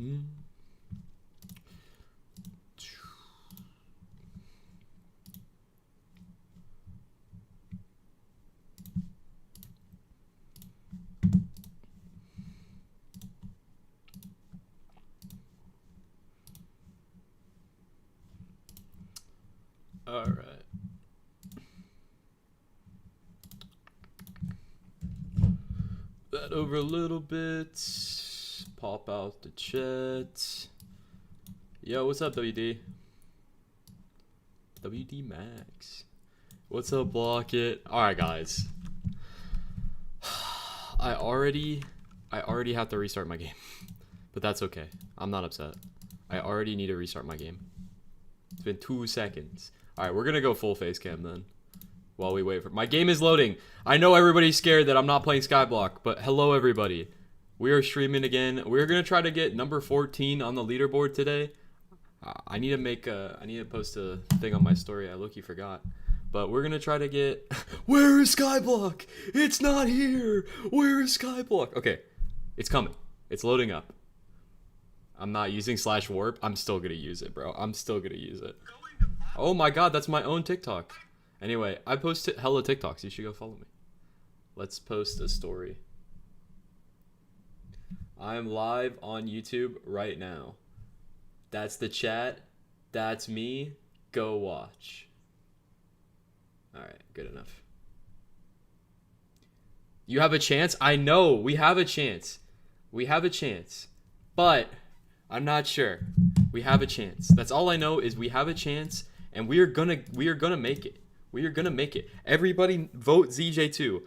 All right. That over a little bit. Pop out the chat. Yo, what's up, WD? WD Max. What's up, Block It? All right, guys. I already have to restart my game, but that's okay. I'm not upset. I already need to restart my game. It's been 2 seconds. All right, we're gonna go full face cam then. While we wait for my game is loading. I know everybody's scared that I'm not playing Skyblock, but hello everybody. We are streaming again. We're gonna try to get number 14 on the leaderboard today. I need to post a thing on my story. I low-key forgot. But we're gonna try to get where is Skyblock? It's not here. Where is Skyblock? Okay. It's coming. It's loading up. I'm not using /warp. I'm still gonna use it, bro. I'm still gonna use it. Oh my god, that's my own TikTok. Anyway, I post hella TikToks. You should go follow me. Let's post a story. I am live on YouTube right now. That's the chat. That's me. Go watch. Alright, good enough. You have a chance? I know, we have a chance. We have a chance. But, I'm not sure. We have a chance. That's all I know is we have a chance, and we are gonna make it. We are gonna make it. Everybody vote ZJ2.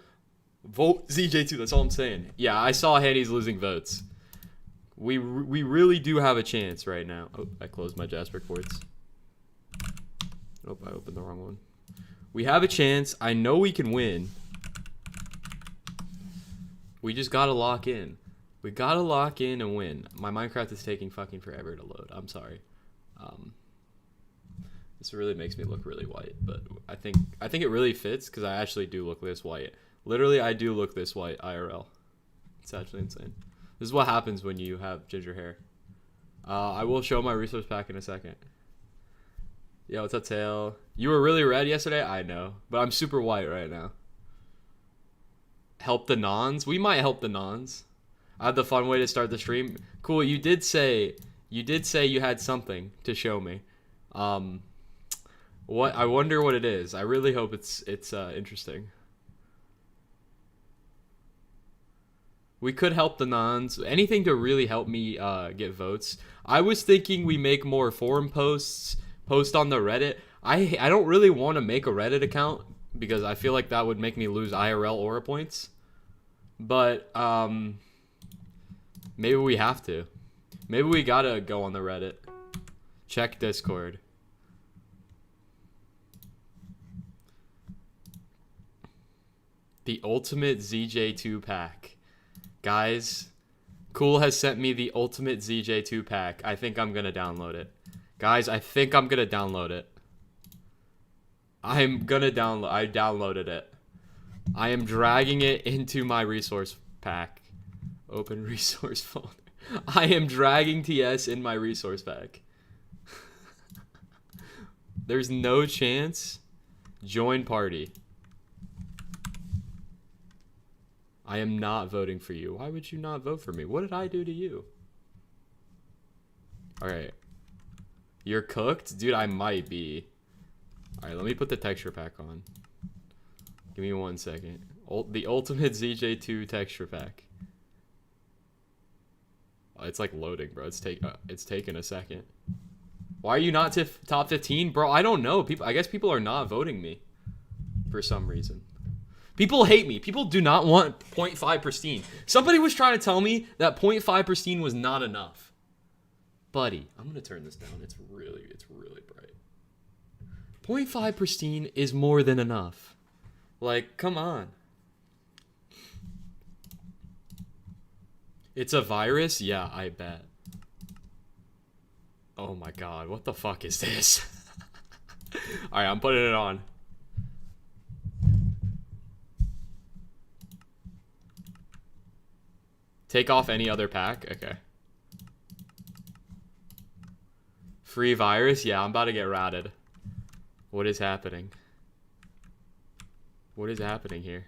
Vote ZJ2, that's all I'm saying. Yeah, I saw Hanny's losing votes. We really do have a chance right now. Oh, I closed my Jasper quartz. Oh, I opened the wrong one. We have a chance. I know we can win. We just gotta lock in. We gotta lock in and win. My Minecraft is taking fucking forever to load. I'm sorry. This really makes me look really white, but I think it really fits because I actually do look this white. Literally, I do look this white IRL. It's actually insane. This is what happens when you have ginger hair. I will show my resource pack in a second. Yo, what's up, Tail? You were really red yesterday? I know, but I'm super white right now. Help the nons? We might help the nons. I had the fun way to start the stream. Cool, you did say you had something to show me. What? I wonder what it is. I really hope it's interesting. We could help the nons. Anything to really help me get votes. I was thinking we make more forum posts, post on the Reddit. I don't really want to make a Reddit account because I feel like that would make me lose IRL aura points. But maybe we have to. Maybe we gotta go on the Reddit. Check Discord. The ultimate ZJ2 pack. Guys, Cool has sent me the ultimate ZJ2 pack. I think I'm gonna download it. Guys, I think I'm gonna download it. I downloaded it. I am dragging it into my resource pack. Open resource folder. I am dragging TS in my resource pack. There's no chance. Join party. I am not voting for you. Why would you not vote for me? What did I do to you? Alright. You're cooked? Dude, I might be. Alright, let me put the texture pack on. Give me 1 second. The ultimate ZJ2 texture pack. Oh, it's like loading, bro. It's taking a second. Why are you not top 15? Bro, I don't know. I guess people are not voting me. For some reason. People hate me. People do not want 0.5 pristine. Somebody was trying to tell me that 0.5 pristine was not enough. Buddy, I'm going to turn this down. It's really bright. 0.5 pristine is more than enough. Like, come on. It's a virus? Yeah, I bet. Oh my god, what the fuck is this? Alright, I'm putting it on. Take off any other pack? Okay. Free virus? Yeah, I'm about to get ratted. What is happening? What is happening here?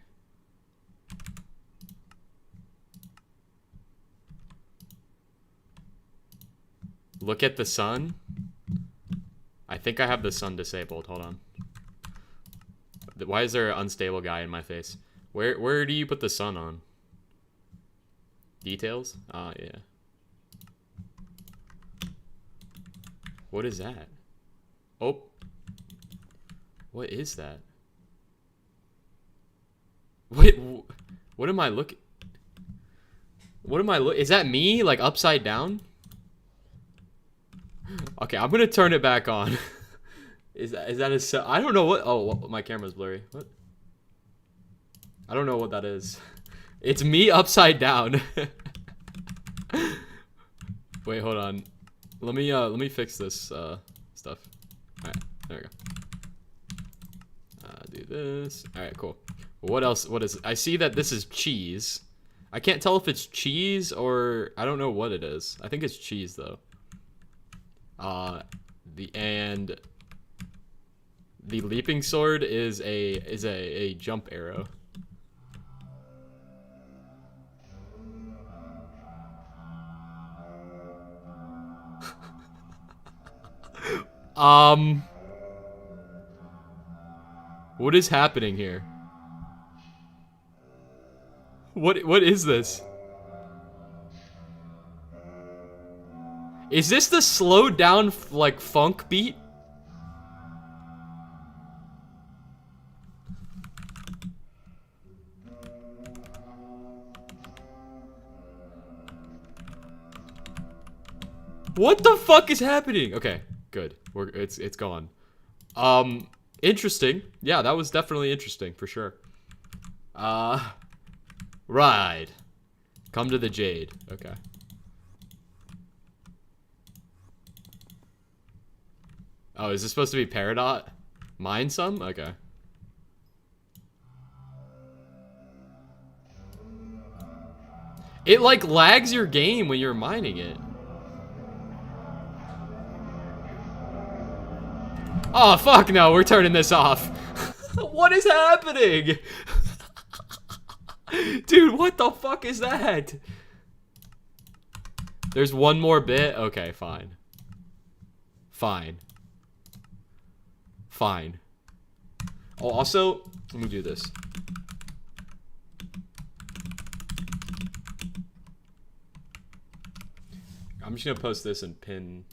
Look at the sun. I think I have the sun disabled. Hold on. Why is there an unstable guy in my face? Where do you put the sun on? Details? Ah, yeah. What is that? Oh. What is that? Wait, what am I looking? What am I look? Is that me, like, upside down? Okay, I'm gonna turn it back on. Is that a... I don't know what... Oh, my camera's blurry. What? I don't know what that is. It's me upside down. Wait, hold on. Let me fix this stuff. Alright, there we go. Do this. Alright, cool. What else? What is it? I see that this is cheese. I can't tell if it's cheese or... I don't know what it is. I think it's cheese, though. The leaping sword is a jump arrow. What is happening here? What is this? Is this the slowed down, like, funk beat? What the fuck is happening? Okay, good. It's gone. Interesting. Yeah, that was definitely interesting for sure. Ride. Come to the Jade. Okay. Oh, is this supposed to be Peridot? Mine some? Okay. It, like, lags your game when you're mining it. Oh, fuck no, we're turning this off. What is happening? Dude, what the fuck is that? There's one more bit? Okay, fine. Fine. Fine. Oh, also, let me do this. I'm just gonna post this and pin.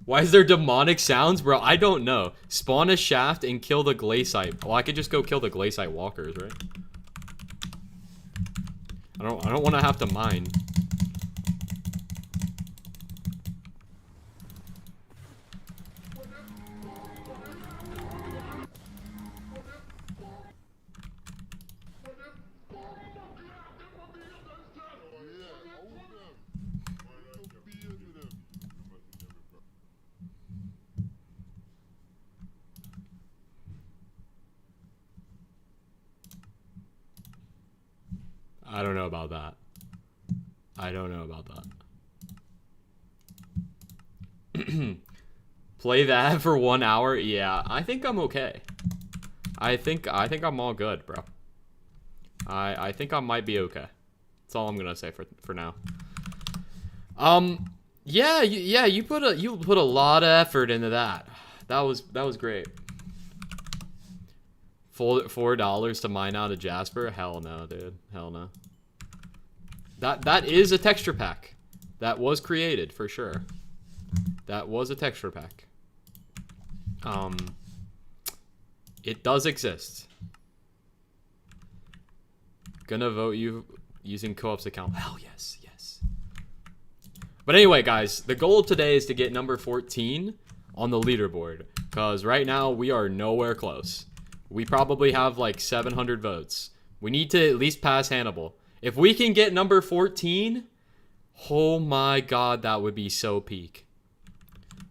Why is there demonic sounds, bro? I don't know. Spawn a shaft and kill the glaciite. Well, I could just go kill the glaciite walkers, right? I don't want to have to mine. I don't know about that. I don't know about that. Play that for 1 hour? Yeah, I think I'm okay. I think I'm all good, bro. I think I might be okay. That's all I'm gonna say for now. Yeah, you put a lot of effort into that. That was great. $4 to mine out a Jasper? Hell no, dude. Hell no. That is a texture pack. That was created for sure. That was a texture pack. It does exist. Gonna vote you using Co-op's account. Hell yes, yes. But anyway, guys, the goal today is to get number 14 on the leaderboard. Because right now, we are nowhere close. We probably have like 700 votes. We need to at least pass Hannibal. If we can get number 14, oh my god, that would be so peak.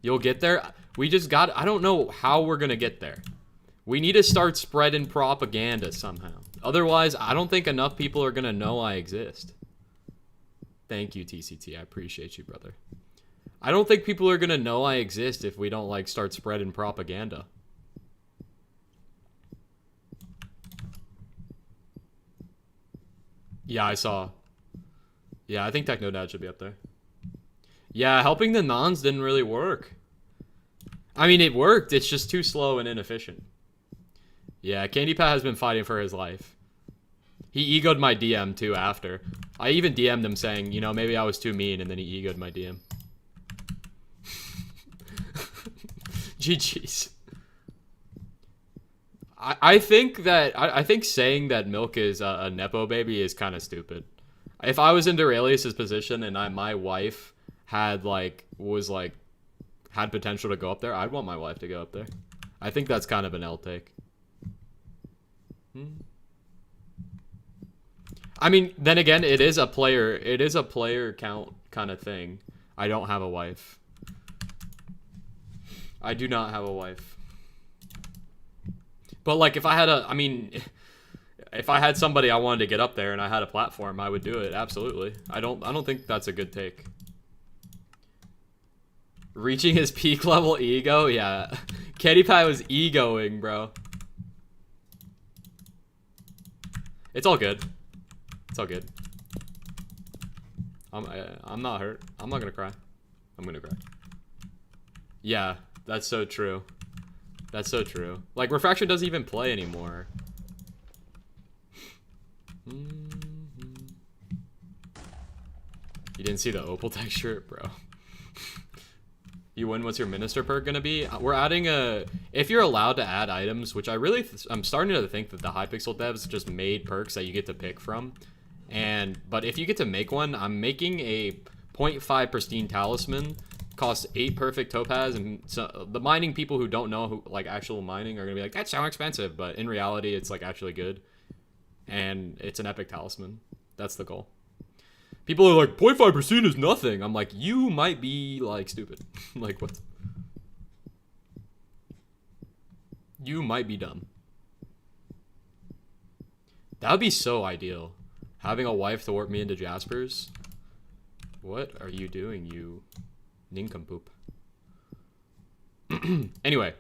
You'll get there. We just got... I don't know how we're going to get there. We need to start spreading propaganda somehow. Otherwise, I don't think enough people are going to know I exist. Thank you, TCT. I appreciate you, brother. I don't think people are gonna know I exist if we don't like start spreading propaganda. Yeah, I saw. Yeah, I think Technodad should be up there. Yeah, helping the nons didn't really work. I mean, it worked. It's just too slow and inefficient. Yeah, Candy Pat has been fighting for his life. He egoed my DM too after. I even DM'd him saying, you know, maybe I was too mean, and then he egoed my DM. GG's. I think that I think saying that Milk is a nepo baby is kind of stupid. If I was in Duralius's position and my wife had had potential to go up there, I'd want my wife to go up there. I think that's kind of an L take. I mean, then again, it is a player count kind of thing. I don't have a wife. I do not have a wife. But like if I had if I had somebody I wanted to get up there and I had a platform, I would do it. Absolutely. I don't think that's a good take. Reaching his peak level ego? Yeah. Kitty Pie was egoing, bro. It's all good. It's all good. I'm not hurt. I'm not gonna cry. I'm gonna cry. Yeah, that's so true. That's so true. Like, Refraction doesn't even play anymore. You didn't see the opal texture? Bro. You win, what's your minister perk gonna be? We're adding if you're allowed to add items, which I'm starting to think that the Hypixel devs just made perks that you get to pick from. But if you get to make one, I'm making a 0.5 pristine talisman, costs 8 perfect topaz, and so the mining people who don't know who like actual mining are gonna be like, that's so expensive, but in reality it's like actually good. And it's an epic talisman. That's the goal. People are like, 0.5% is nothing. I'm like, you might be like stupid. Like what? You might be dumb. That would be so ideal. Having a wife to warp me into Jaspers. What are you doing, you nincompoop? Anyway.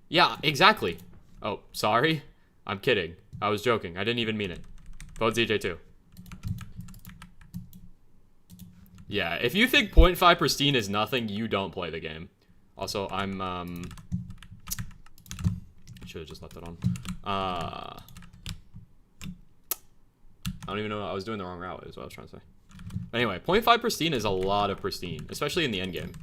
Yeah, exactly. Oh, sorry. I'm kidding. I was joking. I didn't even mean it. Vote ZJ2. Yeah, if you think 0.5 pristine is nothing, you don't play the game. Also, I'm, should have just left it on. I don't even know. I was doing the wrong route, is what I was trying to say. Anyway, 0.5 pristine is a lot of pristine, especially in the endgame.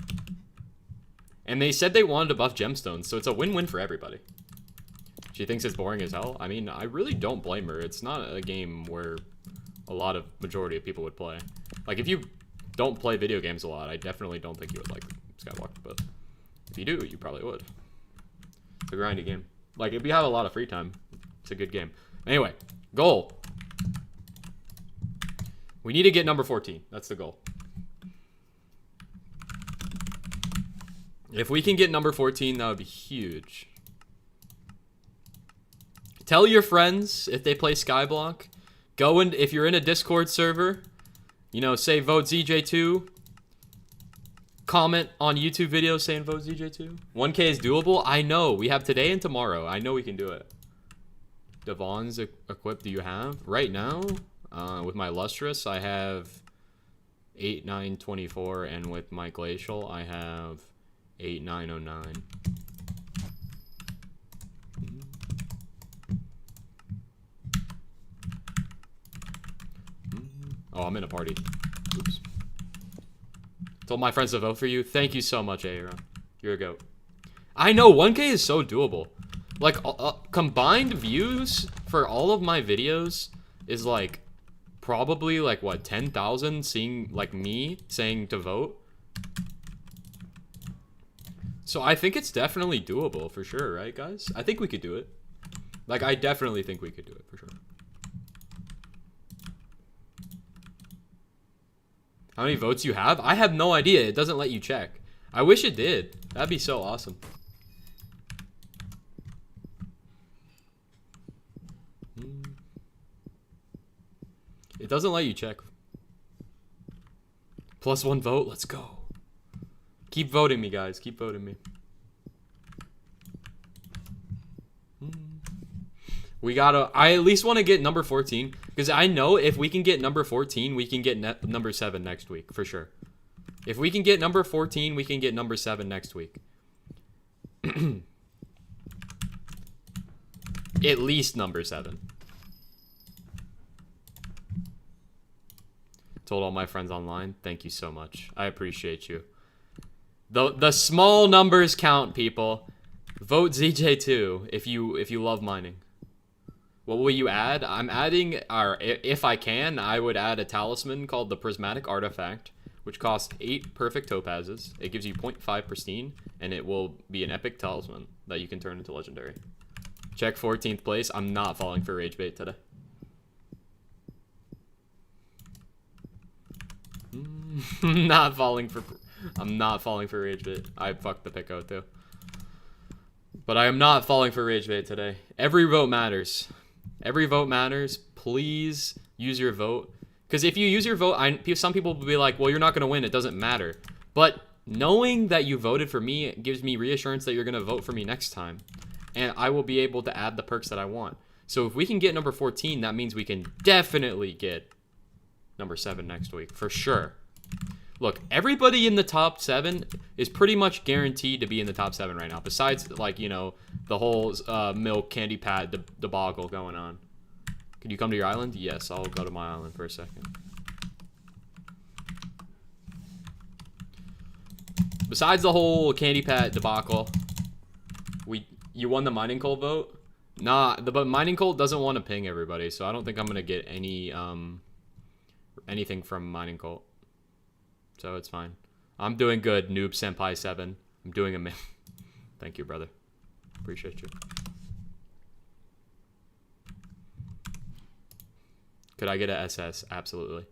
And they said they wanted to buff gemstones, so it's a win-win for everybody. She thinks it's boring as hell. I mean, I really don't blame her. It's not a game where a lot of majority of people would play. Like, if you don't play video games a lot, I definitely don't think you would like Skyblock, but if you do, you probably would. It's a grindy game. Like, if you have a lot of free time, it's a good game. Anyway, goal. We need to get number 14. That's the goal. If we can get number 14, that would be huge. Tell your friends if they play Skyblock. Go in, if you're in a Discord server, you know, say vote ZJ2. Comment on YouTube videos saying vote ZJ2. 1K is doable. I know. We have today and tomorrow. I know we can do it. Devon's equipped do you have? Right now, with my Lustrous, I have 8924, and with my Glacial, I have 8909. Oh, I'm in a party. Oops. Told my friends to vote for you. Thank you so much, Aaron. You're a goat. I know, 1K is so doable. Like, combined views for all of my videos is like, probably like, what, 10,000 seeing, like, me saying to vote? So I think it's definitely doable for sure, right, guys? I think we could do it. Like, I definitely think we could do it for sure. How many votes you have? I have no idea. It doesn't let you check. I wish it did. That'd be so awesome. It doesn't let you check. +1 vote. Let's go. Keep voting me, guys. Keep voting me. We gotta... I at least want to get number 14. Because I know if we can get number 14, we can get number 7 next week. For sure. If we can get number 14, we can get number 7 next week. At least number 7. Told all my friends online, thank you so much. I appreciate you. The small numbers count, people. Vote ZJ2 if you love mining. What will you add? I'm adding, or if I can, I would add a talisman called the Prismatic Artifact, which costs 8 perfect topazes. It gives you 0.5 pristine, and it will be an epic talisman that you can turn into legendary. Check 14th place. I'm not falling for rage bait today. I'm not falling for rage bait. I fucked the pick out too. But I am not falling for rage bait today. Every vote matters. Every vote matters. Please use your vote. Because if you use your vote, some people will be like, well, you're not going to win. It doesn't matter. But knowing that you voted for me gives me reassurance that you're going to vote for me next time. And I will be able to add the perks that I want. So if we can get number 14, that means we can definitely get number 7 next week. For sure. Look, everybody in the top 7 is pretty much guaranteed to be in the top 7 right now. Besides, like, you know, the whole milk candy pad debacle going on. Can you come to your island? Yes, I'll go to my island for a second. Besides the whole candy pad debacle, you won the mining coal vote? Nah, but mining coal doesn't want to ping everybody, so I don't think I'm gonna get any anything from mining coal. So it's fine. I'm doing good, Noob Senpai 7. I'm doing a Thank you, brother. Appreciate you. Could I get a SS? Absolutely.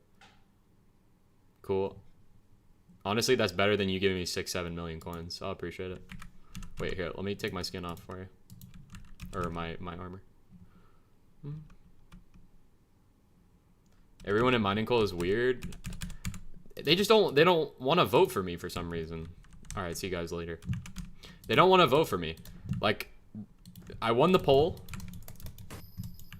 Cool. Honestly, that's better than you giving me 6-7 million coins. I'll appreciate it. Wait, here, let me take my skin off for you. Or my armor. Everyone in mining coal is weird. They don't want to vote for me for some reason. All right, see you guys later. They don't want to vote for me. Like, I won the poll.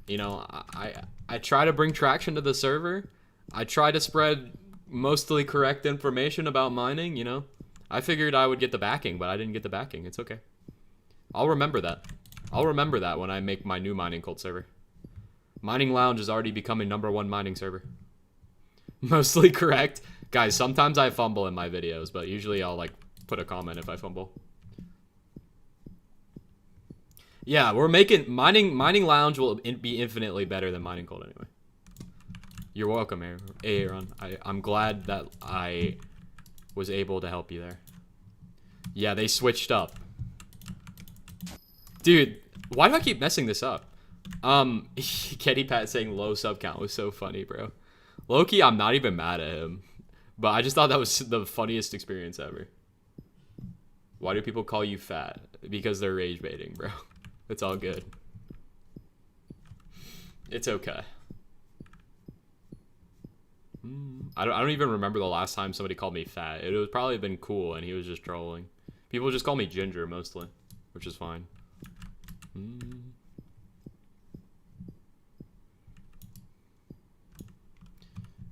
You know, I try to bring traction to the server. I try to spread mostly correct information about mining, you know. I figured I would get the backing, but I didn't get the backing. It's okay. I'll remember that. I'll remember that when I make my new mining cult server. Mining Lounge is already becoming #1 mining server. Mostly correct. Guys, sometimes I fumble in my videos, but usually I'll, like, put a comment if I fumble. Yeah, we're making... Mining Lounge will be infinitely better than Mining Cold anyway. You're welcome, Aaron. I'm glad that I was able to help you there. Yeah, they switched up. Dude, why do I keep messing this up? Kitty Pat saying low sub count was so funny, bro. Low-key, I'm not even mad at him. But I just thought that was the funniest experience ever. Why do people call you fat? Because they're rage baiting, bro. It's all good. It's okay. I don't even remember the last time somebody called me fat. It would probably have been cool and he was just trolling. People just call me ginger mostly, which is fine. You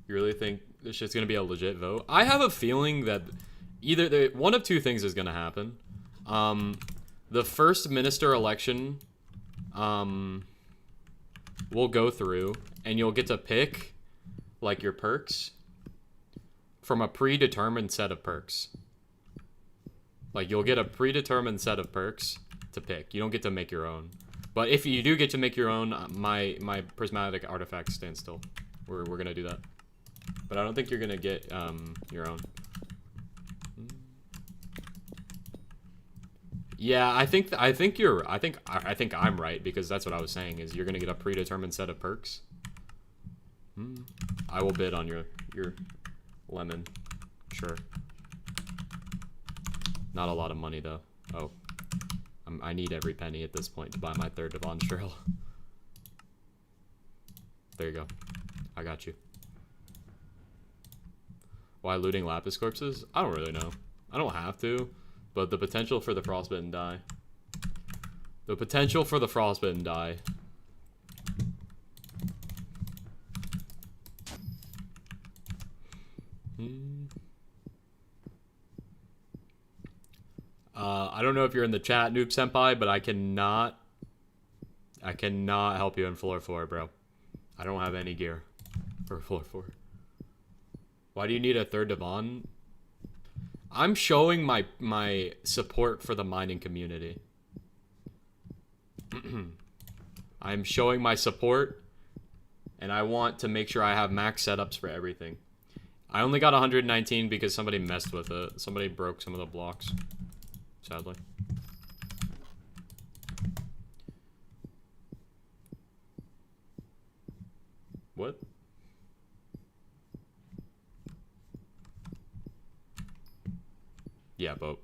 really think this shit's gonna be a legit vote? I have a feeling that either one of two things is gonna happen. The first minister election will go through and you'll get to pick like your perks from a predetermined set of perks. Like you'll get a predetermined set of perks to pick. You don't get to make your own. But if you do get to make your own, my prismatic artifact stands still. We're gonna do that. But I don't think you're gonna get your own. Yeah, I think I'm right because that's what I was saying is you're gonna get a predetermined set of perks. I will bid on your lemon. Sure. Not a lot of money though. Oh, I need every penny at this point to buy my third Devon Shrill. There you go. I got you. Why looting lapis corpses? I don't really know. I don't have to, but the potential for the frostbitten die. The potential for the frostbitten die. I don't know if you're in the chat, Noob Senpai, but I cannot help you in floor 4, bro. I don't have any gear for floor 4. Why do you need a third Devon? I'm showing my support for the mining community. I'm showing my support, and I want to make sure I have max setups for everything. I only got 119 because somebody messed with it. Somebody broke some of the blocks, sadly. What? Yeah, vote.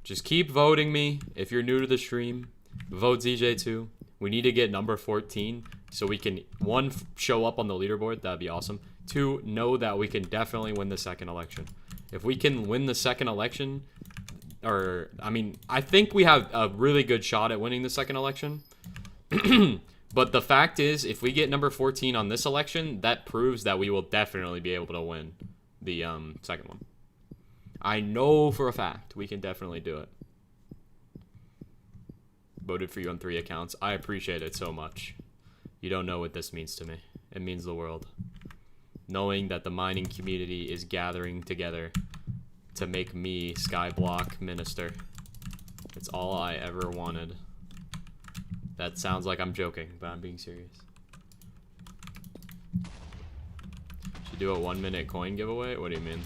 Just keep voting me. If you're new to the stream, vote ZJ2. We need to get number 14 so we can, 1, show up on the leaderboard. That'd be awesome. 2, know that we can definitely win the second election. If we can win the second election, or, I mean, I think we have a really good shot at winning the second election. But the fact is, if we get number 14 on this election, that proves that we will definitely be able to win the second one. I know for a fact we can definitely do it. Voted for you on 3 accounts. I appreciate it so much. You don't know what this means to me. It means the world. Knowing that the mining community is gathering together to make me Skyblock minister. It's all I ever wanted. That sounds like I'm joking, but I'm being serious. Should do a 1-minute coin giveaway? What do you mean?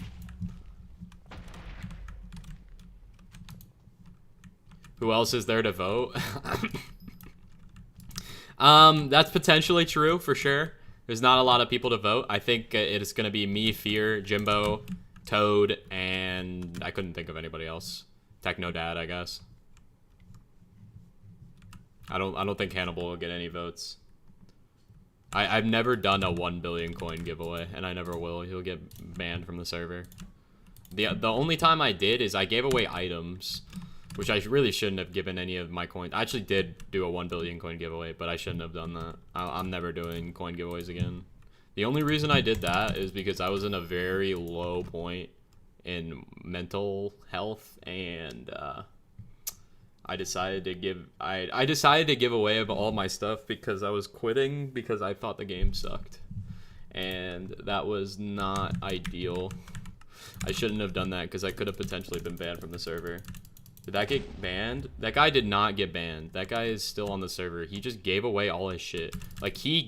Who else is there to vote? That's potentially true, for sure. There's not a lot of people to vote. I think it is going to be me, Fear, Jimbo, Toad, and I couldn't think of anybody else. Techno Dad, I guess. I don't think Hannibal will get any votes. I've never done a 1 billion coin giveaway, and I never will. He'll get banned from the server. The only time I did is I gave away items, which I really shouldn't have given any of my coins. I actually did do a 1 billion coin giveaway, but I shouldn't have done that. I'm never doing coin giveaways again. The only reason I did that is because I was in a very low point in mental health, and I decided to give away of all my stuff because I was quitting because I thought the game sucked, and that was not ideal. I shouldn't have done that because I could have potentially been banned from the server. Did that get banned? That guy did not get banned. That guy is still on the server. He just gave away all his shit. Like, he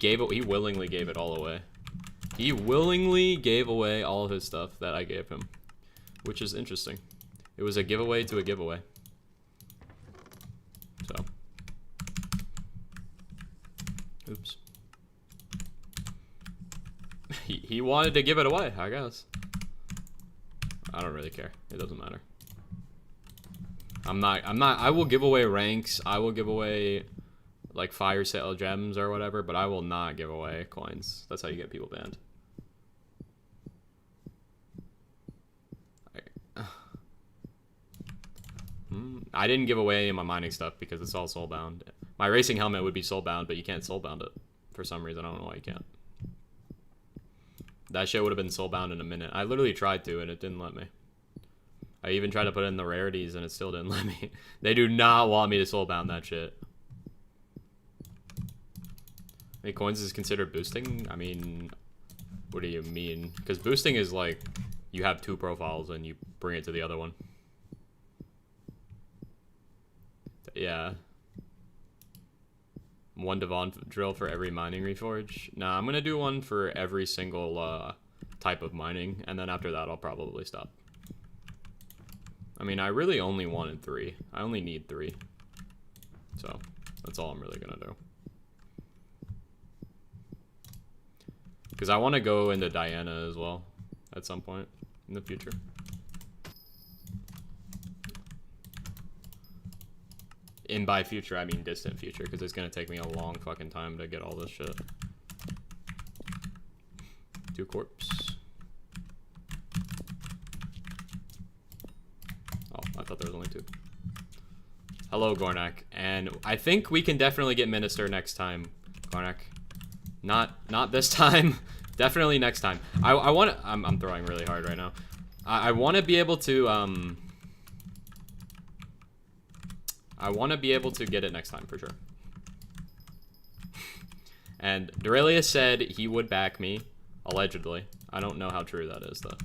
willingly gave it all away. He willingly gave away all of his stuff that I gave him, which is interesting. It was a giveaway to a giveaway. So. Oops. He wanted to give it away, I guess. I don't really care. It doesn't matter. I will give away ranks. I will give away like fire sale gems or whatever, but I will not give away coins. That's how you get people banned. I didn't give away any of my mining stuff because it's all soulbound. My racing helmet would be soulbound, but you can't soulbound it for some reason. I don't know why you can't. That shit would have been soulbound in a minute. I literally tried to, and it didn't let me. I even tried to put in the rarities, and it still didn't let me. They do not want me to soulbound that shit. Any coins is considered boosting? I mean, what do you mean? Because boosting is like, you have 2 profiles, and you bring it to the other one. Yeah. 1 Devon drill for every mining reforge. Nah, I'm gonna do one for every single type of mining, and then after that I'll probably stop. I mean, I really only wanted 3. I only need 3. So, that's all I'm really gonna do. Because I want to go into Diana as well at some point in the future. And by future, I mean distant future, because it's going to take me a long fucking time to get all this shit. 2 corpse. thought there was only 2. Hello, Gornak. And I think we can definitely get Minister next time, Gornak. Not this time. Definitely next time. I want to... I'm throwing really hard right now. I want to be able to... I want to be able to get it next time, for sure. And Durelius said he would back me, allegedly. I don't know how true that is, though.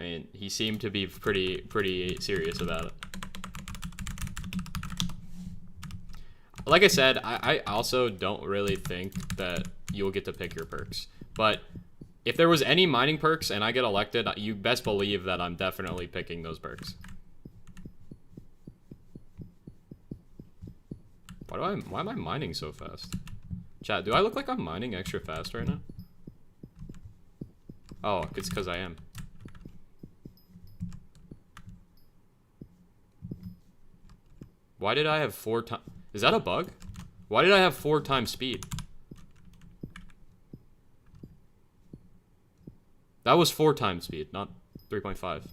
I mean, he seemed to be pretty serious about it. Like I said, I also don't really think that you'll get to pick your perks. But if there was any mining perks and I get elected, you best believe that I'm definitely picking those perks. Why am I mining so fast? Chat, do I look like I'm mining extra fast right now? Oh, it's because I am. Why did I have 4 times... Is that a bug? Why did I have 4 times speed? That was 4 times speed, not 3.5.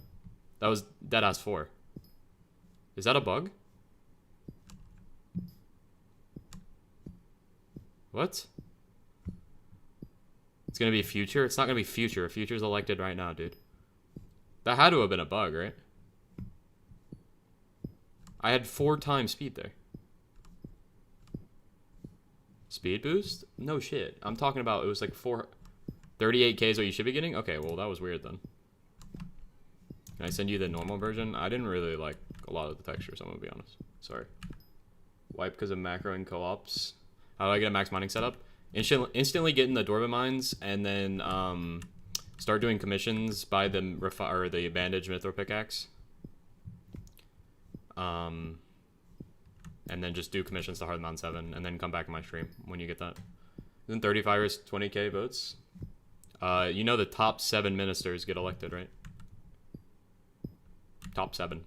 That was deadass 4. Is that a bug? What? It's gonna be Future? It's not gonna be Future. Future's elected right now, dude. That had to have been a bug, right? I had 4 times speed there. Speed boost? No shit. I'm talking about it was like 38k is what you should be getting? Okay, well that was weird then. Can I send you the normal version? I didn't really like a lot of the textures, I'm gonna be honest. Sorry. Wipe because of macro and co-ops. How do I get a max mining setup? Instantly get in the Dwarven mines and then start doing commissions by the bandage mithril pickaxe. And then just do commissions to Hard Mountain 7 and then come back in my stream when you get that. Then 35 is 20k votes. You know the top 7 ministers get elected, right? Top 7.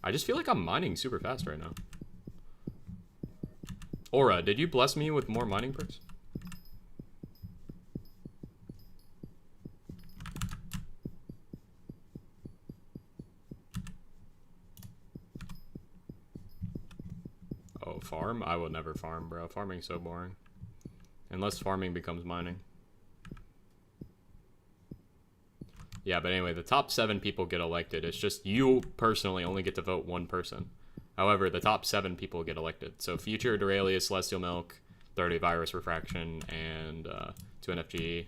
I just feel like I'm mining super fast right now. Aura, did you bless me with more mining perks? Oh, farm? I will never farm, bro. Farming's so boring. Unless farming becomes mining. Yeah, but anyway, the top 7 people get elected. It's just you personally only get to vote 1 person. However, the top 7 people get elected. So Future, Duralius, Celestial Milk, 30 Virus Refraction, and 2NFG,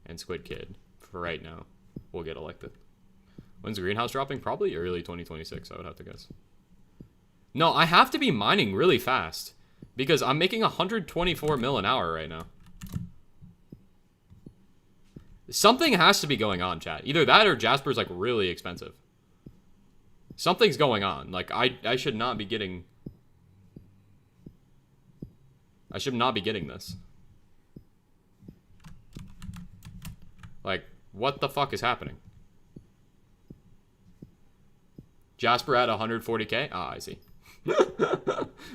and Squid Kid, for right now, will get elected. When's Greenhouse dropping? Probably early 2026, I would have to guess. No, I have to be mining really fast, because I'm making 124 mil an hour right now. Something has to be going on, chat. Either that or Jasper's, like, really expensive. Something's going on. Like, I should not be getting... I should not be getting this. Like, what the fuck is happening? Jasper at 140k? Ah, I see.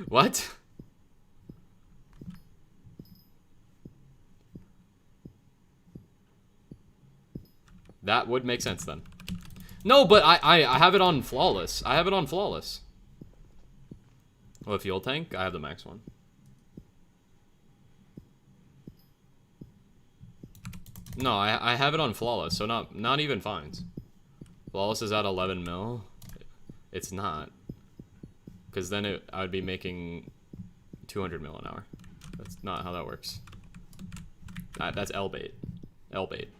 What? That would make sense then. No, but I have it on flawless. I have it on flawless. Well, fuel tank, I have the max one. No, I have it on flawless, so not even fines. Flawless is at 11 mil. It's not. Because then I would be making 200 mil an hour. That's not how that works. That's L bait. L bait.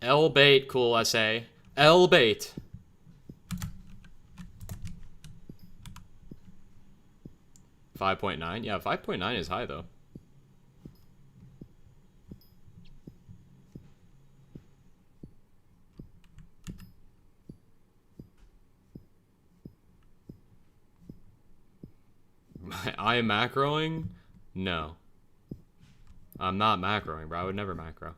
L bait, cool SA. L bait. $5.9. Yeah, 5.9 is high though. I am macroing? No. I'm not macroing, bro. I would never macro.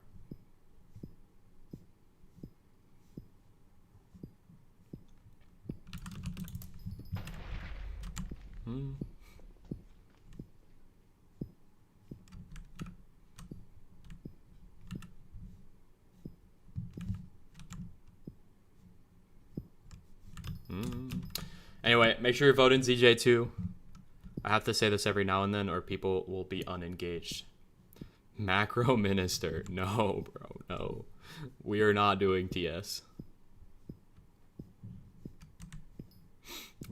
Anyway, make sure you're voting ZJ2. I have to say this every now and then or people will be unengaged. Macro Minister. No, bro, no. We are not doing TS.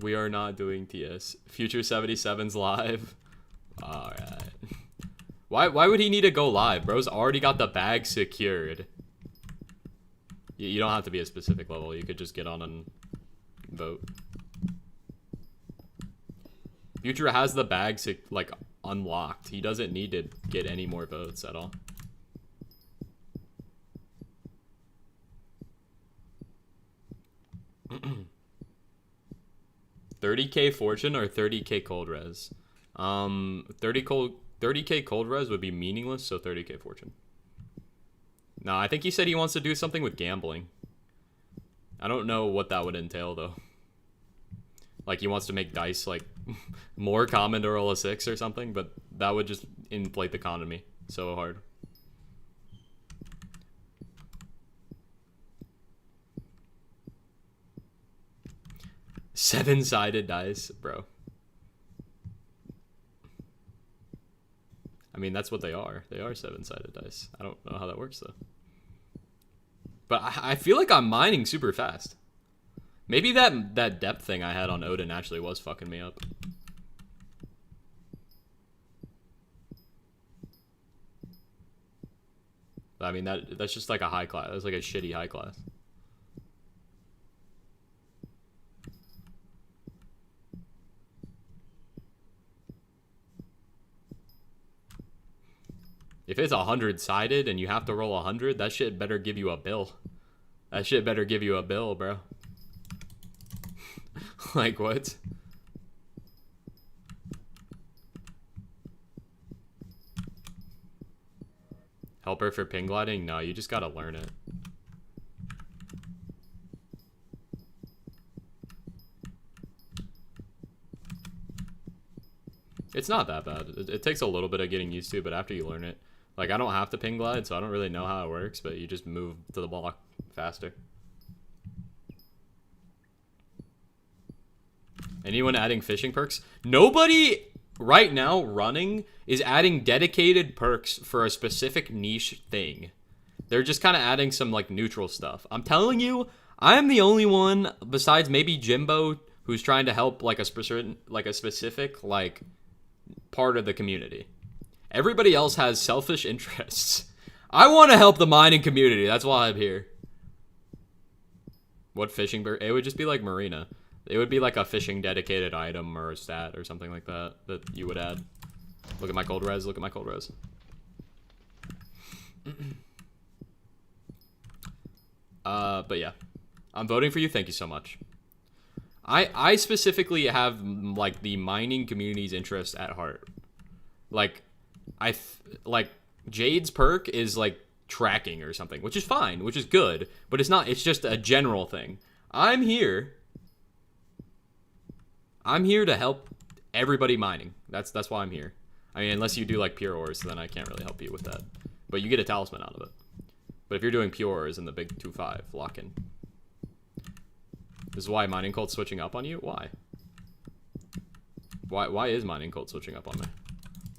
We are not doing TS. Future 77's live. Alright. Why would he need to go live? Bro's already got the bag secured. You don't have to be a specific level. You could just get on and vote. Future has the bag like unlocked. He doesn't need to get any more votes at all. $30K fortune or 30K cold res? 30K cold res would be meaningless, so 30K fortune. No, I think he said he wants to do something with gambling. I don't know what that would entail though. Like he wants to make dice like more common to roll a 6 or something, but that would just inflate the economy so hard. Seven-sided dice, bro. I mean, that's what they are. They are seven-sided dice. I don't know how that works though. But I feel like I'm mining super fast. Maybe that depth thing I had on Odin actually was fucking me up. But I mean, that's just like a high class. That's like a shitty high class. If it's 100-sided and you have to roll 100, that shit better give you a bill. That shit better give you a bill, bro. Like, what? Helper for ping gliding? No, you just gotta learn it. It's not that bad. It takes a little bit of getting used to, but after you learn it, like I don't have to ping glide, so I don't really know how it works, but you just move to the block faster. Anyone adding fishing perks? Nobody right now running is adding dedicated perks for a specific niche thing. They're just kind of adding some like neutral stuff. I'm telling you, I'm the only one besides maybe Jimbo who's trying to help like a specific like part of the community. Everybody else has selfish interests. I want to help the mining community. That's why I'm here. What fishing bird? It would just be like Marina. It would be like a fishing dedicated item or a stat or something like that that you would add. Look at my cold res. Look at my cold res. But yeah, I'm voting for you. Thank you so much. I specifically have like the mining community's interest at heart. Like like Jade's perk is like tracking or something, which is fine, which is good, but it's not. It's just a general thing. I'm here to help everybody mining. That's why I'm here. I mean, unless you do like pure ores, then I can't really help you with that. But you get a talisman out of it. But if you're doing pure ores in the big 2-5, lock in. This is why mining cult's switching up on you? Why? Why is mining cult switching up on me?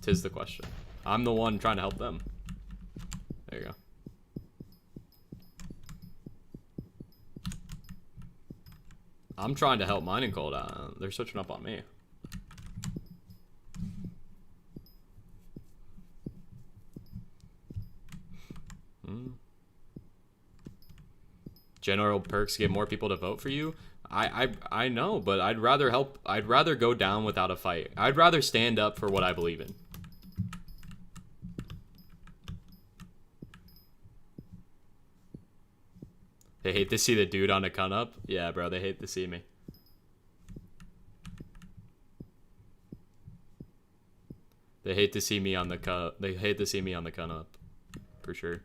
'Tis the question. I'm the one trying to help them. There you go. I'm trying to help mining cult. They're switching up on me. General perks get more people to vote for you. I know, but I'd rather help. I'd rather go down without a fight. I'd rather stand up for what I believe in. They hate to see the dude on a come up. Yeah, bro, they hate to see me. They hate to see me on the They hate to see me on the come up, for sure.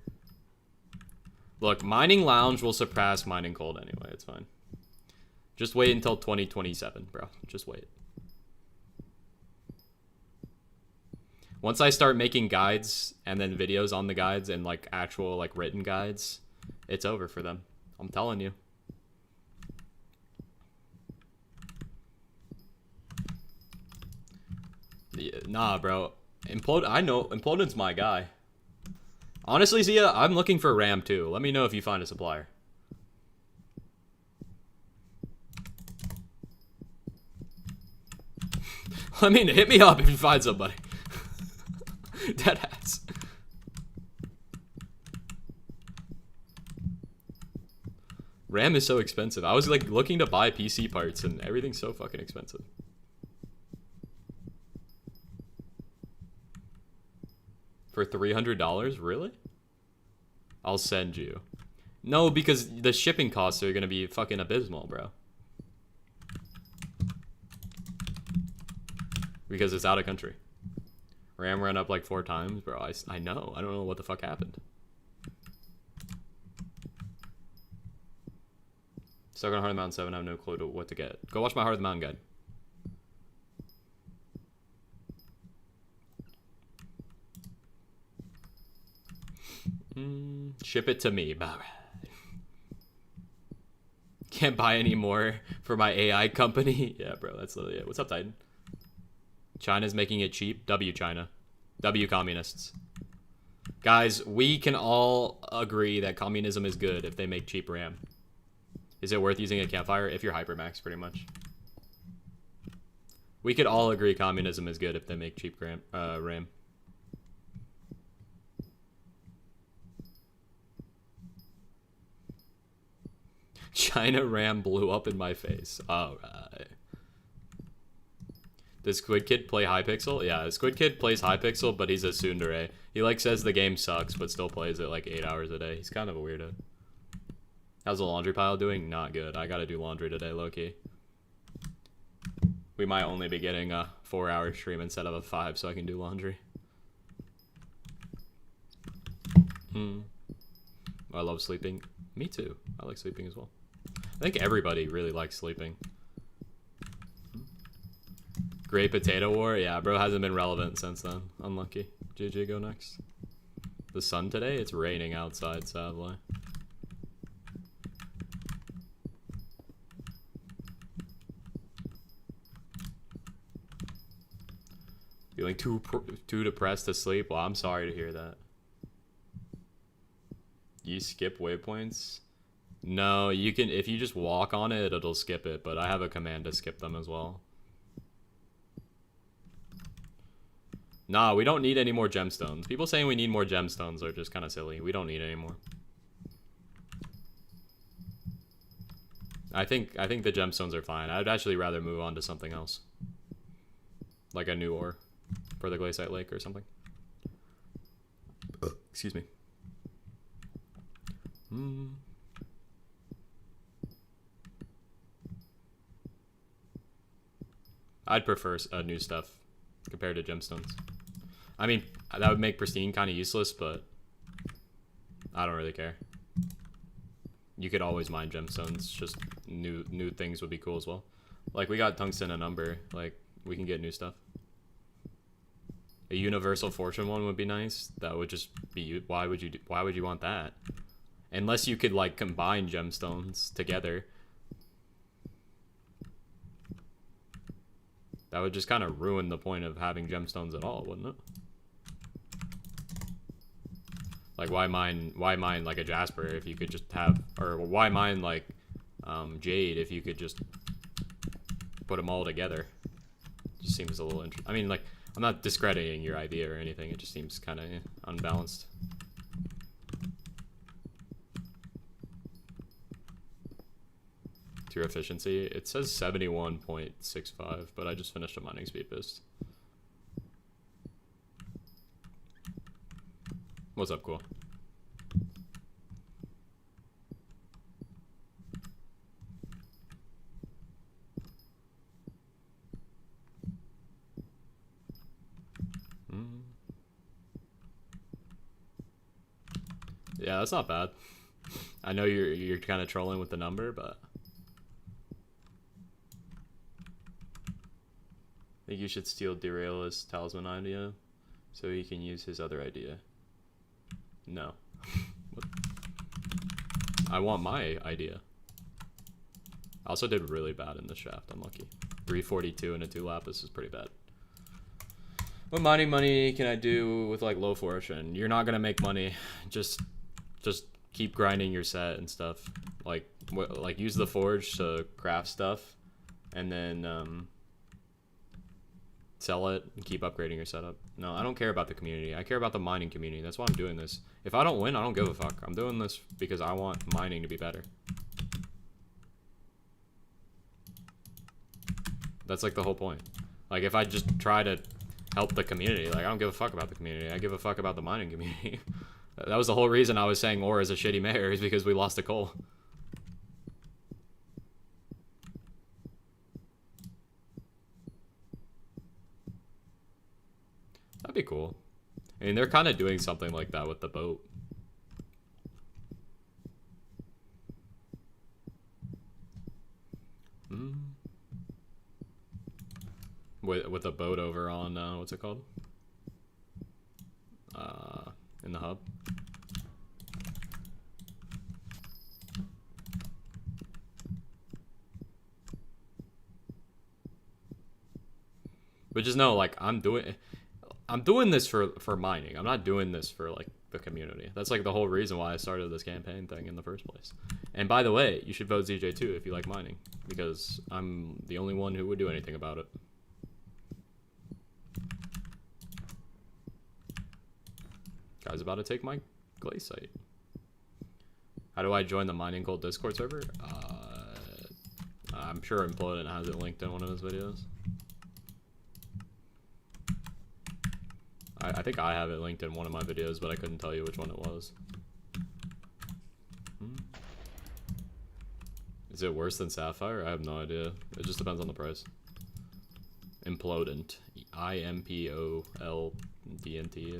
Look, Mining Lounge will surpass Mining Cold anyway. It's fine. Just wait until 2027, bro. Just wait. Once I start making guides and then videos on the guides and like actual like written guides, it's over for them. I'm telling you. Yeah, nah, bro. I know Implodent's my guy. Honestly, Zia, I'm looking for RAM too. Let me know if you find a supplier. I mean, hit me up if you find somebody. Deadass. RAM is so expensive. I was like looking to buy PC parts and everything's so fucking expensive. For $300? Really? I'll send you. No, because the shipping costs are gonna be fucking abysmal, bro. Because it's out of country. RAM ran up like 4 times, bro. I know. I don't know what the fuck happened. Stuck on Heart of the Mountain 7. I have no clue to what to get. Go watch my Heart of the Mountain guide. Ship it to me. Can't buy any more for my AI company. Yeah, bro. That's literally it. What's up, Titan? China's making it cheap. W China. W communists. Guys, we can all agree that communism is good if they make cheap RAM. Is it worth using a campfire? If you're Hypermax, pretty much. We could all agree communism is good if they make cheap RAM. China RAM blew up in my face. Alright. Does Squid Kid play Hypixel? Yeah, Squid Kid plays Hypixel, but he's a tsundere. He like says the game sucks, but still plays it like 8 hours a day. He's kind of a weirdo. How's the laundry pile doing? Not good. I gotta do laundry today, low-key. We might only be getting a 4-hour stream instead of a 5, so I can do laundry. I love sleeping. Me too. I like sleeping as well. I think everybody really likes sleeping. Great Potato War? Yeah, bro, hasn't been relevant since then. Unlucky. GG, go next. The sun today? It's raining outside, sadly. Feeling too depressed to sleep? Well, I'm sorry to hear that. You skip waypoints? No, you can, if you just walk on it, it'll skip it, but I have a command to skip them as well. Nah, we don't need any more gemstones. People saying we need more gemstones are just kind of silly. We don't need any more. I think the gemstones are fine. I'd actually rather move on to something else. Like a new ore for the Glaciate Lake or something. Excuse me. I'd prefer new stuff compared to gemstones. I mean, that would make pristine kind of useless, but I don't really care. You could always mine gemstones, just new things would be cool as well. Like, we got tungsten and umber, like, we can get new stuff. A universal fortune one would be nice. That would just be, why would you want that? Unless you could, like, combine gemstones together. That would just kind of ruin the point of having gemstones at all, wouldn't it? Like, why mine like a jasper if you could just have, or why mine like jade if you could just put them all together? Just seems a little interesting. I mean, like, I'm not discrediting your idea or anything. It just seems kind of unbalanced. To your efficiency, it says 71.65, but I just finished a mining speed boost. What's up, cool? Yeah, that's not bad. I know you're kind of trolling with the number, but I think you should steal Derail's talisman idea. so he can use his other idea. No. What? I want my idea. I also did really bad in the shaft. Unlucky. 342 and a 2 lapis is pretty bad. What mining money can I do with like low fortune? You're not gonna make money. Just keep grinding your set and stuff. Like use the forge to craft stuff, and then sell it and keep upgrading your setup. No, I don't care about the community. I care about the mining community. That's why I'm doing this. If I don't win, I don't give a fuck. I'm doing this because I want mining to be better. That's like the whole point. Like if I just try to help the community, like I don't give a fuck about the community. I give a fuck about the mining community. That was the whole reason I was saying Ore is a shitty mayor, is because we lost to coal. That'd be cool. I mean, they're kind of doing something like that with the boat. With a boat over on, what's it called? In the hub. But just know, like, I'm doing this for mining. I'm not doing this for, like, the community. That's, like, the whole reason why I started this campaign thing in the first place. And by the way, you should vote ZJ2 if you like mining, because I'm the only one who would do anything about it. Guy's about to take my glaze site. How do I join the mining gold Discord server? I'm sure Implodent has it linked in one of his videos. I think I have it linked in one of my videos, but I couldn't tell you which one it was. Is it worse than Sapphire? I have no idea. It just depends on the price. Implodent. IMPOLDNT.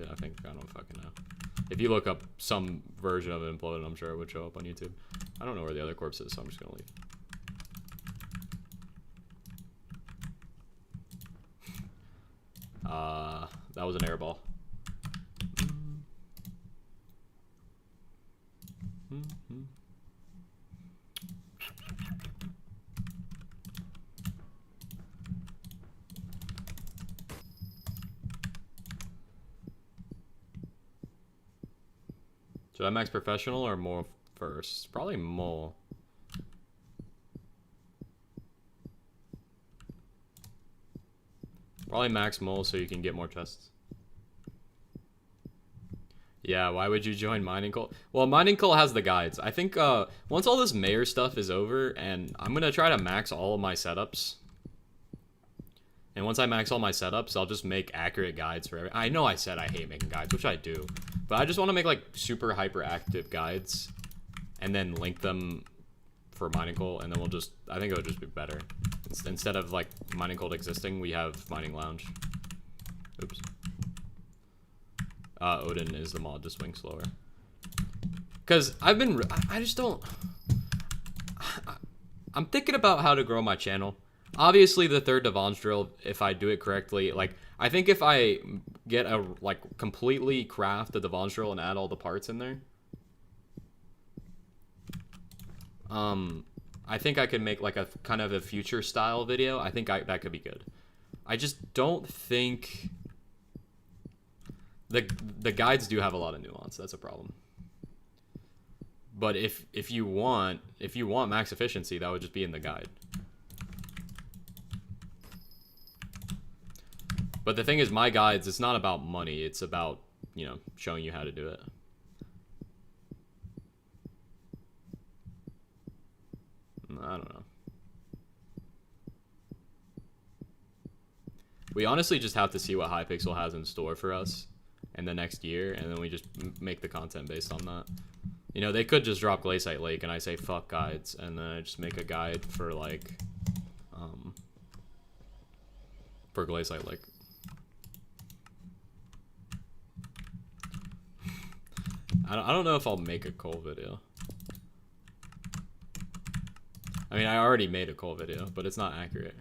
I think. I don't fucking know. If you look up some version of Implodent, I'm sure it would show up on YouTube. I don't know where the other corpse is, so I'm just gonna leave. That was an airball. Should I max professional or more first? Probably more. Probably max mole so you can get more chests. Yeah, why would you join Mining Coal? Well, Mining Coal has the guides. I think once all this mayor stuff is over, and I'm going to try to max all of my setups. And once I max all my setups, I'll just make accurate guides for I know I said I hate making guides, which I do. But I just want to make like super hyper active guides and then link them for Mining Coal, and then we'll just, I think it would just be better. Instead of like Mining Coal existing, we have Mining Lounge. Oops. Odin is the mod to swing slower. Because I just don't, I'm thinking about how to grow my channel. Obviously the third Devon's drill, if I do it correctly, like, I think if I get a, like, completely craft the Devon's drill and add all the parts in there, I think I could make, like, a kind of a future style video. I think that could be good. I just don't think the guides do have a lot of nuance. That's a problem. But if you want max efficiency, that would just be in the guide. But the thing is, my guides, it's not about money. It's about, you know, showing you how to do it. I don't know. We honestly just have to see what Hypixel has in store for us in the next year, and then we just make the content based on that. You know, they could just drop Glaciate Lake and I say fuck guides, and then I just make a guide for like for Glaciate Lake. I don't know if I'll make a coal video. I mean, I already made a coal video, but it's not accurate.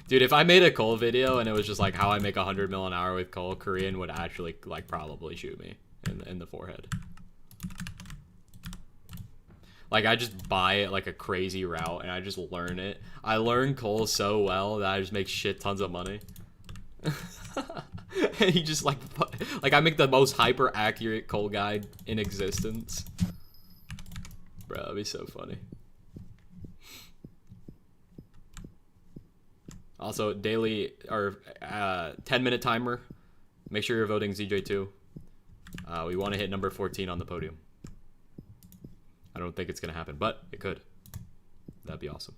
Dude, if I made a Cole video and it was just like how I make 100 mil an hour with Cole, Korean would actually like probably shoot me in the forehead. Like I just buy it like a crazy route and I just learn it. I learn Cole so well that I just make shit tons of money. And he just like I make the most hyper accurate Cole guide in existence. Bro, that'd be so funny. Also, daily or 10-minute timer. Make sure you're voting ZJ2. We want to hit number 14 on the podium. I don't think it's gonna happen, but it could. That'd be awesome.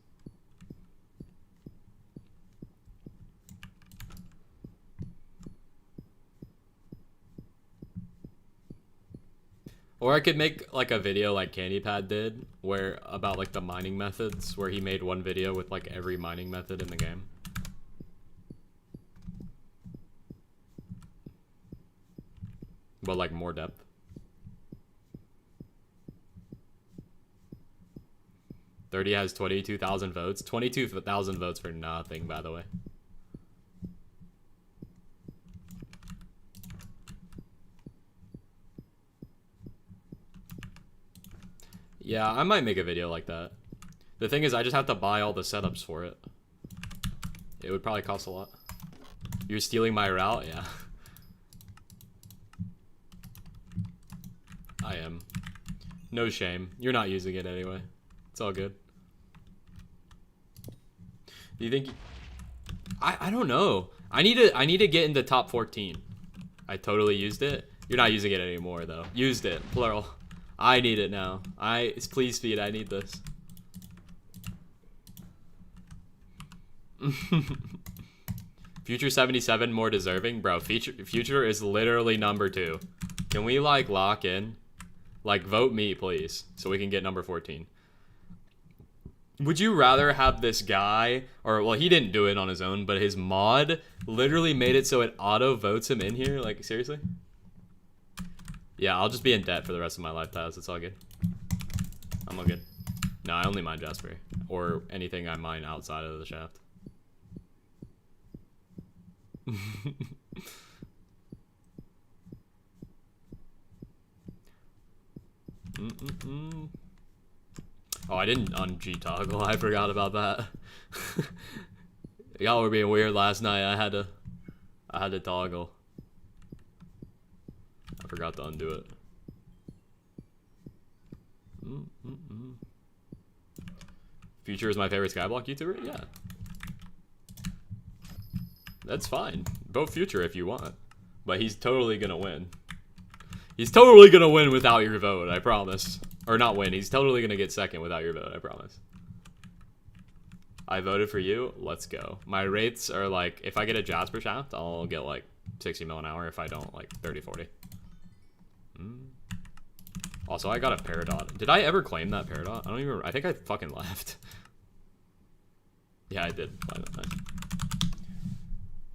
Or I could make like a video like CandyPad did, where about like the mining methods, where he made one video with like every mining method in the game. But like more depth. Thirty has 22,000 votes. 22,000 votes for nothing, by the way. Yeah, I might make a video like that. The thing is, I just have to buy all the setups for it. It would probably cost a lot. You're stealing my route? Yeah. I am. No shame. You're not using it anyway. It's all good. Do you think... I don't know. I need to get into top 14. I totally used it. You're not using it anymore, though. Used it. Plural. I need it now. Please speed. I need this. Future 77 more deserving? Bro, Future is literally number 2. Can we, like, lock in? Like, vote me, please, so we can get number 14. Would you rather have this guy, or, well, he didn't do it on his own, but his mod literally made it so it auto-votes him in here? Like, seriously? Yeah, I'll just be in debt for the rest of my life, Taz. It's all good. I'm all good. No, I only mine Jasper. Or anything I mine outside of the shaft. Oh, I didn't un-G toggle. I forgot about that. Y'all were being weird last night. I had to toggle. I forgot to undo it. Future is my favorite Skyblock YouTuber? Yeah. That's fine. Vote Future if you want. But he's totally gonna win. He's totally gonna win without your vote, I promise. Or not win, he's totally gonna get second without your vote, I promise. I voted for you, let's go. My rates are like, if I get a Jasper shaft, I'll get like 60 mil an hour. If I don't, like 30, 40. Also, I got a Peridot. Did I ever claim that Peridot? I think I fucking left. Yeah, I did. Nice.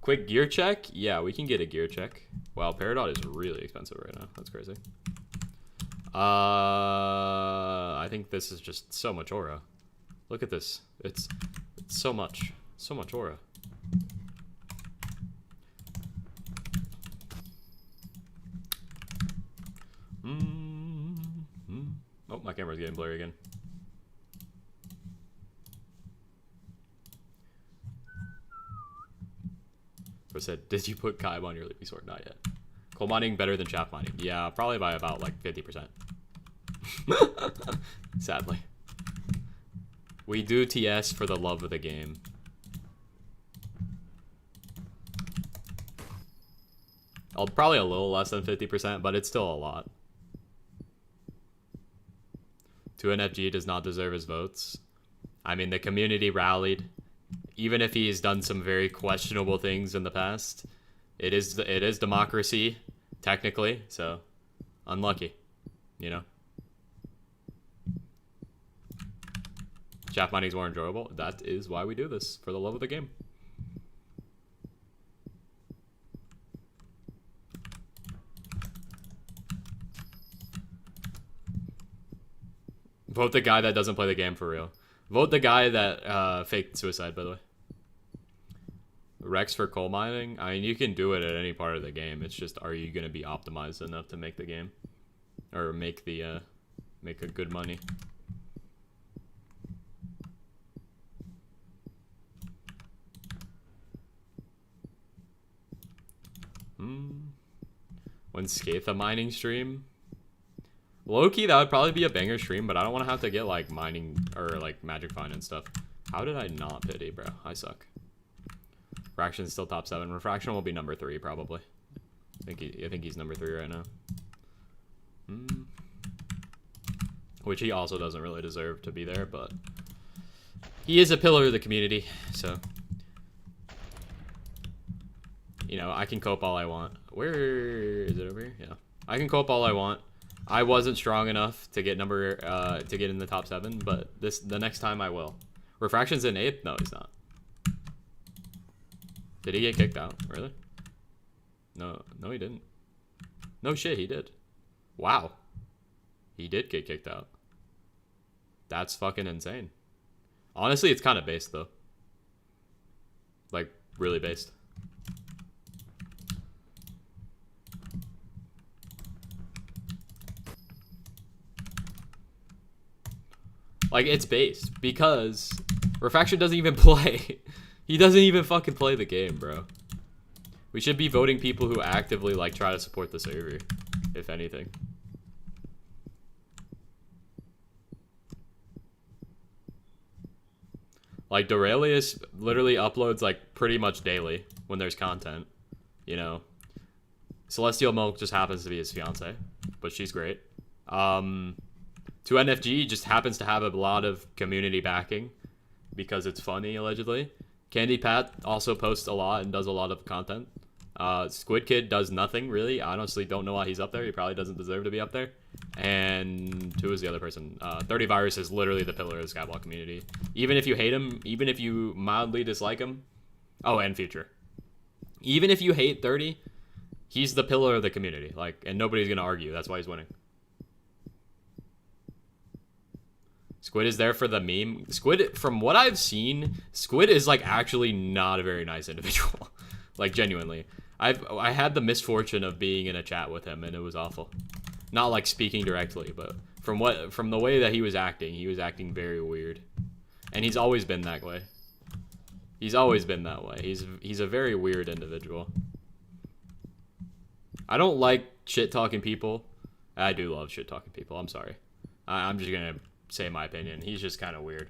Quick gear check? Yeah, we can get a gear check. Wow, Peridot is really expensive right now. That's crazy. I think this is just so much aura. Look at this. It's so much aura. Oh, my camera's getting blurry again. I said, did you put Kybe on your Leafy Sword? Not yet. Coal mining better than shaft mining? Yeah, probably by about like 50%. Sadly. We do TS for the love of the game. Probably a little less than 50%, but it's still a lot. 2NFG does not deserve his votes. I mean, the community rallied. Even if he's done some very questionable things in the past, it is democracy, technically, so unlucky, you know? Shaft mining is more enjoyable. That is why we do this, for the love of the game. Vote the guy that doesn't play the game for real. Vote the guy that faked suicide, by the way. Rex for coal mining. I mean, you can do it at any part of the game. It's just, are you gonna be optimized enough to make the game, or make the make a good money? When Scathe a mining stream, low-key that would probably be a banger stream, but I don't want to have to get like mining or like magic find and stuff. How did I not pity, bro? I suck. Refraction's still top 7. Refraction will be number 3 probably. I think he's number 3 right now. Which he also doesn't really deserve to be there, but he is a pillar of the community, so you know, I can cope all I want. Where is it over here? Yeah. I can cope all I want. I wasn't strong enough to get to get in the top 7, but the next time I will. Refraction's in 8th? No, he's not. Did he get kicked out? Really? No, he didn't. No shit, he did. Wow. He did get kicked out. That's fucking insane. Honestly, it's kind of based though. Like, really based. Like, it's based because Refraction doesn't even play. He doesn't even fucking play the game, bro. We should be voting people who actively, like, try to support the server, if anything. Like, Dorelius literally uploads, like, pretty much daily when there's content, you know. Celestial Milk just happens to be his fiance, but she's great. 2NFG just happens to have a lot of community backing because it's funny, allegedly. Candy Pat also posts a lot and does a lot of content. Squid Kid does nothing, really. I honestly don't know why he's up there. He probably doesn't deserve to be up there. And who is the other person? 30 Virus is literally the pillar of the Skyblock community. Even if you hate him, even if you mildly dislike him. Oh, and Future. Even if you hate 30, he's the pillar of the community. Like, and nobody's gonna argue. That's why he's winning. Squid is there for the meme. Squid, from what I've seen, Squid is like actually not a very nice individual. Like, genuinely. I had the misfortune of being in a chat with him and it was awful. Not like speaking directly, but from the way that he was acting very weird. And he's always been that way. He's always been that way. He's a very weird individual. I don't like shit-talking people. I do love shit-talking people. I'm sorry. I'm just gonna say my opinion. He's just kind of weird.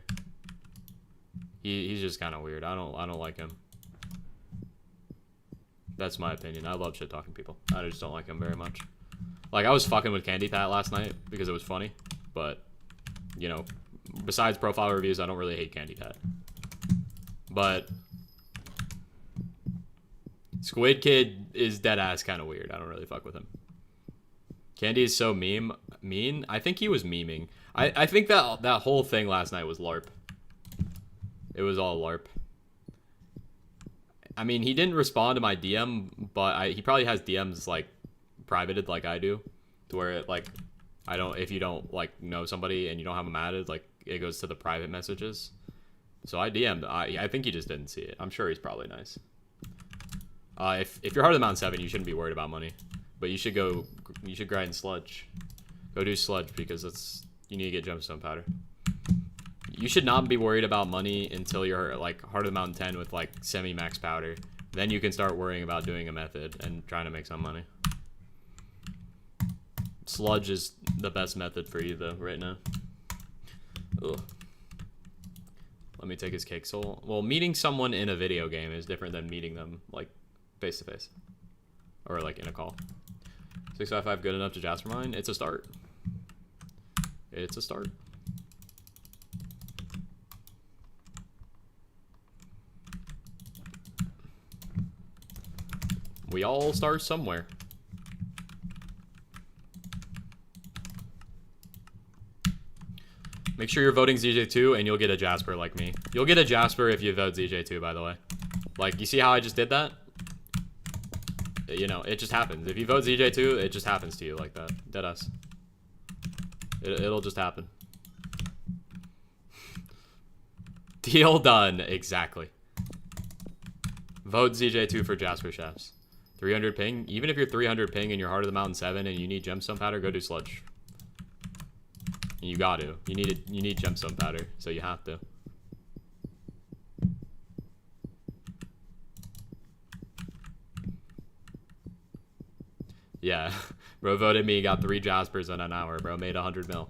He's just kind of weird. I don't like him. That's my opinion. I love shit-talking people. I just don't like him very much. Like, I was fucking with Candy Pat last night because it was funny. But, you know, besides profile reviews, I don't really hate Candy Pat. But Squid Kid is deadass kind of weird. I don't really fuck with him. Candy is so mean. I think he was memeing. I think that whole thing last night was LARP. It was all LARP. I mean, he didn't respond to my DM, but he probably has DMs like privated like I do, to where it like if you don't like know somebody and you don't have them added, like it goes to the private messages. So I DM'd. I think he just didn't see it. I'm sure he's probably nice. If you're Heart of the Mountain 7, you shouldn't be worried about money, but you should grind Sludge. Go do Sludge because you need to get Gemstone Powder. You should not be worried about money until you're like Heart of the Mountain 10 with like semi-max powder. Then you can start worrying about doing a method and trying to make some money. Sludge is the best method for you though right now. Ugh. Let me take his cake soul. Well, meeting someone in a video game is different than meeting them like face to face or like in a call. 655 good enough to Jasper mine? It's a start. It's a start. We all start somewhere. Make sure you're voting ZJ2 and you'll get a Jasper like me. You'll get a Jasper if you vote ZJ2, by the way. Like, you see how I just did that? You know, it just happens. If you vote ZJ2, it just happens to you like that. Deadass. It'll just happen. Deal done. Exactly. Vote ZJ2 for Jasper Shafts. 300 ping. Even if you're 300 ping and you're Heart of the Mountain 7 and you need gemstone powder, go do sludge. You got to. You need gemstone powder, so you have to. Yeah, bro voted me, got 3 Jaspers in an hour, bro. Made 100 mil.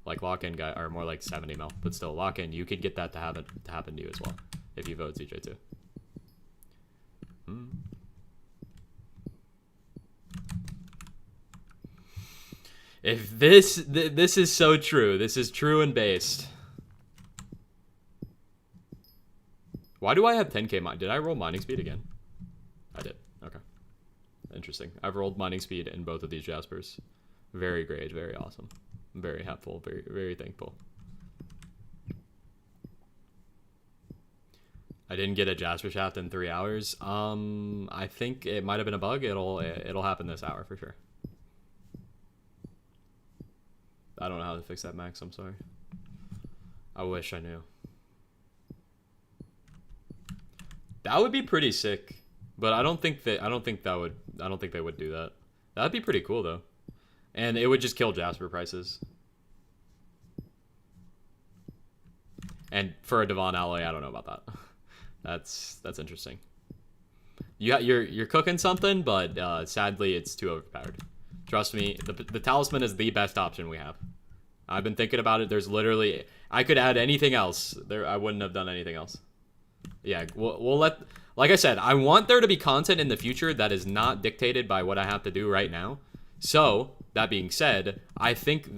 Like lock-in guy, or more like 70 mil. But still, lock-in. You could get that to happen to you as well if you vote ZJ2. If this is so true. This is true and based. Why do I have 10k mine? Did I roll mining speed again? I did. Okay. Interesting. I've rolled mining speed in both of these Jaspers. Very great. Very awesome. I'm very helpful. Very, very thankful. I didn't get a Jasper shaft in 3 hours. I think it might have been a bug. It'll happen this hour for sure. I don't know how to fix that, Max. I'm sorry. I wish I knew. That would be pretty sick, but I don't think they would do that. That'd be pretty cool though, and it would just kill Jasper prices. And for a Devon alloy, I don't know about that. That's interesting. You're cooking something, but sadly it's too overpowered. Trust me, the talisman is the best option we have. I've been thinking about it. There's literally, I could add anything else. I wouldn't have done anything else. Yeah, we'll let, like I said, I want there to be content in the future that is not dictated by what I have to do right now. So, that being said, I think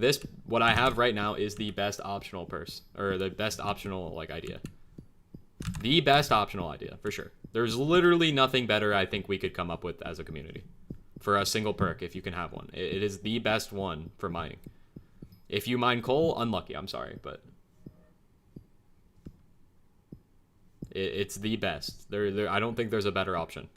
what I have right now is the best optional or the best optional, like, idea. The best optional idea, for sure. There's literally nothing better I think we could come up with as a community. For a single perk, if you can have one. It is the best one for mining. If you mine coal, unlucky, I'm sorry, but it's the best. I don't think there's a better option.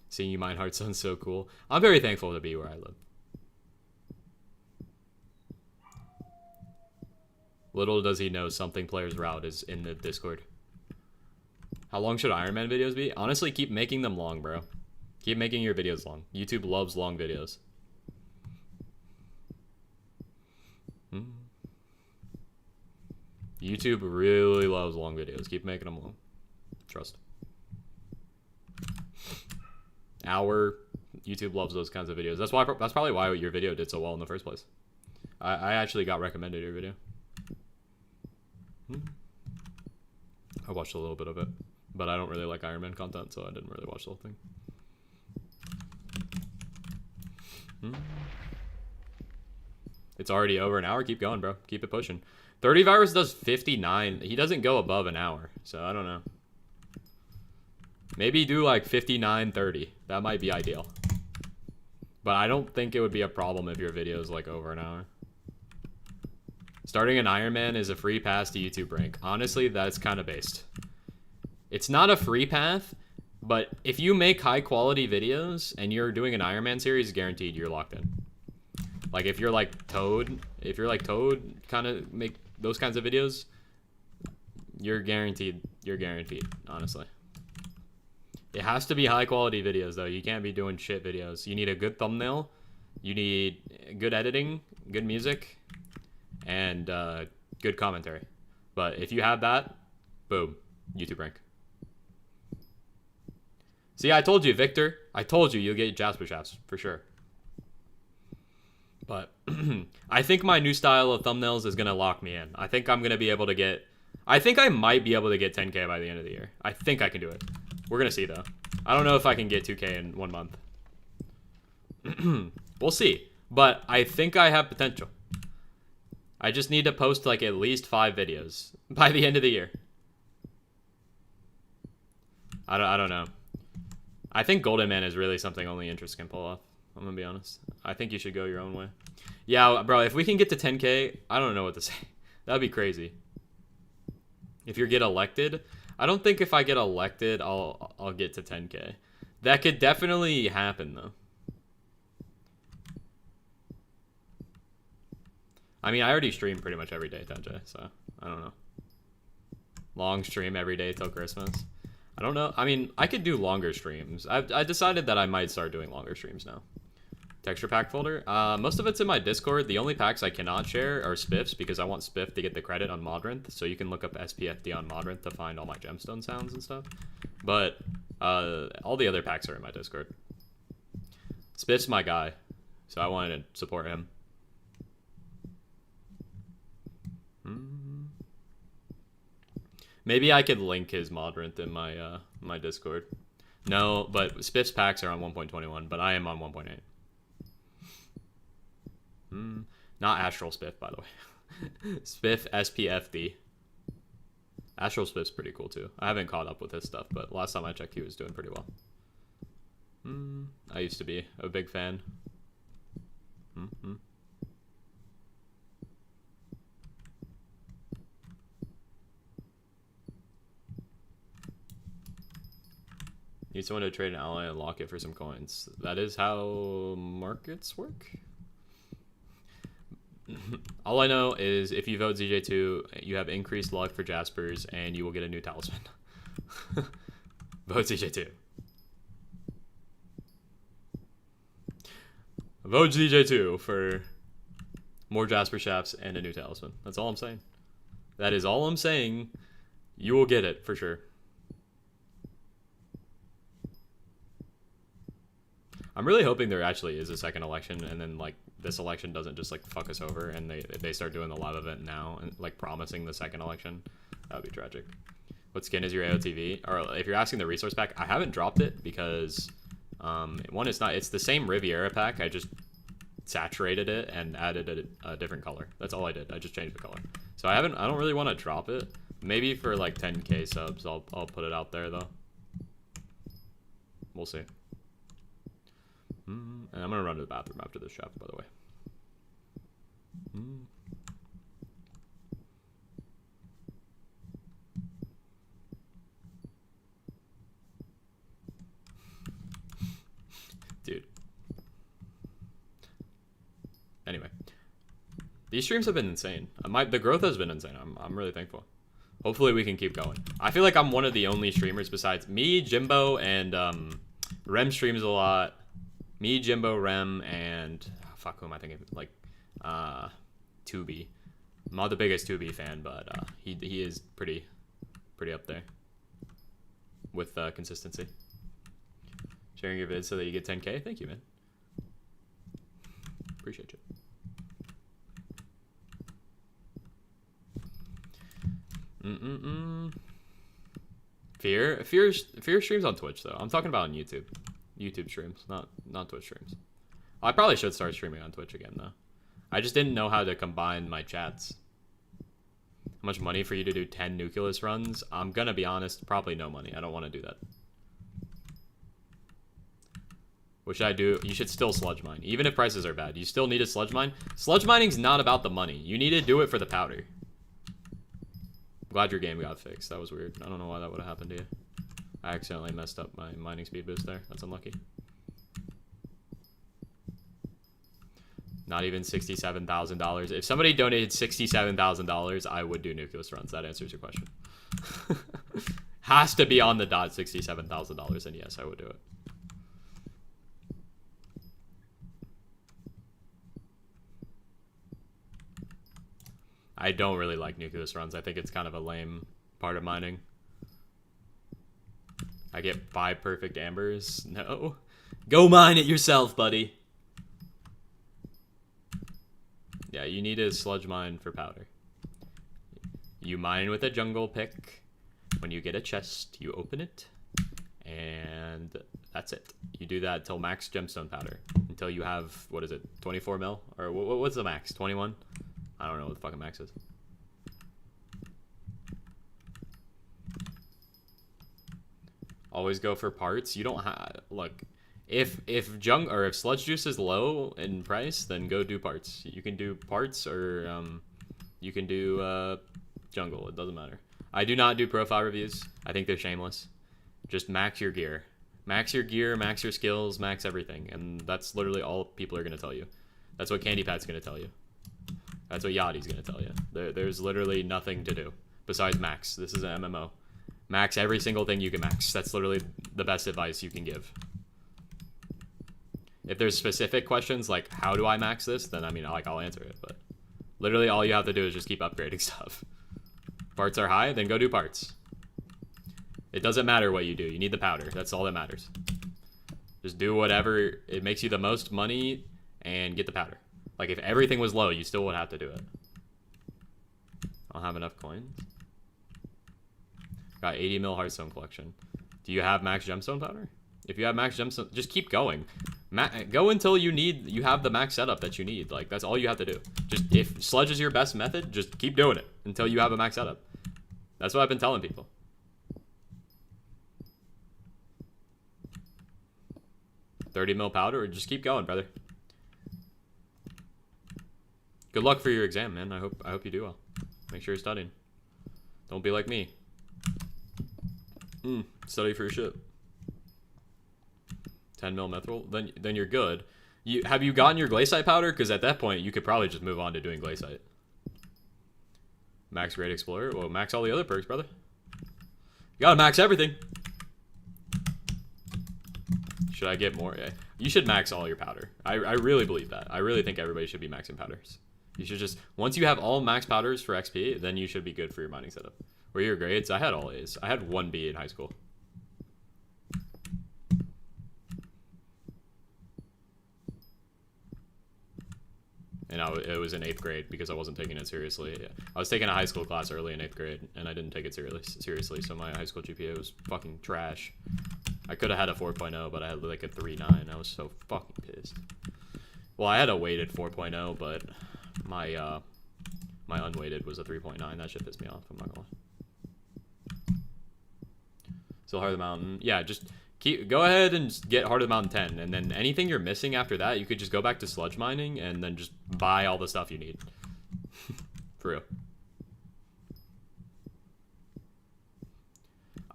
Seeing you mine Hearthstone's so cool. I'm very thankful to be where I live. Little does he know something player's route is in the Discord. How long should Iron Man videos be? Honestly, keep making them long, bro. Keep making your videos long. YouTube loves long videos. YouTube really loves long videos. Keep making them long. Trust. YouTube loves those kinds of videos. That's probably why your video did so well in the first place. I actually got recommended your video. I watched a little bit of it, but I don't really like Iron Man content, so I didn't really watch the whole thing. It's already over an hour. Keep going, bro. Keep it pushing. 30 virus does 59. He doesn't go above an hour, so I don't know. Maybe do like 59:30. That might be ideal. But I don't think it would be a problem if your video is like over an hour. Starting an Iron Man is a free pass to YouTube rank. Honestly, that's kind of based. It's not a free path, but if you make high quality videos and you're doing an Iron Man series, guaranteed you're locked in. Like if you're like Toad, kind of make those kinds of videos, you're guaranteed, honestly. It has to be high quality videos though. You can't be doing shit videos. You need a good thumbnail, you need good editing, good music, and good commentary. But if you have that, boom, YouTube rank. See, I told you, Victor. I told you you'll get Jasper shafts for sure. But I think my new style of thumbnails is gonna lock me in. I think I'm gonna be able to get. I think I might be able to get 10K by the end of the year. I think I can do it. We're gonna see though. I don't know if I can get 2K in 1 month. We'll see. But I think I have potential. I just need to post like at least 5 videos by the end of the year. I don't know. I think Golden Man is really something only Interest can pull off. I'm gonna be honest. I think you should go your own way. Yeah, bro, if we can get to 10K, I don't know what to say. That'd be crazy. If you get elected, I don't think if I get elected, I'll get to 10K. That could definitely happen though. I mean, I already stream pretty much every day, ZJ, so I don't know. Long stream every day till Christmas. I don't know. I mean, I could do longer streams. I decided that I might start doing longer streams now. Texture pack folder. Most of it's in my Discord. The only packs I cannot share are spiffs because I want spiff to get the credit on Modrinth. So you can look up SPFD on Modrinth to find all my gemstone sounds and stuff. But all the other packs are in my Discord. Spiff's my guy, so I wanted to support him. Maybe I could link his Modrinth in my my Discord. No, but Spiff's packs are on 1.21, but I am on 1.8. Not Astral Spiff, by the way. Spiff SPFD. Astral Spiff's pretty cool too. I haven't caught up with his stuff, but last time I checked, he was doing pretty well. I used to be a big fan. Need someone to trade an ally and lock it for some coins. That is how markets work. All I know is if you vote ZJ2, you have increased luck for Jaspers and you will get a new talisman. Vote ZJ2. Vote ZJ2 for more Jasper shafts and a new talisman. That's all I'm saying. That is all I'm saying. You will get it for sure. I'm really hoping there actually is a second election, and then like this election doesn't just like fuck us over, and they start doing the live event now and like promising the second election. That would be tragic. What skin is your AOTV? Or if you're asking the resource pack, I haven't dropped it because one, it's the same Riviera pack. I just saturated it and added a different color. That's all I did. I just changed the color. So I don't really want to drop it. Maybe for like 10k subs, I'll put it out there though. We'll see. And I'm gonna run to the bathroom after this chapter, by the way. Dude. Anyway, these streams have been insane. The growth has been insane. I'm really thankful. Hopefully we can keep going. I feel like I'm one of the only streamers besides me, Jimbo, and Rem streams a lot. Me, Jimbo, Rem, and fuck, who am I thinking? Like, 2B. I'm not the biggest 2B fan, but he is pretty up there with consistency. Sharing your vids so that you get 10k. Thank you, man. Appreciate you. Fear streams on Twitch though. I'm talking about on YouTube. YouTube streams, not Twitch streams. I probably should start streaming on Twitch again though. I just didn't know how to combine my chats. How much money for you to do 10 Nucleus runs? I'm gonna be honest, probably no money. I don't want to do that. What should I do? You should still sludge mine. Even if prices are bad, you still need a sludge mine. Sludge mining's not about the money. You need to do it for the powder. I'm glad your game got fixed. That was weird. I don't know why that would have happened to you. I accidentally messed up my mining speed boost there. That's unlucky. Not even $67,000. If somebody donated $67,000, I would do Nucleus runs. That answers your question. Has to be on the dot $67,000, and yes, I would do it. I don't really like Nucleus runs. I think it's kind of a lame part of mining. I get 5 perfect ambers. No. Go mine it yourself, buddy. Yeah, you need a sludge mine for powder. You mine with a jungle pick. When you get a chest, you open it. And that's it. You do that till max gemstone powder. Until you have, what is it, 24 mil? Or what's the max? 21? I don't know what the fucking max is. Always go for parts. You don't have, look, if sludge juice is low in price, then go do parts. You can do parts or you can do jungle. It doesn't matter. I do not do profile reviews. I think they're shameless. Just max your gear. Max your gear, max your skills, max everything. And that's literally all people are going to tell you. That's what Candy Pat's going to tell you. That's what Yachty's gonna tell you. There's literally nothing to do besides max. This is an MMO. Max every single thing you can max. That's literally the best advice you can give. If there's specific questions like how do I max this, then I mean like I'll answer it. But literally all you have to do is just keep upgrading stuff. Parts are high, then go do parts. It doesn't matter what you do. You need the powder. That's all that matters. Just do whatever it makes you the most money and get the powder. Like if everything was low, you still would have to do it. I don't have enough coins. Got 80 mil Hearthstone collection. Do you have max gemstone powder? If you have max gemstone, just keep going. Go until you have the max setup that you need. Like that's all you have to do. Just if sludge is your best method, just keep doing it until you have a max setup. That's what I've been telling people. $30 mil powder, or just keep going, brother. Good luck for your exam, man. I hope you do well. Make sure you're studying. Don't be like me. Study for your shit. 10 mil methyl, then you're good. Have you gotten your glaciite powder? Because at that point, you could probably just move on to doing glaciite. Max Great Explorer. Well, max all the other perks, brother. You gotta max everything. Should I get more? Yeah. You should max all your powder. I really believe that. I really think everybody should be maxing powders. You should just, once you have all max powders for XP, then you should be good for your mining setup. What are your grades? I had all A's. I had 1 B in high school. And it was in 8th grade because I wasn't taking it seriously. Yeah. I was taking a high school class early in 8th grade, and I didn't take it seriously, so my high school GPA was fucking trash. I could have had a 4.0, but I had like a 3.9. I was so fucking pissed. Well, I had a weighted 4.0, but my unweighted was a 3.9. That shit pissed me off, I'm not gonna lie. Still Heart of the Mountain. Yeah, just go ahead and get Heart of the Mountain 10, and then anything you're missing after that, you could just go back to sludge mining and then just buy all the stuff you need. For real.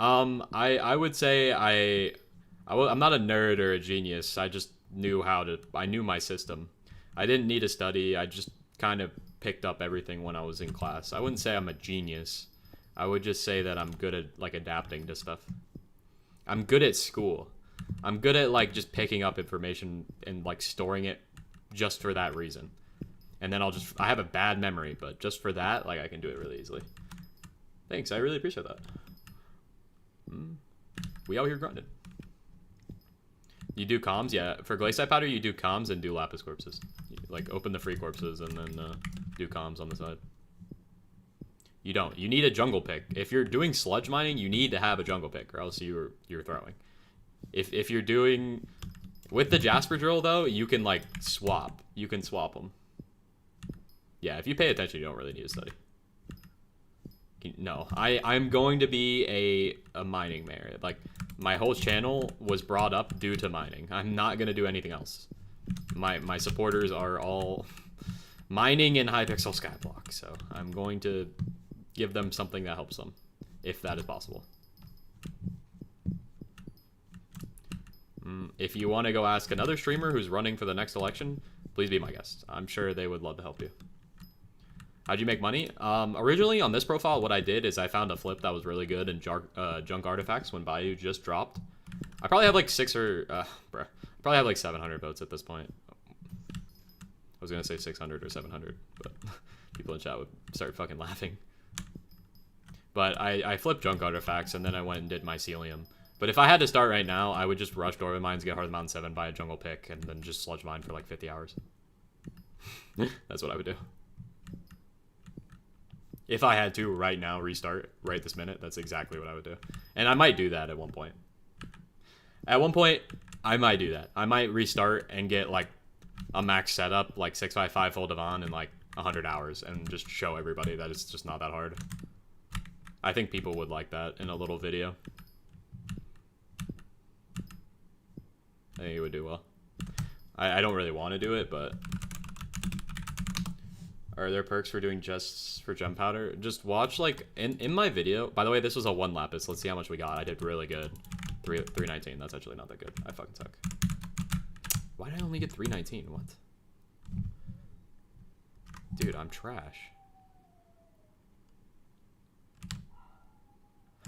I would say I'm not a nerd or a genius. I just I knew my system. I didn't need to study. I just kind of picked up everything when I was in class. I wouldn't say I'm a genius. I would just say that I'm good at like adapting to stuff. I'm good at school. I'm good at like just picking up information and like storing it just for that reason. And then I have a bad memory, but just for that, like I can do it really easily. Thanks, I really appreciate that. We out here grinding. You do comms? Yeah, for glaciite powder, you do comms and do lapis corpses. Like open the free corpses and then do comms on the side. You don't. You need a jungle pick. If you're doing sludge mining, you need to have a jungle pick, or else you're throwing. If you're doing with the Jasper drill though, you can like swap. You can swap them. Yeah, if you pay attention, you don't really need to study. No, I'm going to be a mining mayor. Like my whole channel was brought up due to mining. I'm not gonna do anything else. My supporters are all mining and Hypixel Skyblock, so I'm going to give them something that helps them, if that is possible. If you want to go ask another streamer who's running for the next election, please be my guest. I'm sure they would love to help you. How'd you make money? Originally on this profile, what I did is I found a flip that was really good in junk artifacts when Bayou just dropped. I probably have like 700 votes at this point. I was gonna say 600 or 700, but people in chat would start fucking laughing. But I flipped junk artifacts and then I went and did mycelium. But if I had to start right now, I would just rush Dwarven Mines, get Heart of the Mountain 7, buy a jungle pick, and then just sludge mine for like 50 hours. That's what I would do. If I had to right now restart right this minute, that's exactly what I would do. And I might do that at one point. At one point, I might do that. I might restart and get like a max setup, like 655 full Devon in like 100 hours and just show everybody that it's just not that hard. I think people would like that in a little video. I think it would do well. I don't really want to do it, but... Are there perks for doing just for gem powder? Just watch, like, in my video... By the way, this was a 1 lapis. Let's see how much we got. I did really good. 319. That's actually not that good. I fucking suck. Why did I only get 319? What? Dude, I'm trash.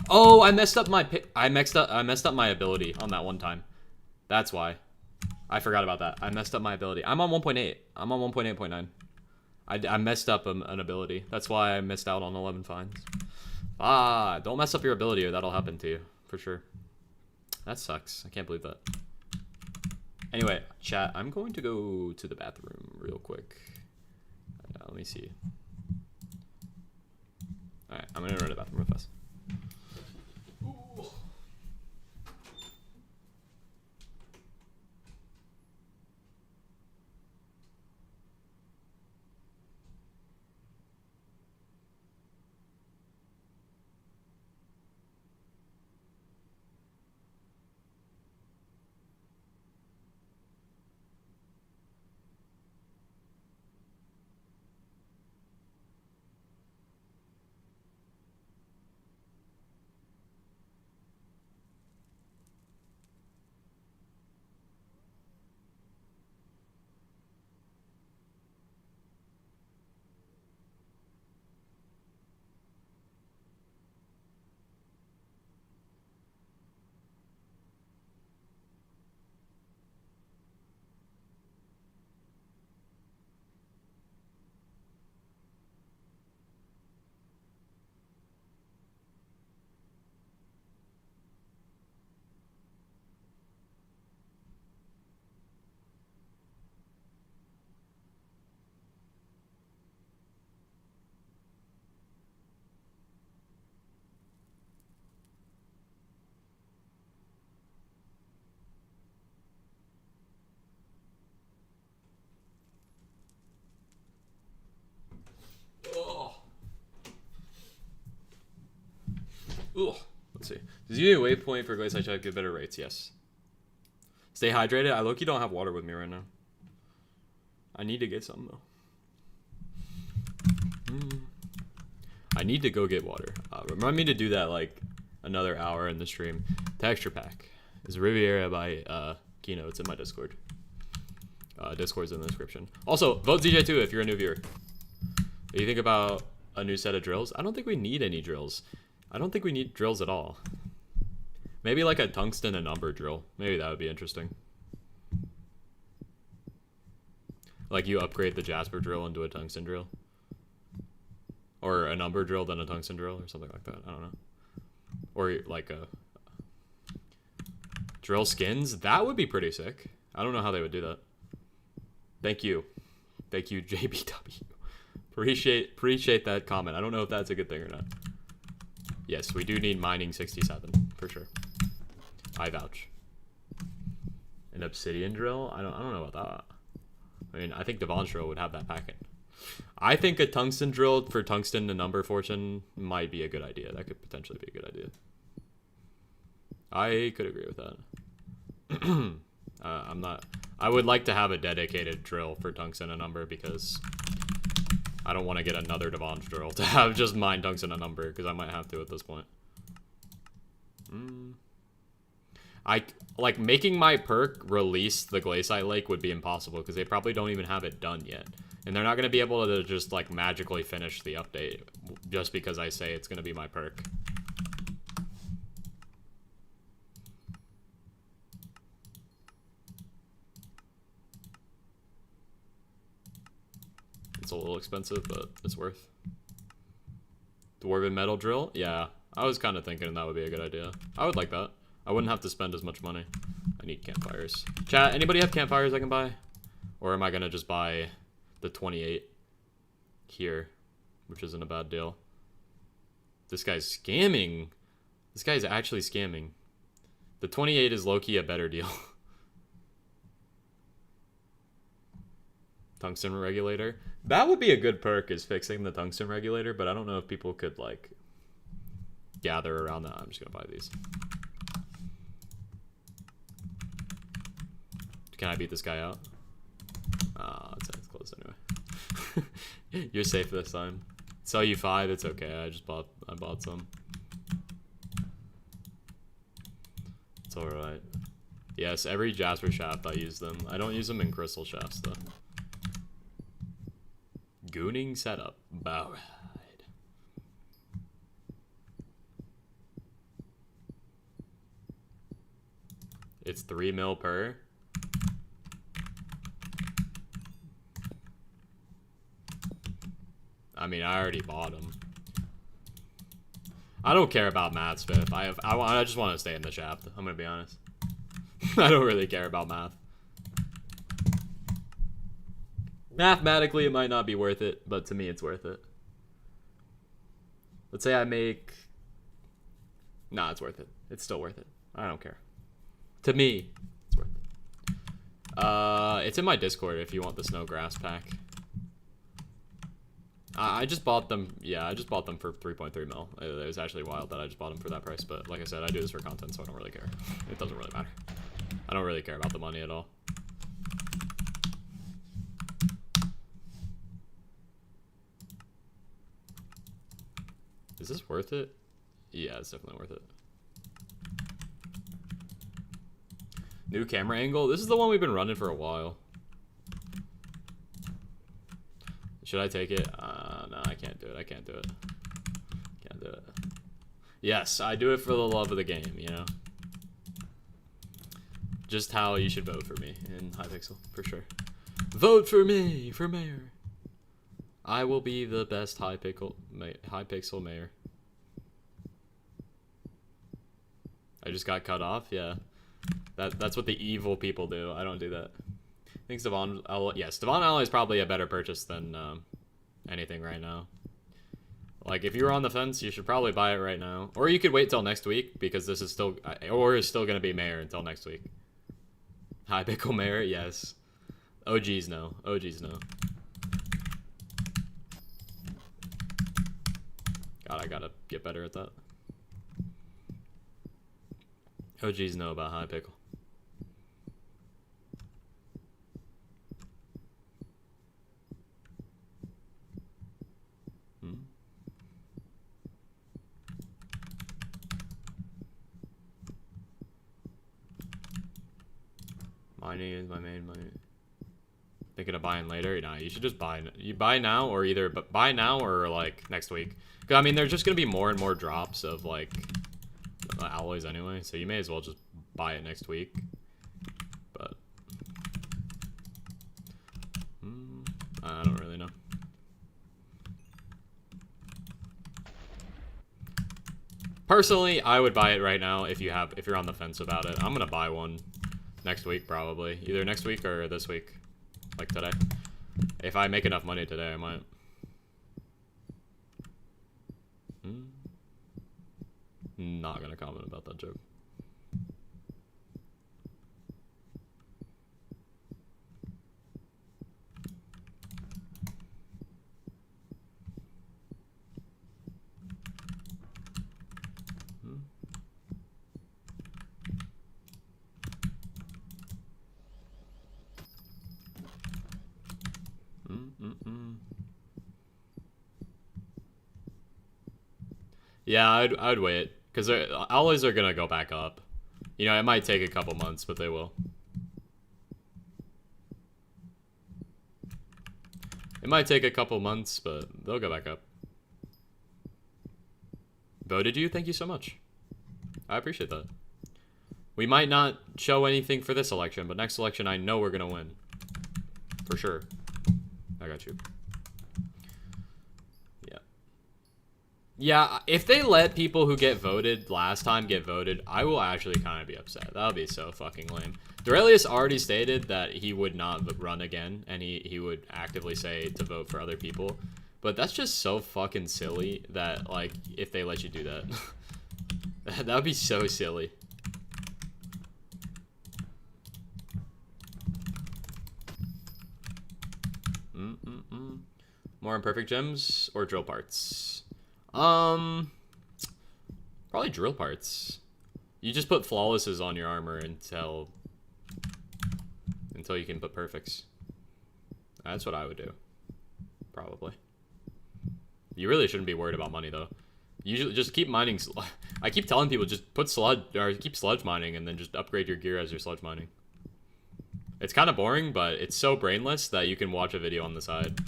Oh, I messed up my I messed up my ability on that one time. That's why. I forgot about that. I messed up my ability. I'm on 1.8. I'm on 1.8.9. I messed up an ability. That's why I missed out on 11 fines. Ah, don't mess up your ability or that'll happen to you. For sure. That sucks. I can't believe that. Anyway, chat, I'm going to go to the bathroom real quick. Let me see. Alright, I'm going to run to the bathroom real fast. Ugh. Let's see. Does you need a waypoint for glaze check get better rates? Yes. Stay hydrated. I low-key don't have water with me right now. I need to get some though. I need to go get water. Remind me to do that like another hour in the stream. Texture pack is Riviera by Kino. It's in my Discord. Discord's in the description. Also, vote ZJ2 if you're a new viewer. What you think about a new set of drills? I don't think we need any drills. I don't think we need drills at all. Maybe like a tungsten and umber drill. Maybe that would be interesting. Like you upgrade the jasper drill into a tungsten drill. Or an umber drill then a tungsten drill or something like that. I don't know. Or like a drill skins. That would be pretty sick. I don't know how they would do that. Thank you. Thank you, JBW. Appreciate that comment. I don't know if that's a good thing or not. Yes, we do need mining 67 for sure. I vouch. An obsidian drill? I don't know about that. I mean, I think Devon's drill would have that packet. I think a tungsten drill for tungsten and number fortune might be a good idea. That could potentially be a good idea. I could agree with that. I would like to have a dedicated drill for tungsten and number because I don't want to get another Devon's drill to have just mine tungsten and number because I might have to at this point. I like making my perk release the Glaciite Lake would be impossible because they probably don't even have it done yet. And they're not going to be able to just like magically finish the update just because I say it's going to be my perk. It's a little expensive, but it's worth. Dwarven metal drill? Yeah, I was kind of thinking that would be a good idea. I would like that. I wouldn't have to spend as much money. I need campfires. Chat, anybody have campfires I can buy? Or am I going to just buy the 28 here, which isn't a bad deal? This guy's scamming. This guy's actually scamming. The 28 is low-key a better deal. Tungsten regulator. That would be a good perk, is fixing the tungsten regulator, but I don't know if people could, like, gather around that. I'm just going to buy these. Can I beat this guy out? It's close anyway. You're safe this time. Sell you 5, it's okay. I bought some. It's alright. Yes, every Jasper shaft I use them. I don't use them in crystal shafts though. Gooning setup. Alright. It's 3 mil per. I mean, I already bought them. I don't care about math, Spiff. I just want to stay in the shaft. I'm gonna be honest. I don't really care about math. Mathematically, it might not be worth it, but to me, it's worth it. Let's say I make... Nah, it's worth it. It's still worth it. I don't care. To me, it's worth it. It's in my Discord if you want the snow grass pack. I just bought them. Yeah, I just bought them for 3.3 mil. It was actually wild that I just bought them for that price. But like I said, I do this for content, so I don't really care. It doesn't really matter. I don't really care about the money at all. Is this worth it? Yeah, it's definitely worth it. New camera angle. This is the one we've been running for a while. Should I take it? No, I can't do it. I can't do it. Can't do it. Yes, I do it for the love of the game, you know? Just how you should vote for me in Hypixel, for sure. Vote for me for mayor. I will be the best Hypixel mayor. I just got cut off? Yeah. That's what the evil people do. I don't do that. I think Devon... Yes, Devon Ally is probably a better purchase than anything right now. Like, if you were on the fence, you should probably buy it right now. Or you could wait till next week, because this is still... Or is still going to be mayor until next week. Hypixel mayor? Yes. OGs no. OGs no. God, I gotta get better at that. OGs know about Hypixel. Mining is my main money. Thinking of buying later? Nah, you should just buy. You buy now, or either buy now or like next week. Cause I mean, there's just gonna be more and more drops of like alloys anyway, so you may as well just buy it next week. But I don't really know. Personally, I would buy it right now if you're on the fence about it. I'm gonna buy one next week probably, either next week or this week, like today. If I make enough money today, I might. Not gonna comment about that joke. Yeah, I'd wait, because alloys are gonna go back up. You know, it might take a couple months, but they will. It might take a couple months, but they'll go back up. Voted you? Thank you so much. I appreciate that. We might not show anything for this election, but next election I know we're gonna win. For sure. I got you. Yeah, if they let people who get voted last time get voted, I will actually kind of be upset. That would be so fucking lame. Dorelius already stated that he would not run again, and he would actively say to vote for other people. But that's just so fucking silly that, like, if they let you do that. That would be so silly. More imperfect gems or drill parts? Probably drill parts. You just put flawlesses on your armor until you can put perfects. That's what I would do. Probably. You really shouldn't be worried about money though. Usually just keep mining. I keep telling people just put sludge or keep sludge mining and then just upgrade your gear as you're sludge mining. It's kind of boring, but it's so brainless that you can watch a video on the side.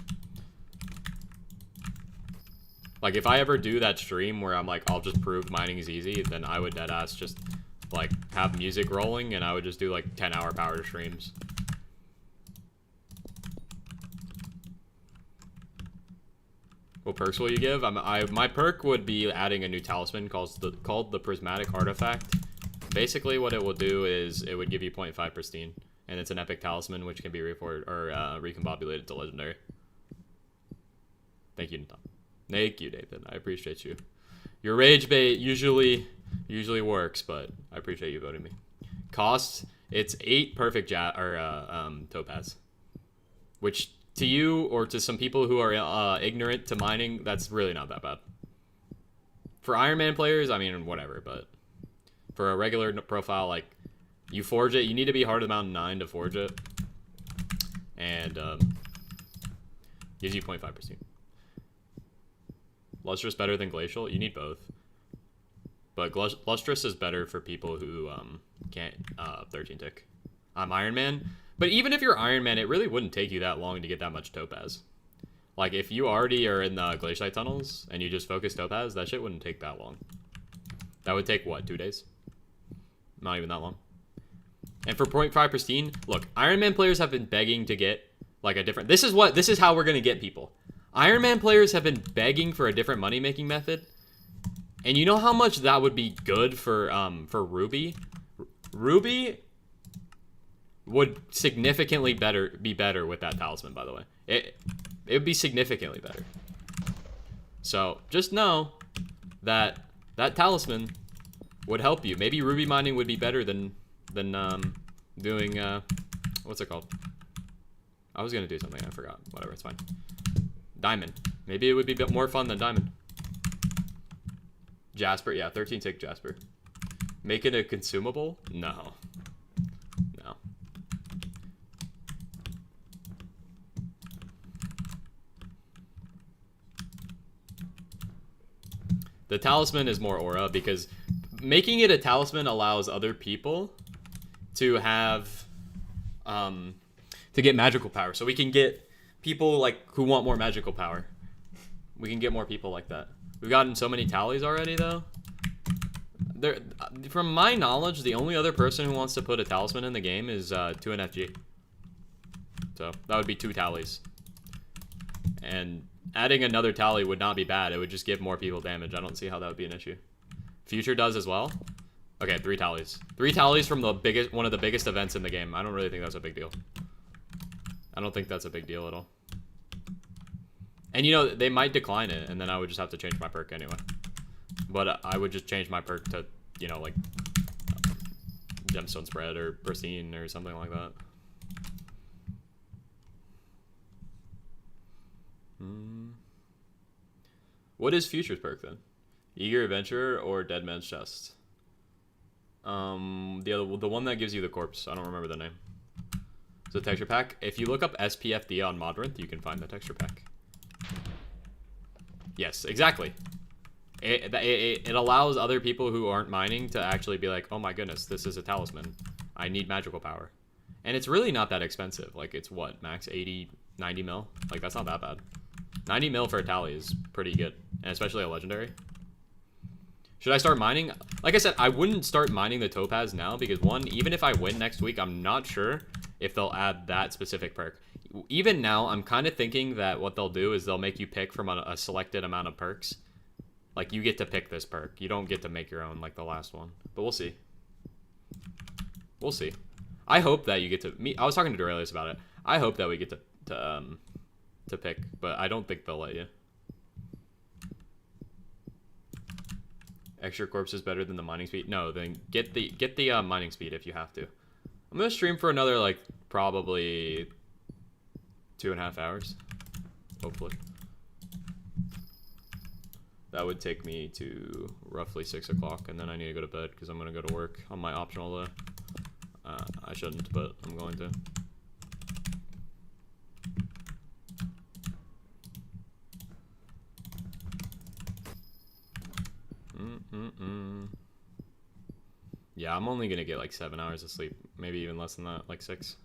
Like, if I ever do that stream where I'm like, I'll just prove mining is easy, then I would deadass just, like, have music rolling, and I would just do, like, 10-hour power streams. What perks will you give? My perk would be adding a new talisman called the Prismatic Artifact. Basically, what it will do is it would give you 0.5 pristine, and it's an epic talisman which can be recombobulated to legendary. Thank you, Nathan. Thank you, Nathan. I appreciate you. Your rage bait usually works, but I appreciate you voting me. Cost, it's 8 perfect topaz, which to you or to some people who are ignorant to mining, that's really not that bad. For Iron Man players, I mean, whatever, but for a regular profile, like, you forge it, you need to be hard amount 9 to forge it, and gives you 0.5 pristine. Lustrous better than Glacial? You need both. But Lustrous is better for people who can't 13 tick. I'm Iron Man. But even if you're Iron Man, it really wouldn't take you that long to get that much Topaz. Like, if you already are in the Glacialite tunnels and you just focus Topaz, that shit wouldn't take that long. That would take, what, 2 days? Not even that long. And for 0.5 pristine, look, Iron Man players have been begging to get, like, a different... This is how we're going to get people. Iron Man players have been begging for a different money-making method. And you know how much that would be good for Ruby? Ruby would significantly be better with that talisman, by the way. It would be significantly better. So, just know that that talisman would help you. Maybe Ruby mining would be better than doing, what's it called? I was going to do something, I forgot. Whatever, it's fine. Diamond. Maybe it would be a bit more fun than Diamond. Jasper, yeah, 13 tick Jasper. Make it a consumable? No. No. The talisman is more aura because making it a talisman allows other people to have, to get magical power. So we can get people like who want more magical power. We can get more people like that. We've gotten so many tallies already, though. From my knowledge, the only other person who wants to put a talisman in the game is 2NFG. So that would be 2 tallies. And adding another tally would not be bad. It would just give more people damage. I don't see how that would be an issue. Future does as well. Okay, 3 tallies. 3 tallies from one of the biggest events in the game. I don't really think that's a big deal. I don't think that's a big deal at all. And, you know, they might decline it, and then I would just have to change my perk anyway. But I would just change my perk to, you know, like, Gemstone Spread or Pristine or something like that. What is Future's perk, then? Eager Adventurer or Dead Man's Chest? The one that gives you the corpse. I don't remember the name. It's a texture pack. If you look up SPFD on Modrinth, you can find the texture pack. Yes, exactly. It allows other people who aren't mining to actually be like, oh my goodness, this is a talisman. I need magical power. And it's really not that expensive. Like, it's what, max 80, 90 mil? Like, that's not that bad. 90 mil for a tally is pretty good. And especially a legendary. Should I start mining? Like I said, I wouldn't start mining the Topaz now because, one, even if I win next week, I'm not sure if they'll add that specific perk. Even now, I'm kind of thinking that what they'll do is they'll make you pick from a selected amount of perks. Like, you get to pick this perk. You don't get to make your own like the last one. But we'll see. We'll see. I hope that you get to... I was talking to Duralius about it. I hope that we get to pick, but I don't think they'll let you. Extra corpse is better than the mining speed? No, then get the mining speed if you have to. I'm gonna stream for another, like, probably 2.5 hours. Hopefully. That would take me to roughly 6 o'clock, and then I need to go to bed because I'm gonna go to work on my optional day. I shouldn't, but I'm going to. Yeah, I'm only gonna get like 7 hours of sleep, maybe even less than that, like 6.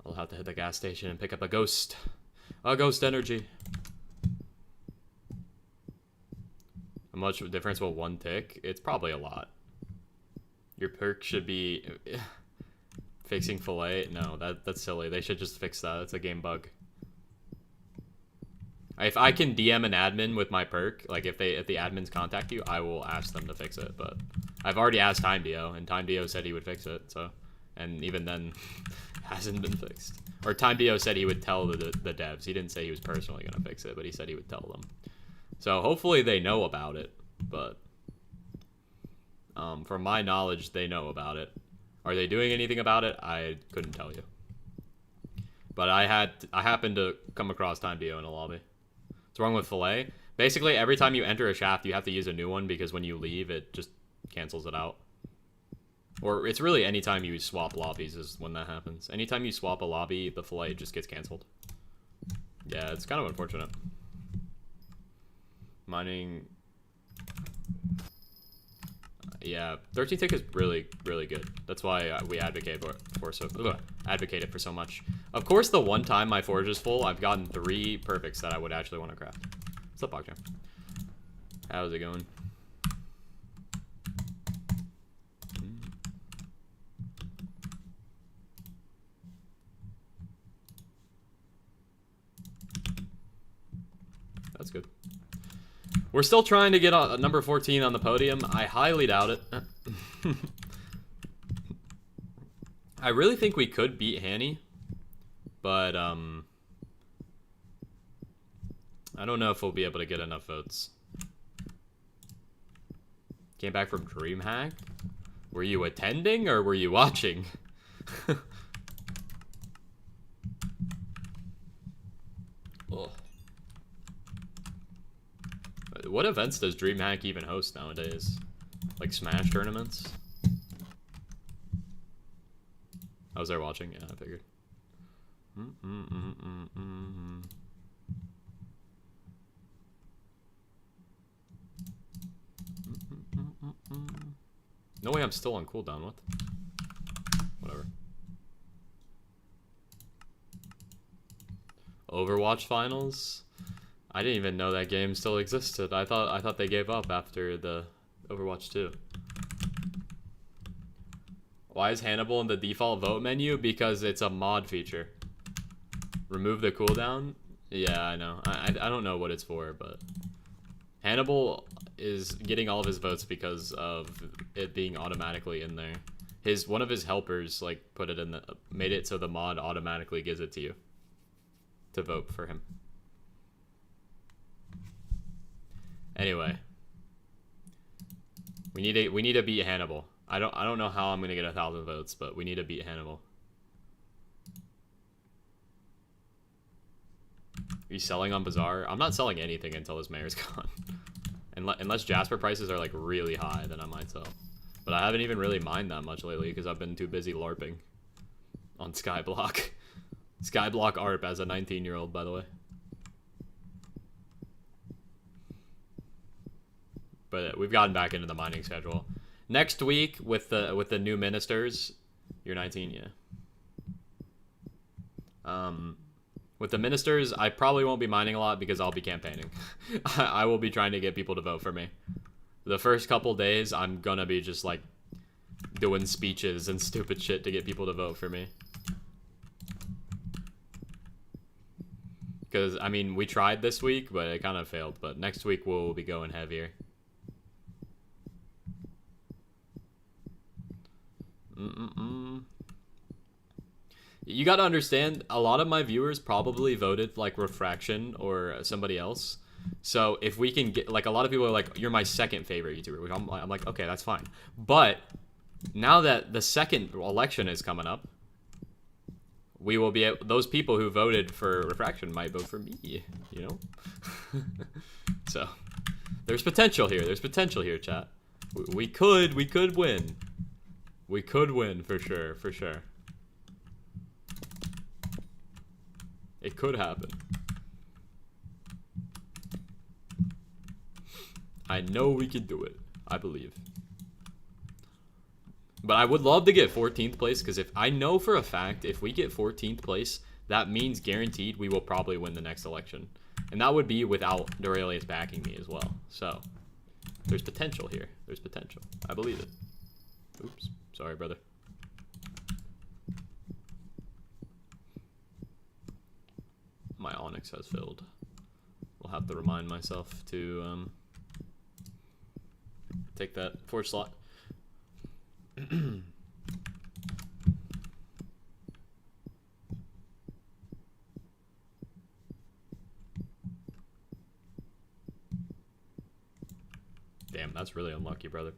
I'll have to hit the gas station and pick up a ghost energy. much difference will one tick? It's probably a lot. Your perk should be fixing fillet. No, that's silly. They should just fix that. It's a game bug. If I can DM an admin with my perk, like if the admins contact you, I will ask them to fix it. But I've already asked TimeDio, and TimeDio said he would fix it. So, and even then, hasn't been fixed. Or TimeDio said he would tell the devs. He didn't say he was personally gonna fix it, but he said he would tell them. So hopefully they know about it. But from my knowledge, they know about it. Are they doing anything about it? I couldn't tell you. But I happened to come across TimeDio in a lobby. What's wrong with fillet? Basically, every time you enter a shaft, you have to use a new one because when you leave, it just cancels it out. Or it's really anytime you swap lobbies is when that happens. Anytime you swap a lobby, the fillet just gets canceled. Yeah, it's kind of unfortunate. Mining... Yeah, 13 tick is really, really good. That's why we advocate it for so much. Of course, the one time my forge is full, I've gotten 3 perfects that I would actually want to craft. What's up, Bogchamp? How's it going? That's good. We're still trying to get number 14 on the podium. I highly doubt it. I really think we could beat Hanny, but I don't know if we'll be able to get enough votes. Came back from DreamHack? Were you attending or were you watching? What events does DreamHack even host nowadays? Like Smash tournaments? I was there watching, yeah, I figured. No way I'm still on cooldown, what? Whatever. Overwatch finals? I didn't even know that game still existed. I thought they gave up after the Overwatch 2. Why is Hannibal in the default vote menu? Because it's a mod feature. Remove the cooldown? Yeah, I know. I don't know what it's for, but Hannibal is getting all of his votes because of it being automatically in there. One of his helpers like made it so the mod automatically gives it to you to vote for him. Anyway, we need to beat Hannibal. I don't know how I'm gonna get 1,000 votes, but we need to beat Hannibal. Are you selling on Bazaar? I'm not selling anything until this mayor's gone. Unless Jasper prices are like really high, then I might sell. But I haven't even really mined that much lately because I've been too busy LARPing on Skyblock. Skyblock ARP as a 19-year-old, by the way. But we've gotten back into the mining schedule. Next week with the new ministers, you're 19, yeah. With the ministers, I probably won't be mining a lot because I'll be campaigning. I will be trying to get people to vote for me. The first couple days, I'm gonna be just like doing speeches and stupid shit to get people to vote for me. Because, I mean, we tried this week, but it kind of failed. But next week, we'll be going heavier. You gotta understand, a lot of my viewers probably voted like Refraction or somebody else. So if we can get, like, a lot of people are like, you're my second favorite YouTuber, which I'm like, okay, that's fine. But now that the second election is coming up, we will be, those people who voted for Refraction might vote for me, you know? So there's potential here. There's potential here, chat. We could win. We could win for sure, for sure. It could happen. I know we can do it. I believe. But I would love to get 14th place, because if I know for a fact, if we get 14th place, that means guaranteed we will probably win the next election. And that would be without Duralius backing me as well. So, There's potential here. There's potential. I believe it. Oops. Sorry, brother. My Onyx has filled. We'll have to remind myself to take that forge slot. Damn, that's really unlucky, brother.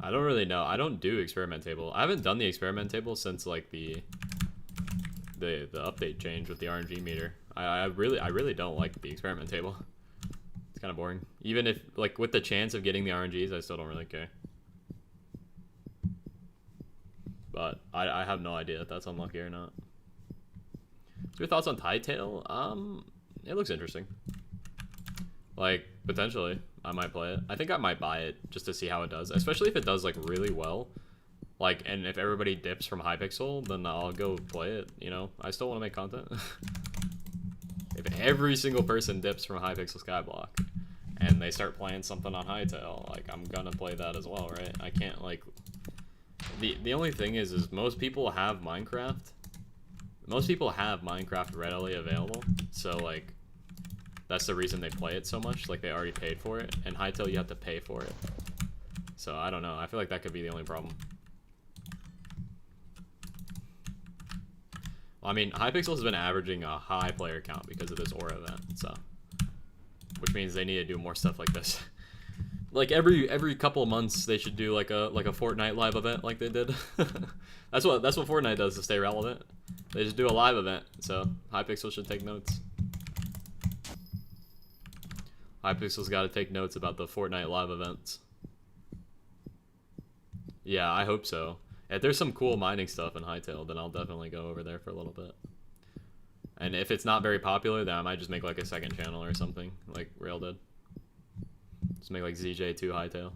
I don't really know. I don't do experiment table. I haven't done the experiment table since like the update change with the RNG meter. I really don't like the experiment table. It's kind of boring. Even if like with the chance of getting the RNGs, I still don't really care. But I have no idea if that's unlucky or not. So your thoughts on Tidetail? It looks interesting. Like, potentially, I might play it. I think I might buy it just to see how it does. Especially if it does, like, really well. Like, and if everybody dips from Hypixel, then I'll go play it, you know? I still want to make content. If every single person dips from Hypixel Skyblock, and they start playing something on Hytale, like, I'm gonna play that as well, right? I can't, like... The only thing is most people have Minecraft. Most people have Minecraft readily available, so, like... That's the reason they play it so much, like they already paid for it, and Hytale you have to pay for it. So I don't know, I feel like that could be the only problem. Well, I mean, Hypixel has been averaging a high player count because of this Aura event, so... Which means they need to do more stuff like this. Like every couple of months they should do like a Fortnite live event like they did. That's what Fortnite does to stay relevant. They just do a live event, so Hypixel should take notes. Hypixel's got to take notes about the Fortnite live events. Yeah, I hope so. If there's some cool mining stuff in Hytale, then I'll definitely go over there for a little bit. And if it's not very popular, then I might just make like a second channel or something, like Rail did. Just make like ZJ2 Hytale.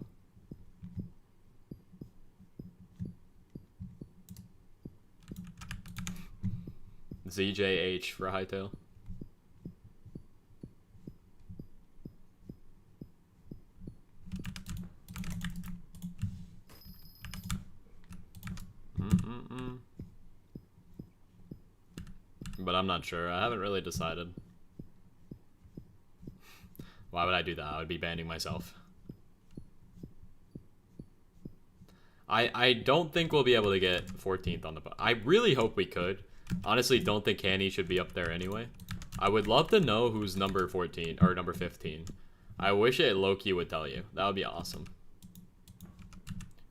ZJH for Hytale. But I'm not sure. I haven't really decided. Why would I do that? I would be banning myself. I don't think we'll be able to get 14th on the... I really hope we could. Honestly, don't think Canny should be up there anyway. I would love to know who's number 14 or number 15. I wish it low-key would tell you. That would be awesome.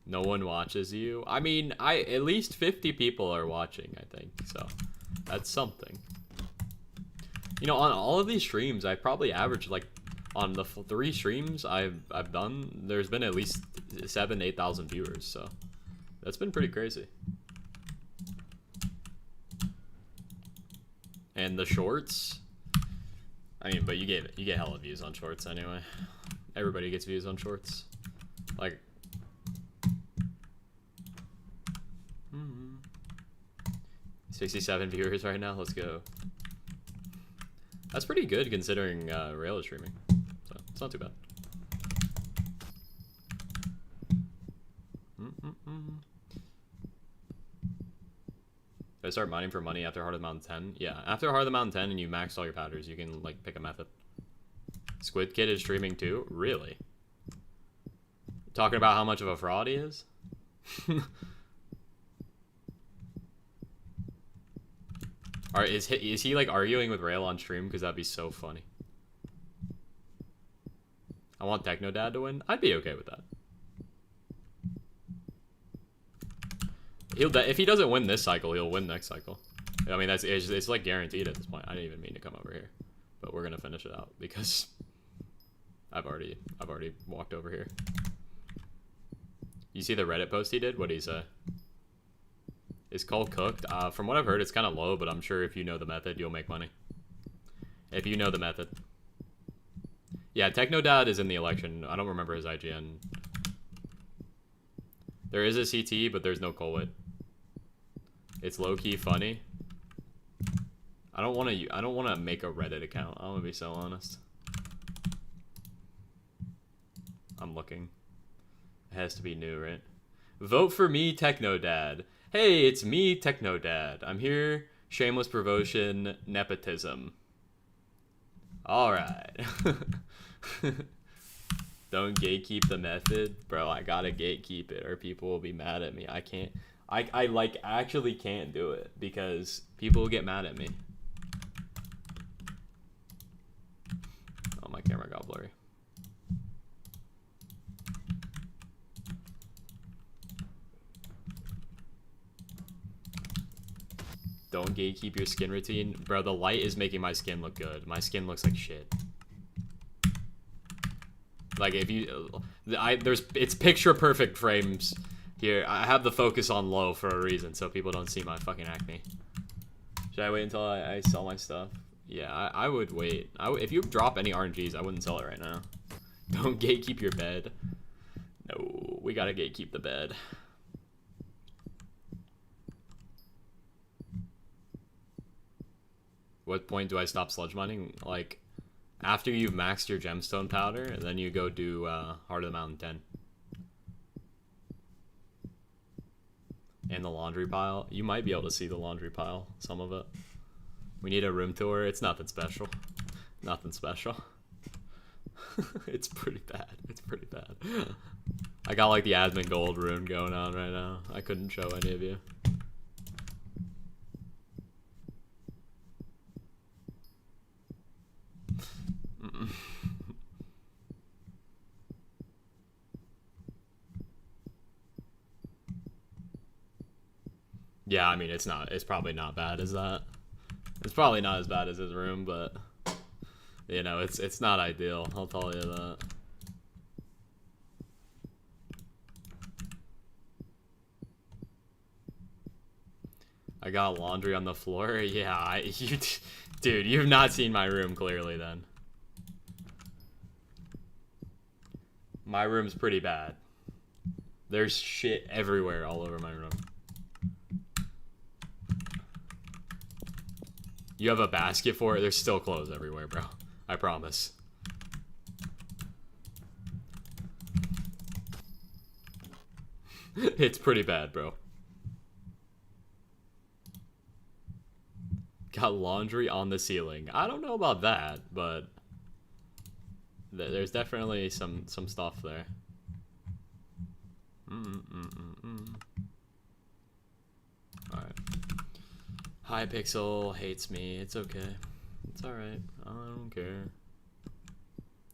No one watches you. I mean, at least 50 people are watching, I think. So, that's something. You know, on all of these streams, I probably averaged like on the 3 streams I've done, there's been at least 7,000-8,000 viewers, so that's been pretty crazy. And the shorts, I mean, but you get hella views on shorts anyway. Everybody gets views on shorts. Like 67 viewers right now. Let's go. That's pretty good considering Rail is streaming, so it's not too bad. Did I start mining for money after Heart of the Mountain 10? Yeah, after Heart of the Mountain 10 and you maxed all your powders, you can like pick a method. Squid Kid is streaming too? Really? Talking about how much of a fraud he is? Is he like arguing with Rail on stream? Because that'd be so funny. I want Techno Dad to win. I'd be okay with that. If he doesn't win this cycle, he'll win next cycle. I mean, it's like guaranteed at this point. I didn't even mean to come over here, but we're gonna finish it out because I've already walked over here. You see the Reddit post he did? What did he say? Is coal cooked? From what I've heard, it's kind of low, but I'm sure if you know the method, you'll make money. If you know the method. Yeah, Technodad is in the election. I don't remember his IGN. There is a CT, but there's no coal wit. It's low-key funny. I don't want to make a Reddit account. I'm gonna be so honest. I'm looking. It has to be new, right? Vote for me, Techno Dad. Hey, it's me, Techno Dad. I'm here. Shameless promotion, nepotism. All right. Don't gatekeep the method, bro. I gotta gatekeep it, or people will be mad at me. I can't. I like actually can't do it because people will get mad at me. Oh, my camera got blurry. Don't gatekeep your skin routine. Bro, the light is making my skin look good. My skin looks like shit. Like, if you... it's picture perfect frames here. I have the focus on low for a reason, so people don't see my fucking acne. Should I wait until I sell my stuff? Yeah, I would wait. If you drop any RNGs, I wouldn't sell it right now. Don't gatekeep your bed. No, we gotta gatekeep the bed. What point do I stop sludge mining? Like, after you've maxed your gemstone powder, and then you go do Heart of the Mountain 10. And the laundry pile. You might be able to see the laundry pile, some of it. We need a room tour. It's nothing special. Nothing special. It's pretty bad. It's pretty bad. I got like the admin gold rune going on right now. I couldn't show any of you. Yeah, I mean, it's probably not bad as that. It's probably not as bad as his room, but you know, it's not ideal, I'll tell you that. I got laundry on the floor. Yeah, dude, you've not seen my room clearly then. My room's pretty bad. There's shit everywhere all over my room. You have a basket for it? There's still clothes everywhere, bro. I promise. It's pretty bad, bro. Got laundry on the ceiling. I don't know about that, but there's definitely some stuff there. Alright. Hypixel hates me. It's okay. It's alright. I don't care.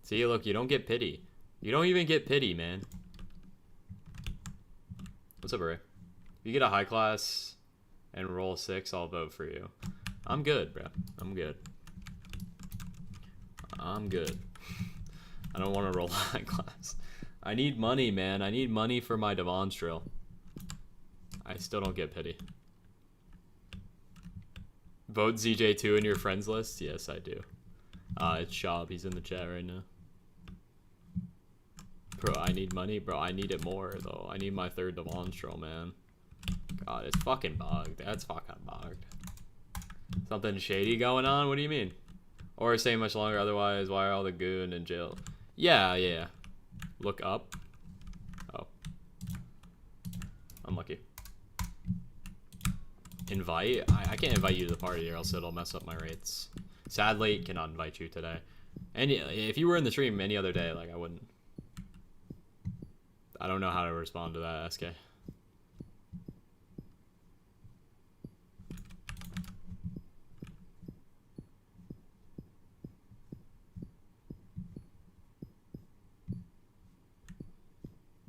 See, look, you don't get pity. You don't even get pity, man. What's up, Ray? If you get a high class and roll 6, I'll vote for you. I'm good, bro. I'm good. I'm good. I don't want to roll high class. I need money, man. I need money for my Devon's drill. I still don't get pity. Vote ZJ2 in your friends list? Yes, I do. It's Shab. He's in the chat right now. Bro, I need money. Bro, I need it more, though. I need my 3rd Devon's drill, man. God, it's fucking bugged. That's fucking bugged. Something shady going on? What do you mean? Or stay much longer, otherwise, why are all the goon in jail? Yeah. Look up. Oh. Unlucky. Invite? I can't invite you to the party or else it'll mess up my rates. Sadly, cannot invite you today. And if you were in the stream any other day, like, I wouldn't. I don't know how to respond to that, SK.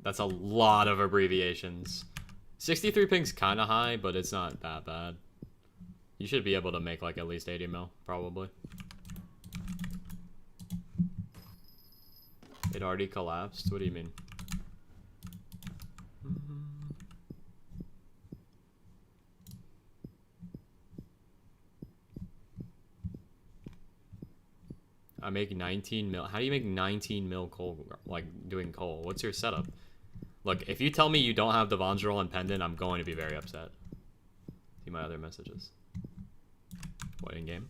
That's a lot of abbreviations. 63 ping's kind of high, but it's not that bad. You should be able to make like at least 80 mil, probably. It already collapsed? What do you mean? I make 19 mil. How do you make 19 mil coal, like doing coal? What's your setup? Look, if you tell me you don't have the Vongerol and Pendant, I'm going to be very upset. See my other messages. What, in game?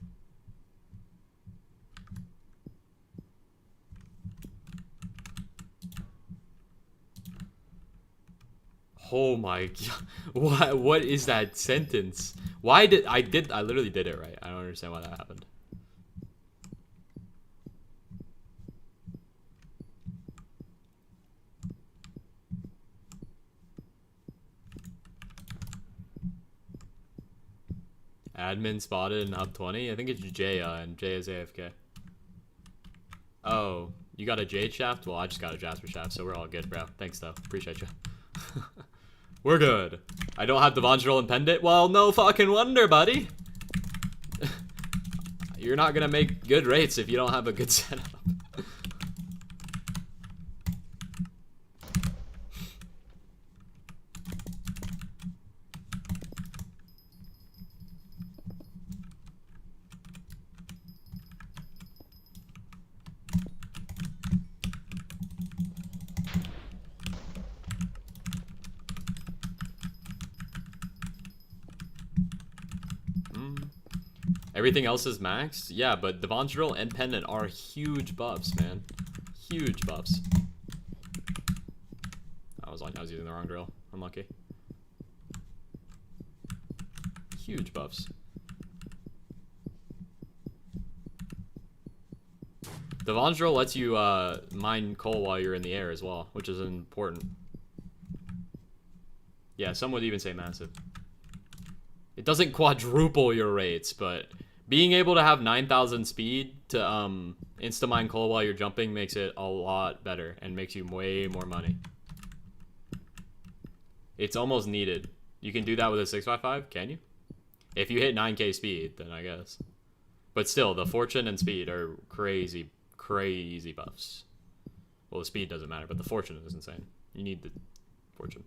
Oh my god. What is that sentence? Why did I literally did it right. I don't understand why that happened. Admin spotted in hub 20? I think it's Jaya and Jay is AFK. Oh, you got a Jade shaft? Well, I just got a Jasper shaft, so we're all good, bro. Thanks though. Appreciate you. We're good. I don't have Devondrel and Pendant? Well, no fucking wonder, buddy. You're not gonna make good rates if you don't have a good setup. Everything else is maxed? Yeah, but Devondrel and Pendant are huge buffs, man. Huge buffs. I was using the wrong drill. Unlucky. Huge buffs. Devondrel lets you mine coal while you're in the air as well, which is important. Yeah, some would even say massive. It doesn't quadruple your rates, but being able to have 9,000 speed to insta-mine coal while you're jumping makes it a lot better and makes you way more money. It's almost needed. You can do that with a 6x5, can you? If you hit 9k speed, then I guess. But still, the fortune and speed are crazy, crazy buffs. Well, the speed doesn't matter, but the fortune is insane. You need the fortune.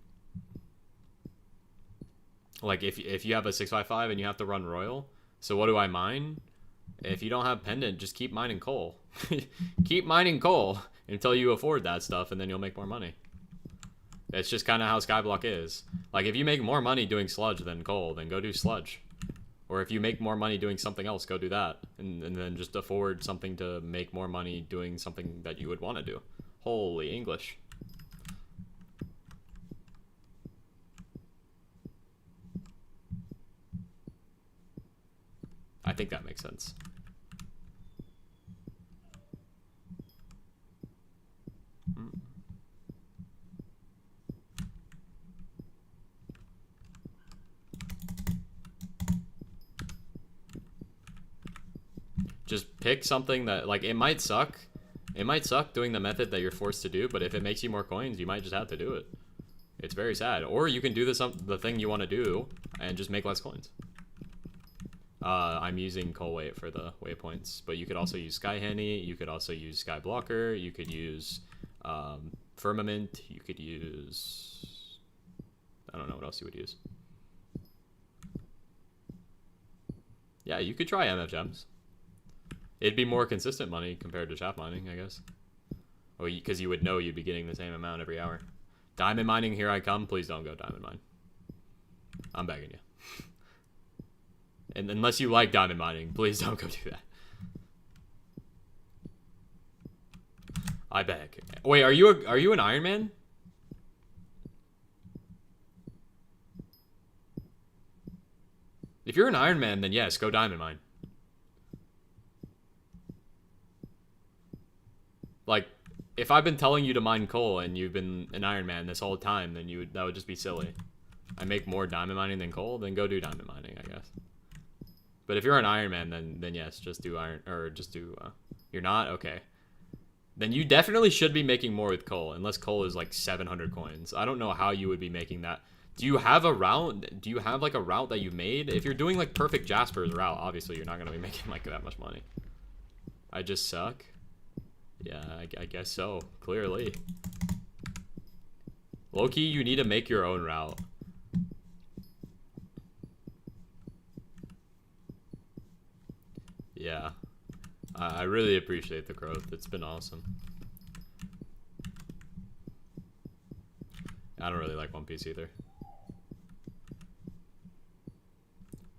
Like, if you have a 6x5 and you have to run Royal, so what do I mine? If you don't have Pendant, just keep mining coal. Keep mining coal until you afford that stuff, and then you'll make more money. It's just kind of how Skyblock is. Like, if you make more money doing sludge than coal, then go do sludge. Or if you make more money doing something else, go do that. And then just afford something to make more money doing something that you would want to do. Holy English. I think that makes sense. Just pick something that, like, it might suck. It might suck doing the method that you're forced to do, but if it makes you more coins, you might just have to do it. It's very sad. Or you can do the thing you want to do and just make less coins. I'm using coal weight for the waypoints, but you could also use Sky Henny, you could also use Skyblocker, you could use Firmament, you could use... I don't know what else you would use. Yeah, you could try MF Gems. It'd be more consistent money compared to shaft mining, I guess. Oh, because you would know you'd be getting the same amount every hour. Diamond mining, here I come. Please don't go diamond mine. I'm begging you. And unless you like diamond mining, please don't go do that. I beg. Wait, are you an Iron Man? If you're an Iron Man, then yes, go diamond mine. Like, if I've been telling you to mine coal and you've been an Iron Man this whole time, then that would just be silly. I make more diamond mining than coal, then go do diamond mining, I guess. But if you're an Iron Man, then yes, just do iron, or just do, you're not? Okay. Then you definitely should be making more with coal, unless coal is like 700 coins. I don't know how you would be making that. Do you have a route? Do you have like a route that you made? If you're doing like perfect Jasper's route, obviously you're not going to be making like that much money. I just suck? Yeah, I guess so, clearly. Low-key, you need to make your own route. Yeah. I really appreciate the growth. It's been awesome. I don't really like One Piece either.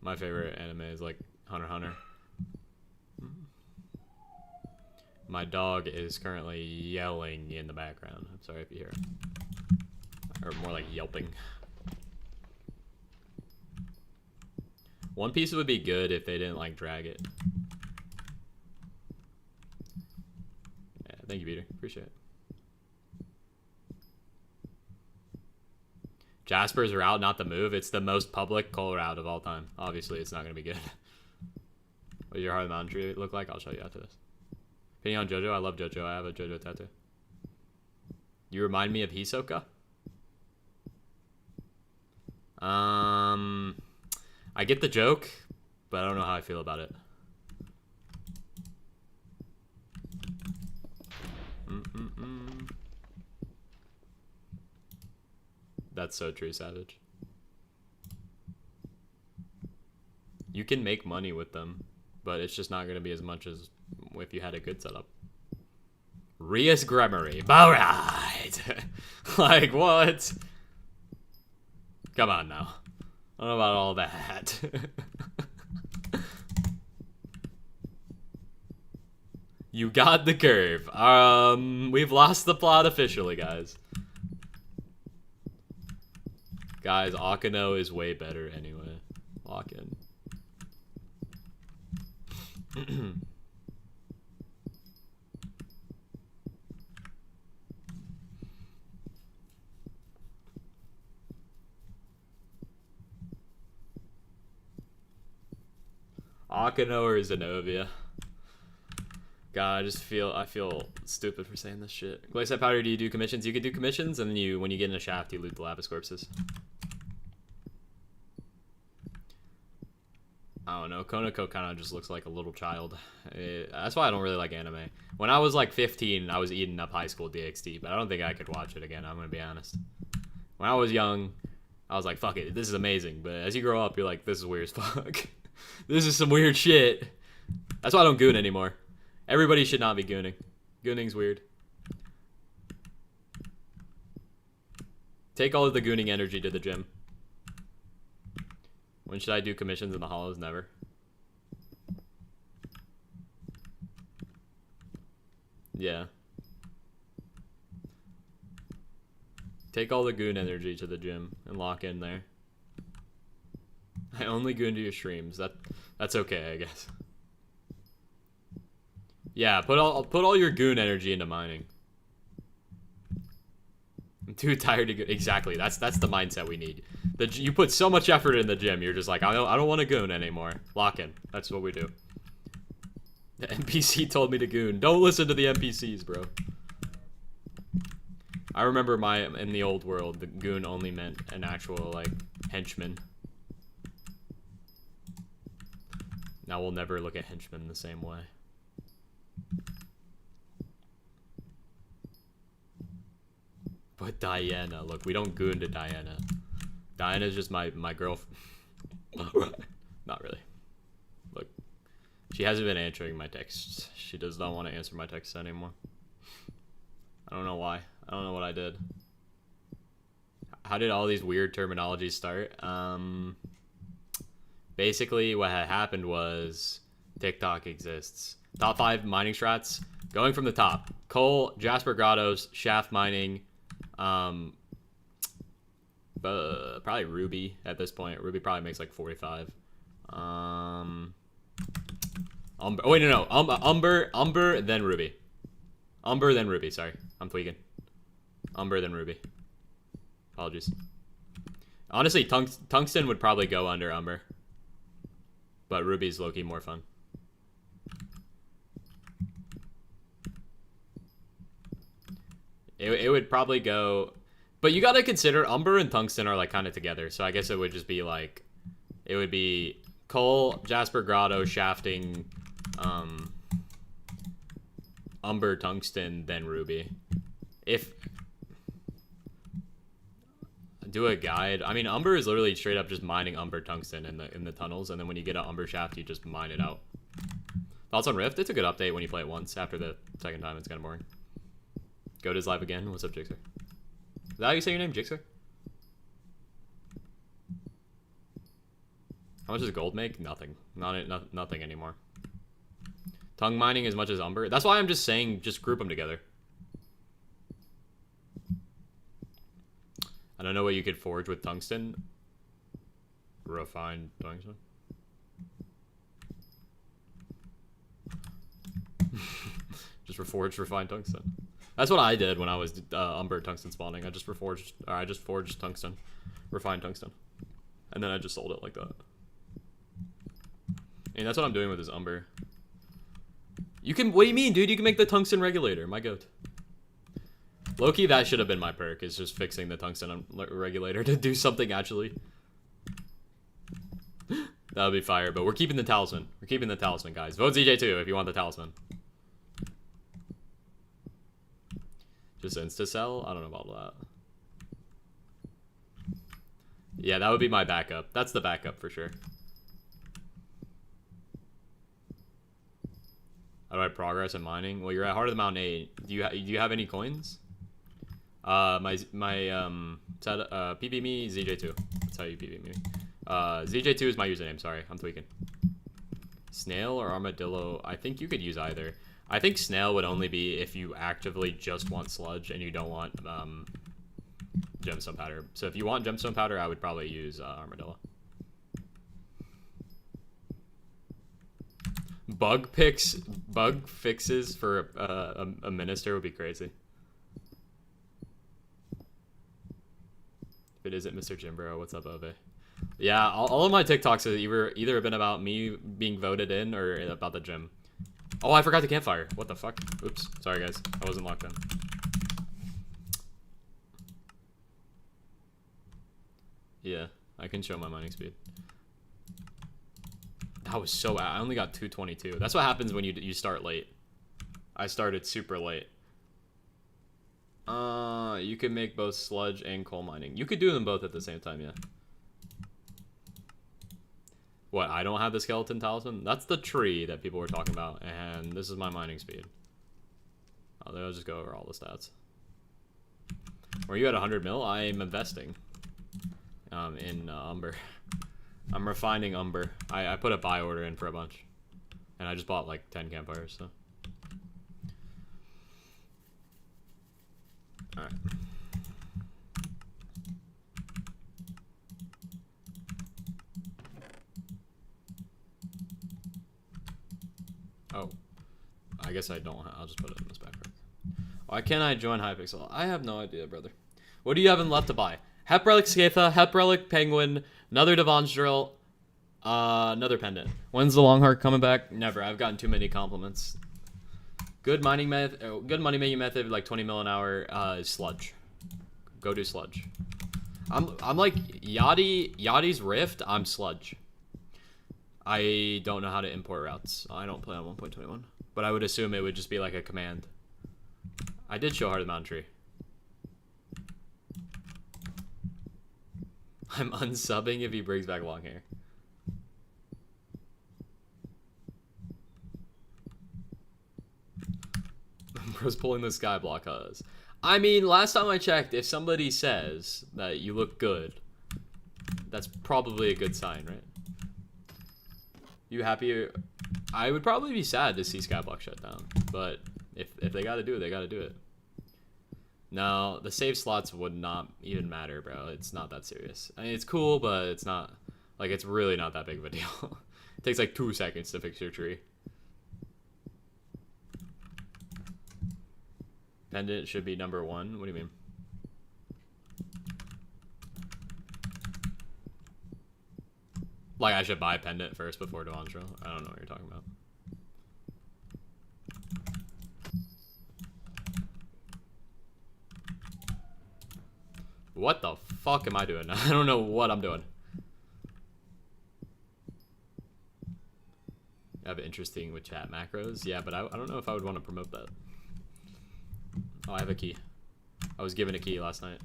My favorite anime is like Hunter x Hunter. My dog is currently yelling in the background. I'm sorry if you hear it. Or more like yelping. One Piece would be good if they didn't like drag it. Yeah, thank you, Peter. Appreciate it. Jasper's route, not the move. It's the most public Cole route of all time. Obviously, it's not going to be good. What does your Heart of the Mountain tree look like? I'll show you after this. Opinion on JoJo? I love JoJo. I have a JoJo tattoo. You remind me of Hisoka? I get the joke, but I don't know how I feel about it. That's so true, Savage. You can make money with them, but it's just not going to be as much as if you had a good setup. Rias Gremory. Alright! Like, what? Come on now. I don't know about all that. You got the curve. We've lost the plot officially, guys. Guys, Akano is way better anyway. Lock in. Akano or Zenobia? God, I feel stupid for saying this shit. Glacier Powder, do you do commissions? You can do commissions, and then when you get in a shaft, you loot the lapis corpses. I don't know. Konako kind of just looks like a little child. That's why I don't really like anime. When I was like 15, I was eating up High School DxD, but I don't think I could watch it again. I'm gonna be honest. When I was young, I was like, "Fuck it, this is amazing." But as you grow up, you're like, "This is weird as fuck." This is some weird shit. That's why I don't goon anymore. Everybody should not be gooning. Gooning's weird. Take all of the gooning energy to the gym. When should I do commissions in the hollows? Never. Yeah. Take all the goon energy to the gym and lock in there. I only goon to your streams. That's okay, I guess. Yeah, put all your goon energy into mining. I'm too tired to go. Exactly. That's the mindset we need. You put so much effort in the gym. You're just like, I don't want to goon anymore. Lock in. That's what we do. The NPC told me to goon. Don't listen to the NPCs, bro. I remember in the old world, the goon only meant an actual like henchman. Now we'll never look at henchmen the same way. But Diana, look, we don't goon to Diana. Diana's just my girlfriend. Not really. Look, she hasn't been answering my texts. She does not want to answer my texts anymore. I don't know why. I don't know what I did. How did all these weird terminologies start? Basically, what had happened was TikTok exists. Top 5 mining strats. Going from the top. Coal, Jasper Grottos, shaft mining, probably Ruby at this point. Ruby probably makes like 45. Umber. Oh, wait, no. Umber, then Ruby. Umber, then Ruby. Sorry, I'm tweaking. Umber, then Ruby. Apologies. Honestly, Tungsten would probably go under Umber. But Ruby's low-key more fun. It would probably go... But you gotta consider, Umber and Tungsten are like kind of together. So I guess it would just be like... It would be Coal, Jasper Grotto, shafting, Umber, Tungsten, then Ruby. If... Do a guide. I mean, Umber is literally straight up just mining Umber Tungsten in the tunnels, and then when you get an Umber shaft, you just mine it out. Thoughts on Rift? It's a good update when you play it once. After the second time, it's kind of boring. Goat live again. What's up, Jixer? Is that how you say your name, Jixer? How much does gold make? Nothing. Nothing anymore. Tongue mining as much as umber. That's why I'm just saying just group them together. I don't know what you could forge with tungsten. Refined tungsten. Just reforged refined tungsten. That's what I did when I was umber tungsten spawning. I just forged tungsten, refined tungsten, and then I just sold it like that. And that's what I'm doing with this umber. You can, what do you mean, dude? You can make the tungsten regulator. My goat. Low-key, that should have been my perk, is just fixing the tungsten regulator to do something actually. That would be fire, but we're keeping the talisman. We're keeping the talisman, guys. Vote ZJ2 if you want the talisman. Just insta-sell? I don't know about that. Yeah, that would be my backup. That's the backup for sure. How do I progress in mining? Well, you're at Heart of the Mountain 8. Do you have any coins? My PB me ZJ2. That's how you PB me. ZJ2 is my username. Sorry, I'm tweaking. Snail or armadillo? I think you could use either. I think snail would only be if you actively just want sludge and you don't want gemstone powder. So if you want gemstone powder, I would probably use armadillo. Bug fixes for a minister would be crazy. If it isn't Mr. Jimbro, what's up, Ove? Yeah, all of my TikToks have either been about me being voted in or about the gym. Oh, I forgot the campfire. What the fuck? Oops. Sorry, guys. I wasn't locked in. Yeah, I can show my mining speed. That was so bad. I only got 222. That's what happens when you start late. I started super late. You can make both sludge and coal mining. You could do them both at the same time, yeah. What, I don't have the skeleton talisman? That's the tree that people were talking about, and this is my mining speed. Oh, I'll just go over all the stats. Were you at 100 mil? I am investing in umber. I'm refining umber. I put a buy order in for a bunch, and I just bought like 10 campfires, so. All right. Oh, I guess I don't. I'll just put it in this background. Why can't I join Hypixel? I have no idea, brother. What do you have in left to buy? Hep Relic Scatha, Hep Relic Penguin, another Devon's Drill, another pendant. When's the Long Heart coming back? Never. I've gotten too many compliments. Good mining method, good money making method, like 20 mil an hour, is sludge. Go do sludge. I'm like Yachty's Rift. I'm sludge. I don't know how to import routes. I don't play on 1.21, but I would assume it would just be like a command. I did show Heart of the Mountain Tree. I'm unsubbing if he brings back long hair. Bro's pulling the Skyblock us. I mean, last time I checked, if somebody says that you look good, that's probably a good sign, right? You happy? I would probably be sad to see Skyblock shut down, but if they gotta do it, they gotta do it. No, the save slots would not even matter, bro. It's not that serious. I mean, it's cool, but it's not, like, it's really not that big of a deal. It takes like 2 seconds to fix your tree. Pendant should be number 1. What do you mean? Like, I should buy pendant first before Devonstro? I don't know what you're talking about. What the fuck am I doing? I don't know what I'm doing. I have interesting with chat macros. Yeah, but I don't know if I would want to promote that. Oh, I have a key. I was given a key last night.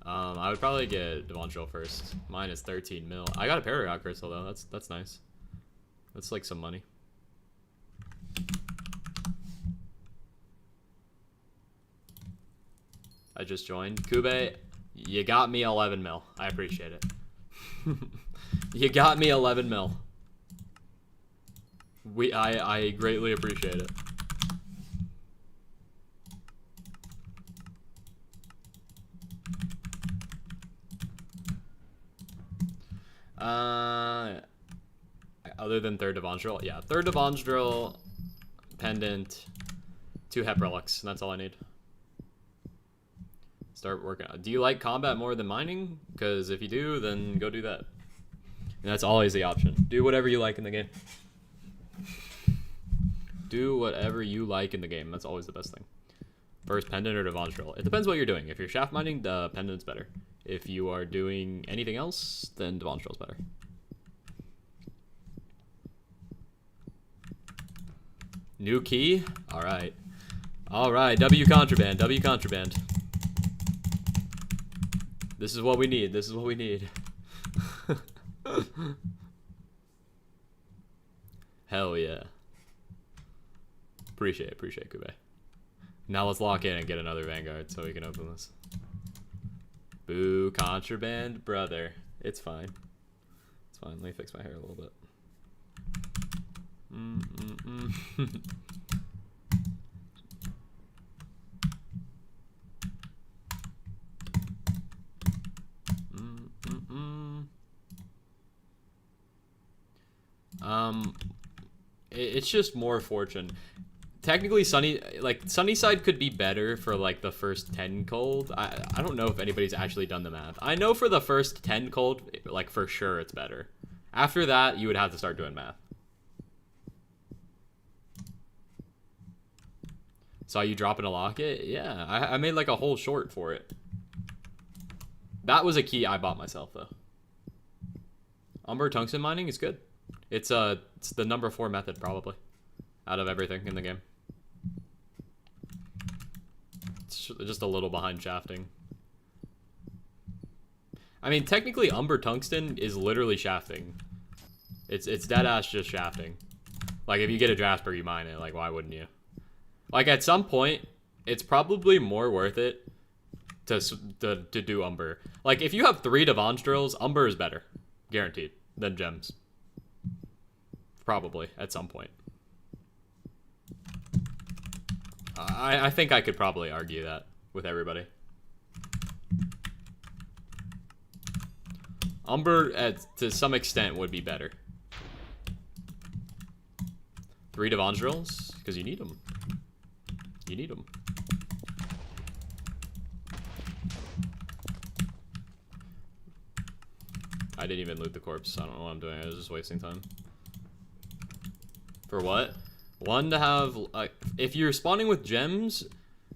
I would probably get Devonstro first. Mine is 13 mil. I got a Paragon Crystal though. That's nice. That's like some money. I just joined. Kube, you got me 11 mil. I appreciate it. You got me 11 mil. I greatly appreciate it. Other than third Devon's drill, yeah, third Devon's drill, pendant, 2 Hep relics. That's all I need. Start working out. Do you like combat more than mining? Because if you do, then go do that. And that's always the option. Do whatever you like in the game. Do whatever you like in the game. That's always the best thing. First pendant or Devon's drill. It depends what you're doing. If you're shaft mining, the pendant's better. If you are doing anything else, then Devon's drill's better. New key? Alright. Alright, W contraband, W contraband. This is what we need, this is what we need. Hell yeah. Appreciate Kube. Now let's lock in and get another Vanguard so we can open this. Boo, contraband, brother. It's fine. It's fine, let me fix my hair a little bit. It's just more fortune. Technically, Sunnyside could be better for like the first 10 cold. I don't know if anybody's actually done the math. I know for the first 10 cold, like for sure it's better. After that, you would have to start doing math. Saw you dropping a locket? Yeah, I made like a whole short for it. That was a key I bought myself though. Umber tungsten mining is good. It's the number 4 method probably out of everything in the game. It's just a little behind shafting. I mean, technically Umber tungsten is literally shafting. It's dead ass just shafting. Like if you get a Jasper, you mine it. Like why wouldn't you? Like at some point, it's probably more worth it to do Umber. Like if you have 3 Devon's drills, Umber is better, guaranteed, than gems. Probably at some point. I think I could probably argue that with everybody. Umber to some extent would be better. 3 Devon's drills because you need them. You need them. I didn't even loot the corpse. I don't know what I'm doing. I was just wasting time. For what? One to have... if you're spawning with gems,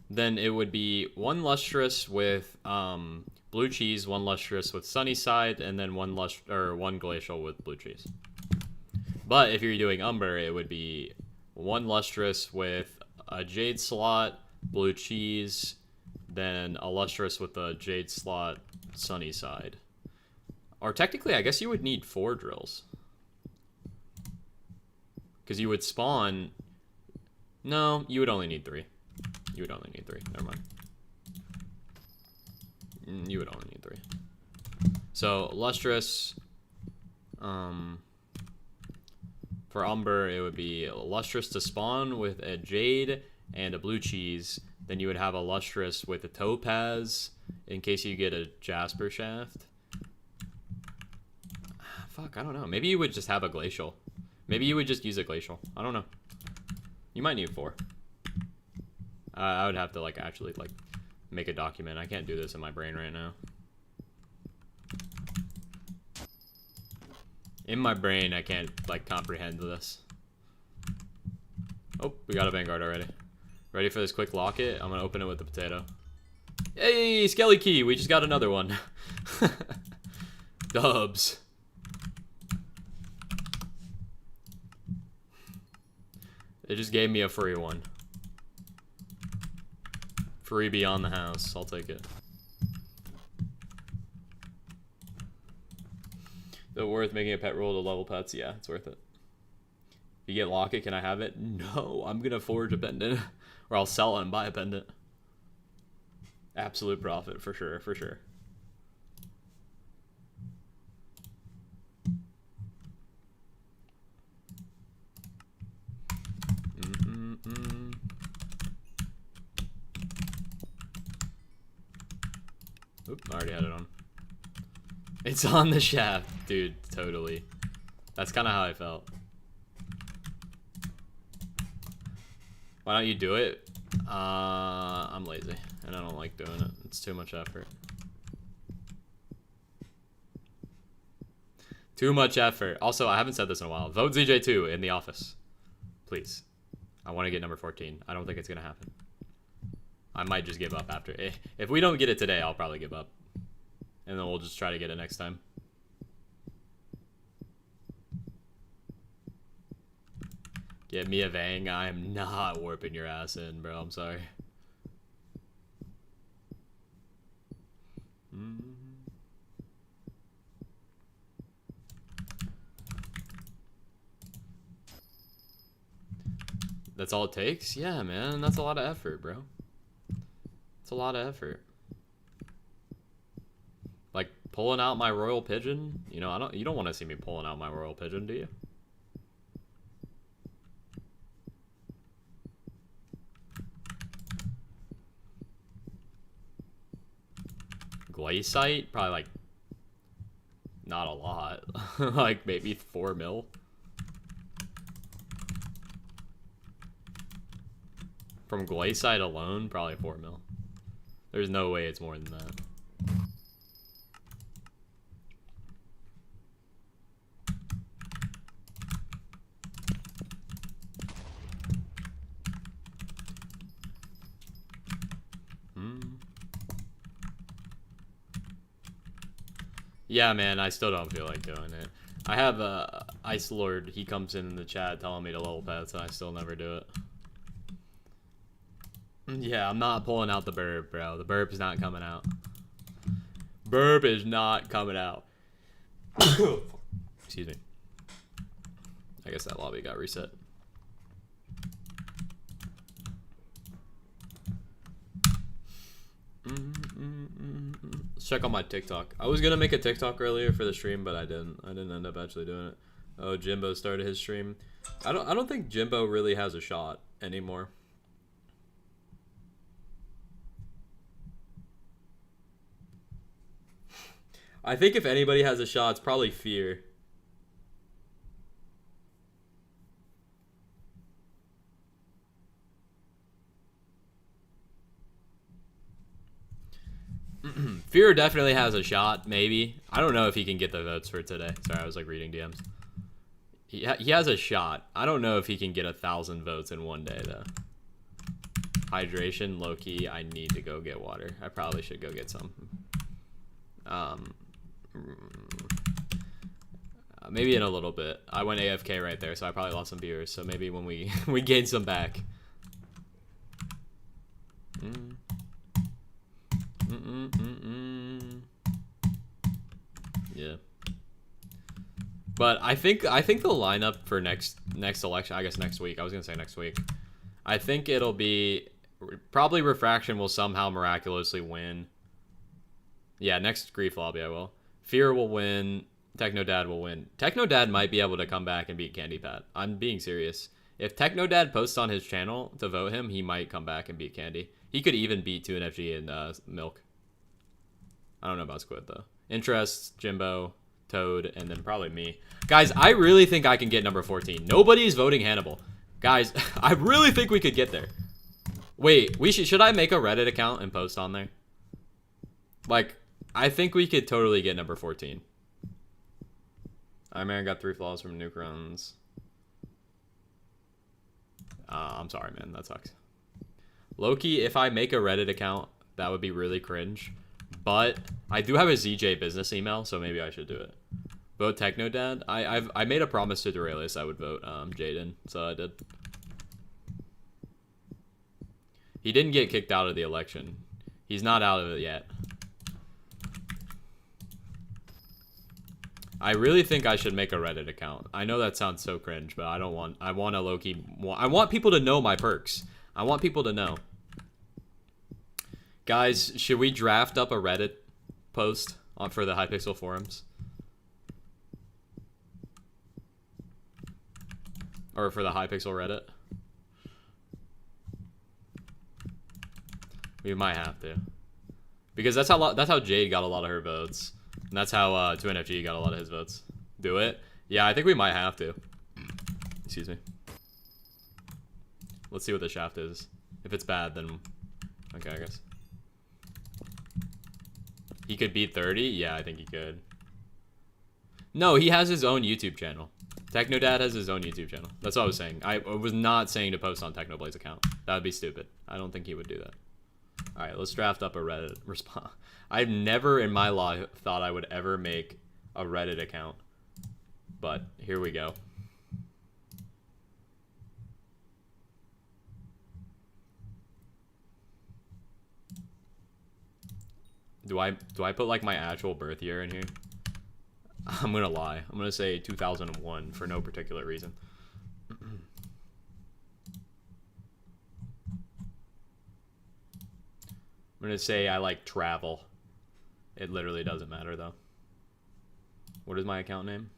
then it would be 1 lustrous with blue cheese, 1 lustrous with Sunnyside, and then 1 glacial with blue cheese. But if you're doing Umber, it would be 1 lustrous with a jade slot, blue cheese, then a lustrous with a jade slot, Sunnyside. Or technically, I guess you would need 4 drills. Because you would spawn... No, you would only need 3. You would only need 3. Never mind. You would only need 3. So, lustrous... for Umber, it would be lustrous to spawn with a jade and a blue cheese. Then you would have a lustrous with a topaz in case you get a jasper shaft. Fuck, I don't know. Maybe you would just have a glacial. Maybe you would just use a glacial. I don't know. You might need 4. I would have to like actually like make a document. I can't do this in my brain right now. In my brain, I can't, like, comprehend this. Oh, we got a Vanguard already. Ready for this quick locket? I'm gonna open it with the potato. Hey, Skelly Key! We just got another one. Dubs. They just gave me a free one. Free beyond the house. I'll take it. Is it worth making a pet roll to level pets? Yeah, it's worth it. If you get locket, can I have it? No, I'm gonna forge a pendant. Or I'll sell it and buy a pendant. Absolute profit, for sure, for sure. Oop, I already had it on. It's on the shaft, dude. Totally. That's kind of how I felt. Why don't you do it? I'm lazy, and I don't like doing it. It's too much effort. Too much effort. Also, I haven't said this in a while. Vote ZJ2 in the office. Please. I want to get number 14. I don't think it's going to happen. I might just give up after. If we don't get it today, I'll probably give up. And then we'll just try to get it next time. Get me a Vang. I am not warping your ass in, bro. I'm sorry. That's all it takes? Yeah, man. That's a lot of effort, bro. It's a lot of effort. Like pulling out my royal pigeon, you know, you don't want to see me pulling out my royal pigeon, do you? Glaciite? Probably like not a lot. Like maybe 4 mil. From Glaciite alone, probably 4 mil. There's no way it's more than that. Yeah, man, I still don't feel like doing it. I have Ice Lord. He comes in the chat telling me to level pets, and I still never do it. Yeah, I'm not pulling out the burp, bro. The burp is not coming out. Burp is not coming out. Excuse me. I guess that lobby got reset. Let's check on my TikTok. I was gonna make a TikTok earlier for the stream, but I didn't. I didn't end up actually doing it. Oh, Jimbo started his stream. I don't think Jimbo really has a shot anymore. I think if anybody has a shot, it's probably Fear. Fear definitely has a shot, maybe. I don't know if he can get the votes for today. Sorry, I was like reading DMs. He has a shot. I don't know if he can get 1,000 votes in one day, though. Hydration, low-key, I need to go get water. I probably should go get some. Maybe in a little bit. I went AFK right there, so I probably lost some viewers. So maybe when we we gain some back. Yeah. But I think the lineup for next election, I guess next week. I was gonna say next week. I think it'll be probably Refraction will somehow miraculously win. Yeah, next Grief Lobby I will. Fear will win. Technodad will win. Technodad might be able to come back and beat Candy Pat. I'm being serious. If Technodad posts on his channel to vote him, he might come back and beat Candy. He could even beat 2NFG and Milk. I don't know about Squid though. Interest, Jimbo, Toad, and then probably me. Guys, I really think I can get number 14. Nobody's voting Hannibal. Guys, I really think we could get there. Wait, should I make a Reddit account and post on there? Like, I think we could totally get number 14. Iron Man got 3 flaws from nuke runs. I'm sorry, man. That sucks. Low-key, if I make a Reddit account, that would be really cringe. But I do have a ZJ business email, so maybe I should do it. Vote Technodad. I made a promise to Duralius I would vote Jaden, so I did. He didn't get kicked out of the election. He's not out of it yet. I really think I should make a Reddit account. I know that sounds so cringe, but I want a low-key... I want people to know my perks. I want people to know. Guys, should we draft up a Reddit post for the Hypixel forums? Or for the Hypixel Reddit? We might have to. Because that's how Jade got a lot of her votes. And that's how 2NFG got a lot of his votes. Do it? Yeah, I think we might have to. Excuse me. Let's see what the shaft is. If it's bad, then... Okay, I guess. He could beat 30? Yeah, I think he could. No, he has his own YouTube channel. TechnoDad has his own YouTube channel. That's what I was saying. I was not saying to post on TechnoBlade's account. That would be stupid. I don't think he would do that. Alright, let's draft up a Reddit response. I've never in my life thought I would ever make a Reddit account. But here we go. Do I put like my actual birth year in here? I'm gonna lie. I'm gonna say 2001 for no particular reason. I'm gonna say I like travel. It literally doesn't matter though. What is my account name?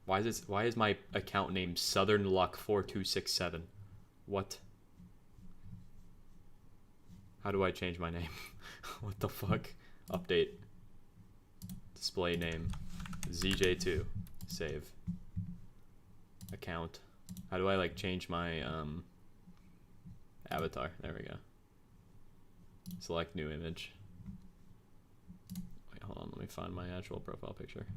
Why is my account name Southern Luck 4267? What? How do I change my name? What the fuck? Update. Display name. ZJ2. Save. Account. How do I like change my avatar? There we go. Select new image. Wait, hold on. Let me find my actual profile picture.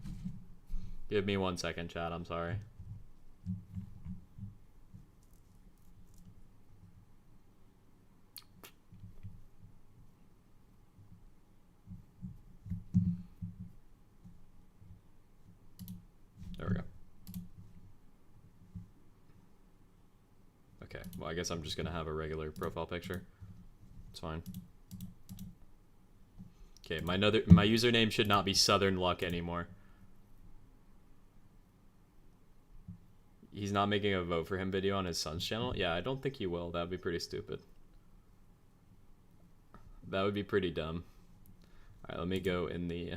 Give me 1 second, chat. I'm sorry. There we go. Okay, well I guess I'm just gonna have a regular profile picture. It's fine. Okay, my username should not be Southern Luck anymore. He's not making a vote for him video on his son's channel? Yeah, I don't think he will. That would be pretty stupid. That would be pretty dumb. Alright, let me go in the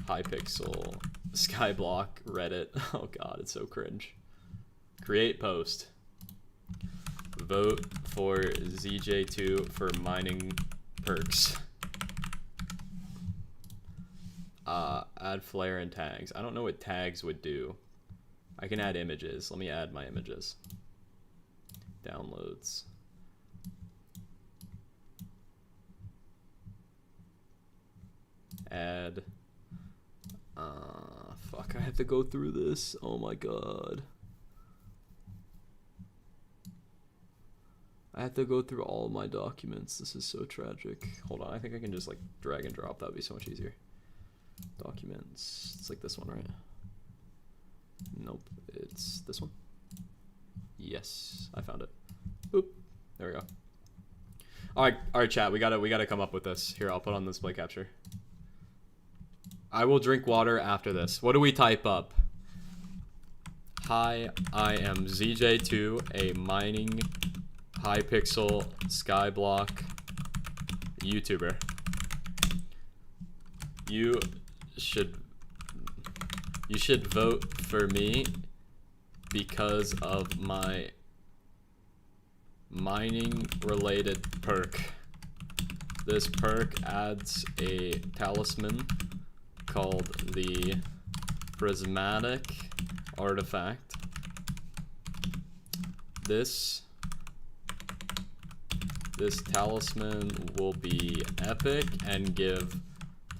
Hypixel Skyblock Reddit. Oh god, it's so cringe. Create post. Vote for ZJ2 for mining perks. Add flare and tags. I don't know what tags would do. I can add images. Let me add my images. Downloads. Add. Fuck, I have to go through this. Oh my god. I have to go through all my documents. This is so tragic. Hold on, I think I can just like drag and drop. That would be so much easier. Documents. It's like this one, right? Nope, it's this one. Yes, I found it. Oop, there we go. All right, chat. We gotta come up with this. Here, I'll put on display capture. I will drink water after this. What do we type up? Hi, I am ZJ2, a mining Hypixel Skyblock YouTuber. You should vote for me because of my mining related perk. This perk adds a talisman called the prismatic artifact. This talisman will be epic and give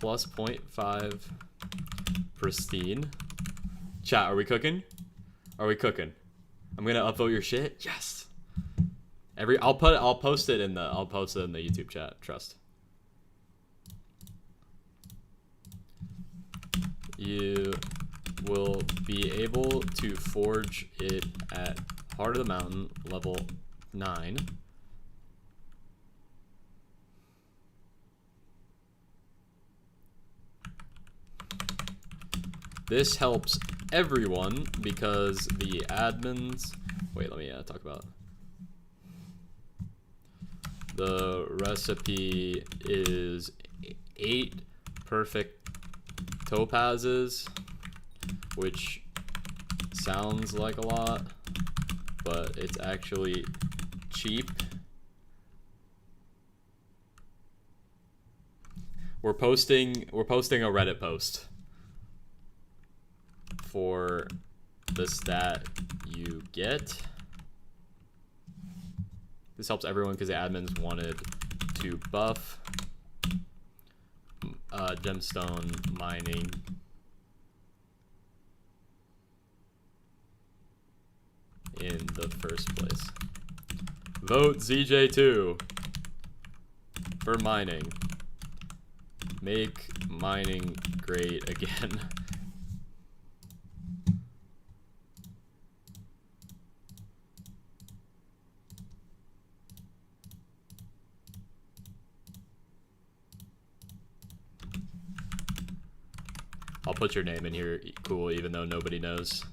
plus 0.5 pristine. Chat, are we cooking? Are we cooking? I'm gonna upvote your shit. Yes. I'll post it in the YouTube chat. Trust. You will be able to forge it at Heart of the Mountain level 9. This helps everyone because the admins... Wait, let me talk about... The recipe is 8 perfect topazes, which sounds like a lot, but it's actually cheap. We're posting a Reddit post for the stat you get. This helps everyone because the admins wanted to buff gemstone mining. In the first place. Vote ZJ2 for mining. Make mining great again. I'll put your name in here, cool, even though nobody knows.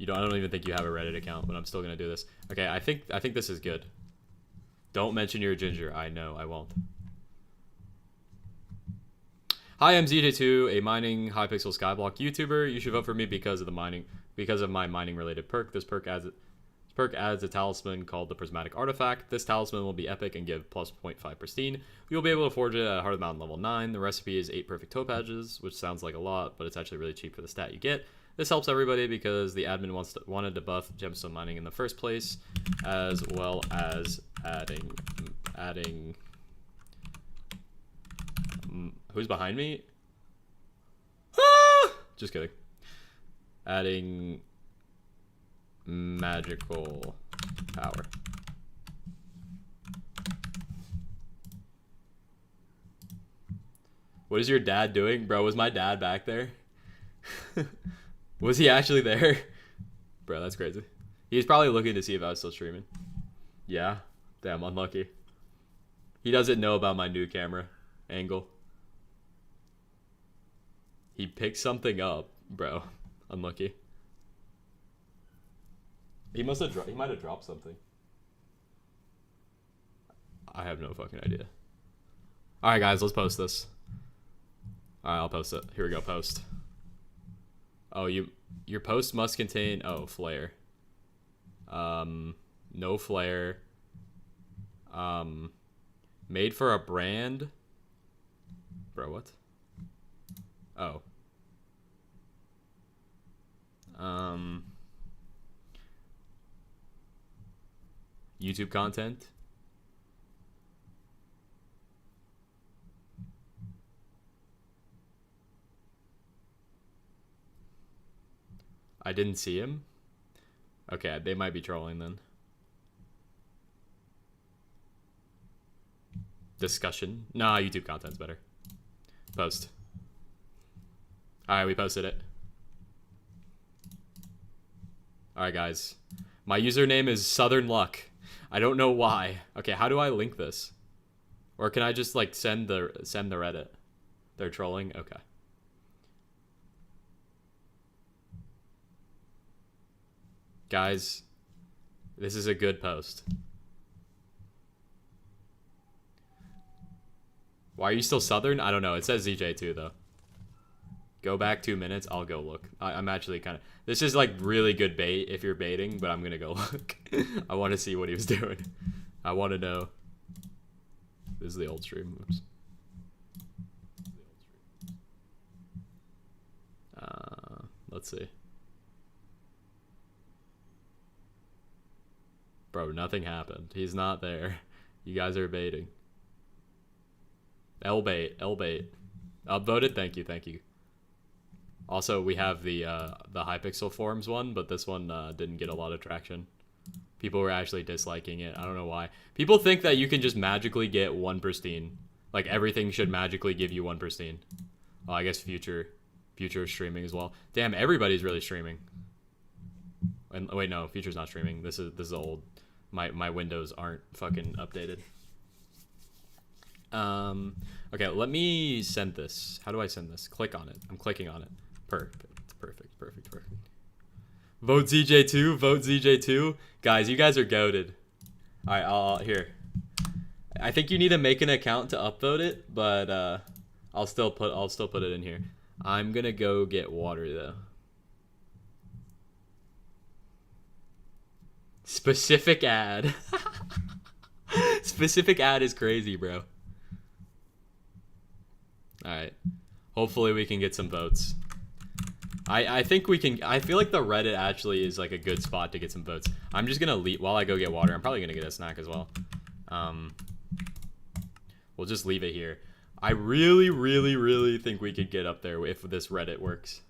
I don't even think you have a Reddit account, but I'm still gonna do this. Okay, I think this is good. Don't mention you're a ginger. I know, I won't. Hi, I'm ZJ2, a mining Hypixel Skyblock YouTuber. You should vote for me because of my mining related perk. This perk adds a talisman called the Prismatic Artifact. This talisman will be epic and give plus 0.5 pristine. You'll be able to forge it at Heart of the Mountain level 9. The recipe is 8 perfect topazes, which sounds like a lot, but it's actually really cheap for the stat you get. This helps everybody because the admin wanted to buff gemstone mining in the first place, as well as adding. Who's behind me? Ah! Just kidding. Adding magical power. What is your dad doing? Bro, was my dad back there? Was he actually there? Bro, that's crazy. He's probably looking to see if I was still streaming. Yeah? Damn, unlucky. He doesn't know about my new camera angle. He picked something up, bro. Unlucky. He might have dropped something. I have no fucking idea. Alright guys, let's post this. Alright, I'll post it. Here we go, post. Oh, your post must contain flare. No flare. Made for a brand. Bro, what? Oh. YouTube content. I didn't see him. Okay, they might be trolling then. Discussion. Nah, YouTube content's better. Post. Alright, we posted it. Alright, guys. My username is Southern Luck. I don't know why. Okay, how do I link this? Or can I just like send the Reddit? They're trolling? Okay. Guys, this is a good post. Why are you still Southern? I don't know. It says ZJ2 though. Go back 2 minutes. I'll go look. I'm actually kind of... This is like really good bait if you're baiting, but I'm going to go look. I want to see what he was doing. I want to know. This is the old stream. Oops. Let's see. Bro, nothing happened. He's not there. You guys are baiting. L-bait. Upvoted? Thank you. Also, we have the Hypixel forums one, but this one didn't get a lot of traction. People were actually disliking it. I don't know why. People think that you can just magically get 1 pristine. Like, everything should magically give you 1 pristine. Oh, I guess future streaming as well. Damn, everybody's really streaming. And wait, no, future's not streaming. This is old. My windows aren't fucking updated. Okay, let me send this. How do I send this? Click on it. I'm clicking on it. Perfect. Vote ZJ2. Guys, you guys are goated. Alright, I'll here. I think you need to make an account to upvote it, but I'll still put it in here. I'm gonna go get water though. Specific ad. Specific ad is crazy, bro. Alright. Hopefully we can get some votes. I think we can. I feel like the Reddit actually is like a good spot to get some votes. I'm just gonna leave while I go get water. I'm probably gonna get a snack as well. We'll just leave it here. I really, really, really think we could get up there if this Reddit works.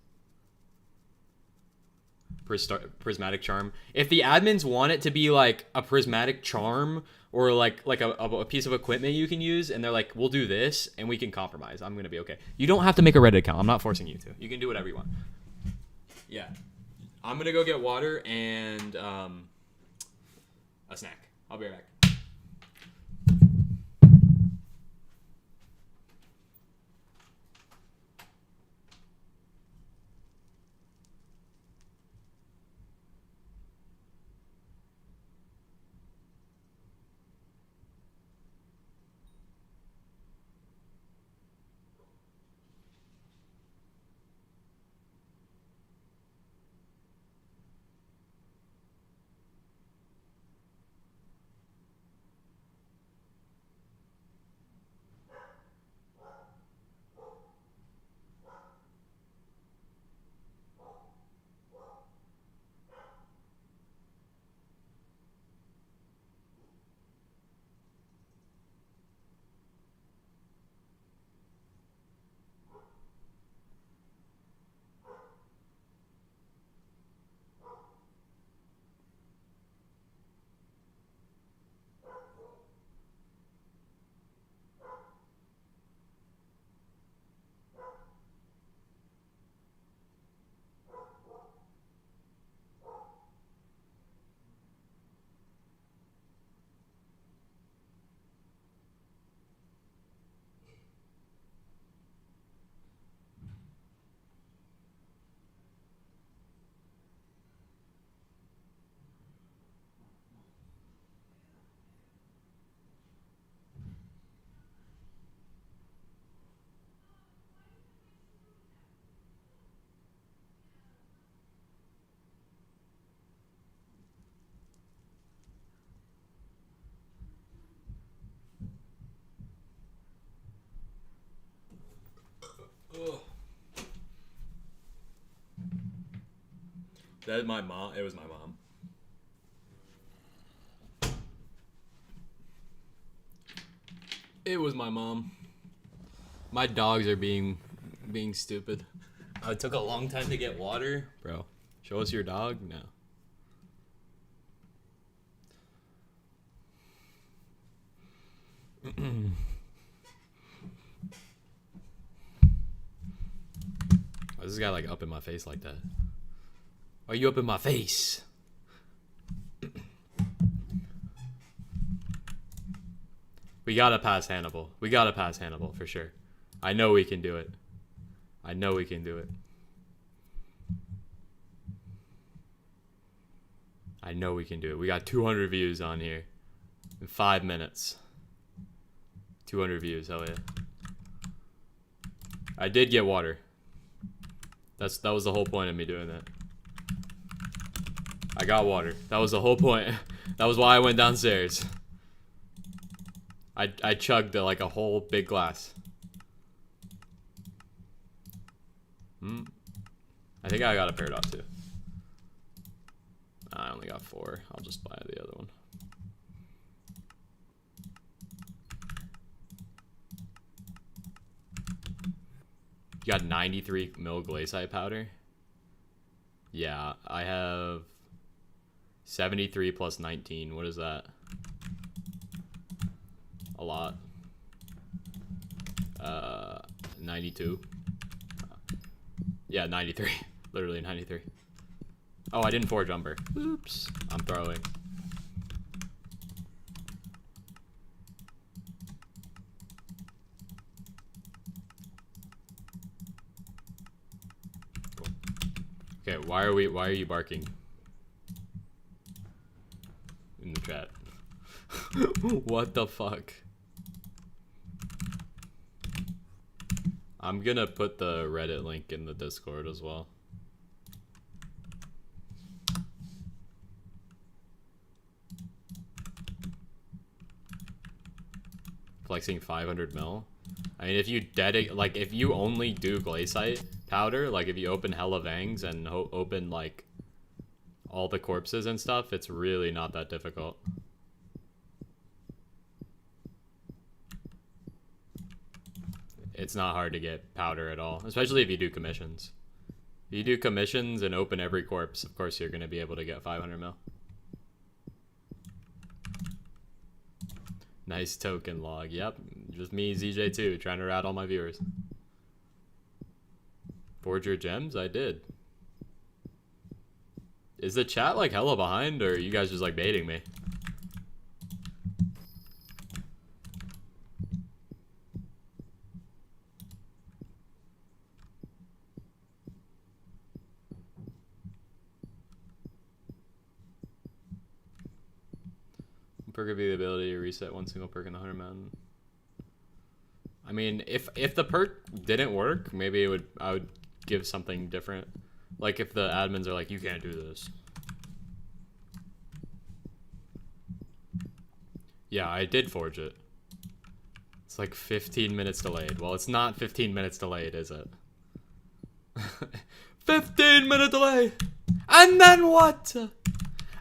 Prismatic charm. If the admins want it to be like a prismatic charm or like a piece of equipment you can use, and they're like, we'll do this and we can compromise, I'm gonna be okay. You don't have to make a Reddit account. I'm not forcing you to. You can do whatever you want. Yeah, I'm gonna go get water and a snack. I'll be right back. Ugh. That is my mom. It was my mom. It was my mom. My dogs are being stupid. It took a long time to get water, bro. Show us your dog. No. Why is this guy like up in my face like that? Why are you up in my face? We gotta pass Hannibal. We gotta pass Hannibal for sure. I know we can do it. I know we can do it. I know we can do it. We got 200 views on here in 5 minutes. 200 views, hell yeah. I did get water. That was the whole point of me doing that. I got water. That was the whole point. That was why I went downstairs. I chugged like a whole big glass. I think I got a paradox too. I only got 4. I'll just buy the other one. You got 93 mil glaciite powder? Yeah, I have 73 plus 19. What is that? A lot. 92. Yeah, 93. Literally 93. Oh, I didn't forge umber. Oops. I'm throwing. Cool. Okay, why are you barking? In the chat. What the fuck? I'm gonna put the Reddit link in the Discord as well. Flexing 500 mil. I mean, if you like, if you only do glaciite powder, like if you open hella vangs and open like all the corpses and stuff, it's really not that difficult. It's not hard to get powder at all, especially if you do commissions. If you do commissions and open every corpse, of course you're going to be able to get 500 mil. Nice token log. Yep, just me, ZJ2, trying to rat all my viewers. Forge your gems? I did. Is the chat like hella behind, or are you guys just like baiting me? Perk would be the ability to reset one single perk in the 100 mountain. I mean, if the perk didn't work, maybe I would give something different. Like if the admins are like, you can't do this. Yeah, I did forge it. It's like 15 minutes delayed. Well, it's not 15 minutes delayed, is it? 15-minute delay! And then what?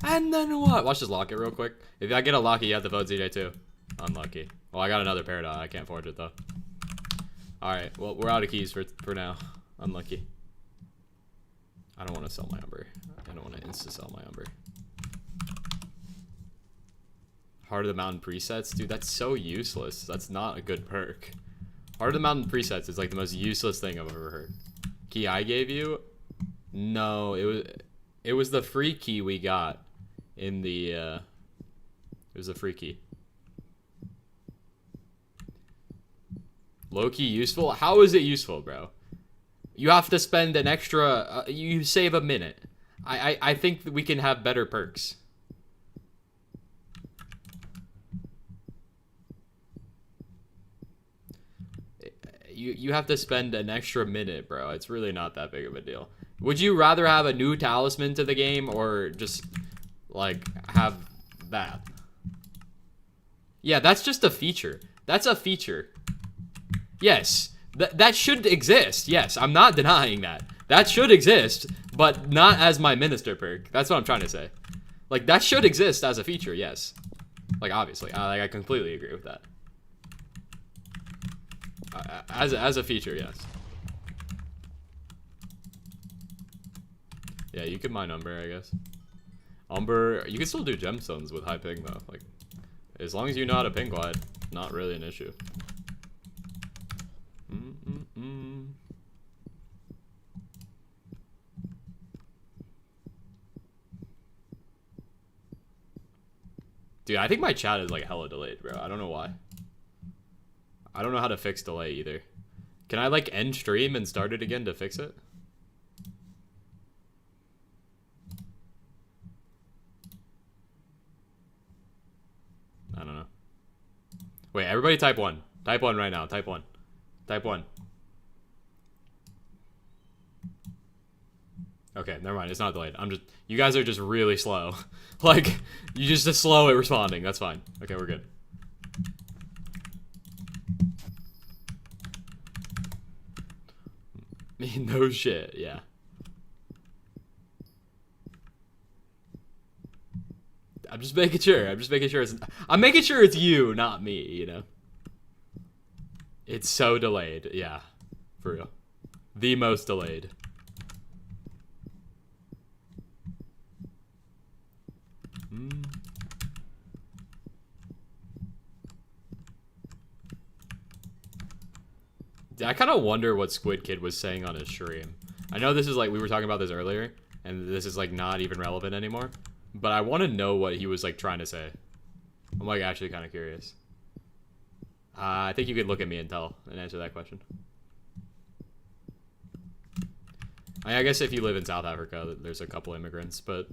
And then what? Watch this locket real quick. If I get a Locky, you have to vote ZJ2. Unlucky. Well, I got another Paradox. I can't forge it, though. Alright, well, we're out of keys for now. Unlucky. I don't want to sell my Umber. I don't want to insta-sell my Umber. Heart of the Mountain presets? Dude, that's so useless. That's not a good perk. Heart of the Mountain presets is like the most useless thing I've ever heard. Key I gave you? No, it was the free key we got in the it was a free key. Low-key useful? How is it useful, bro? You have to spend an extra you save a minute. I think that we can have better perks. You have to spend an extra minute, bro. It's really not that big of a deal. Would you rather have a new talisman to the game or just like have that? Yeah, that's just a feature. That's a feature. Yes, that should exist. Yes, I'm not denying that. That should exist, but not as my minister perk. That's what I'm trying to say. Like, that should exist as a feature, yes. Like, obviously. I completely agree with that. As a feature, yes. Yeah, you can mine Umber, I guess. Umber, you can still do gemstones with high ping, though. Like, as long as you know how to ping glide, not really an issue. Dude, I think my chat is like hella delayed, bro. I don't know why. I don't know how to fix delay either. Can I like end stream and start it again to fix it? I don't know. Wait, everybody type 1. Type 1 right now. Type 1. Type 1. Okay, never mind. It's not delayed. You guys are just really slow. Like, you just slow at responding. That's fine. Okay, we're good. No shit, yeah. I'm just making sure. I'm making sure it's you, not me, you know? It's so delayed. Yeah, for real. The most delayed. I kind of wonder what Squid Kid was saying on his stream. I know this is like, we were talking about this earlier, and this is like not even relevant anymore, but I want to know what he was like trying to say. I'm like actually kind of curious. I think you could look at me and tell and answer that question. I guess if you live in South Africa, there's a couple immigrants, but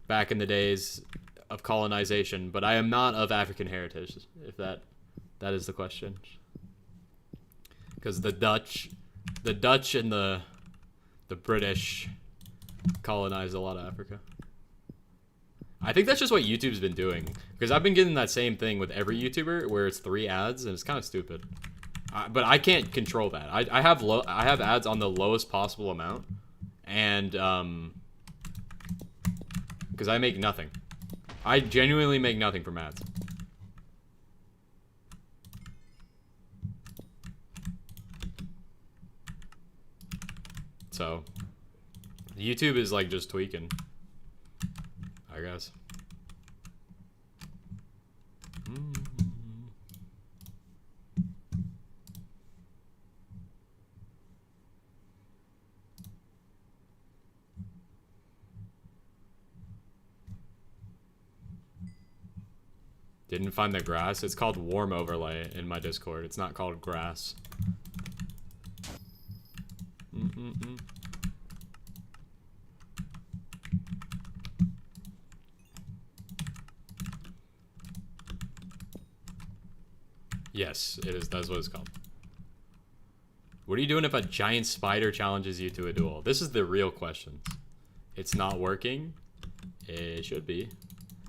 back in the days of colonization, but I am not of African heritage, if that is the question. Because the Dutch and the British colonized a lot of Africa. I think that's just what YouTube's been doing. Because I've been getting that same thing with every YouTuber where it's 3 ads and it's kind of stupid. But I can't control that. I have ads on the lowest possible amount. And because I make nothing. I genuinely make nothing from ads. So YouTube is like just tweaking, I guess. Didn't find the grass. It's called warm overlay in my Discord. It's not called grass. Yes, it is. That's what it's called. What are you doing if a giant spider challenges you to a duel? This is the real question. It's not working. It should be.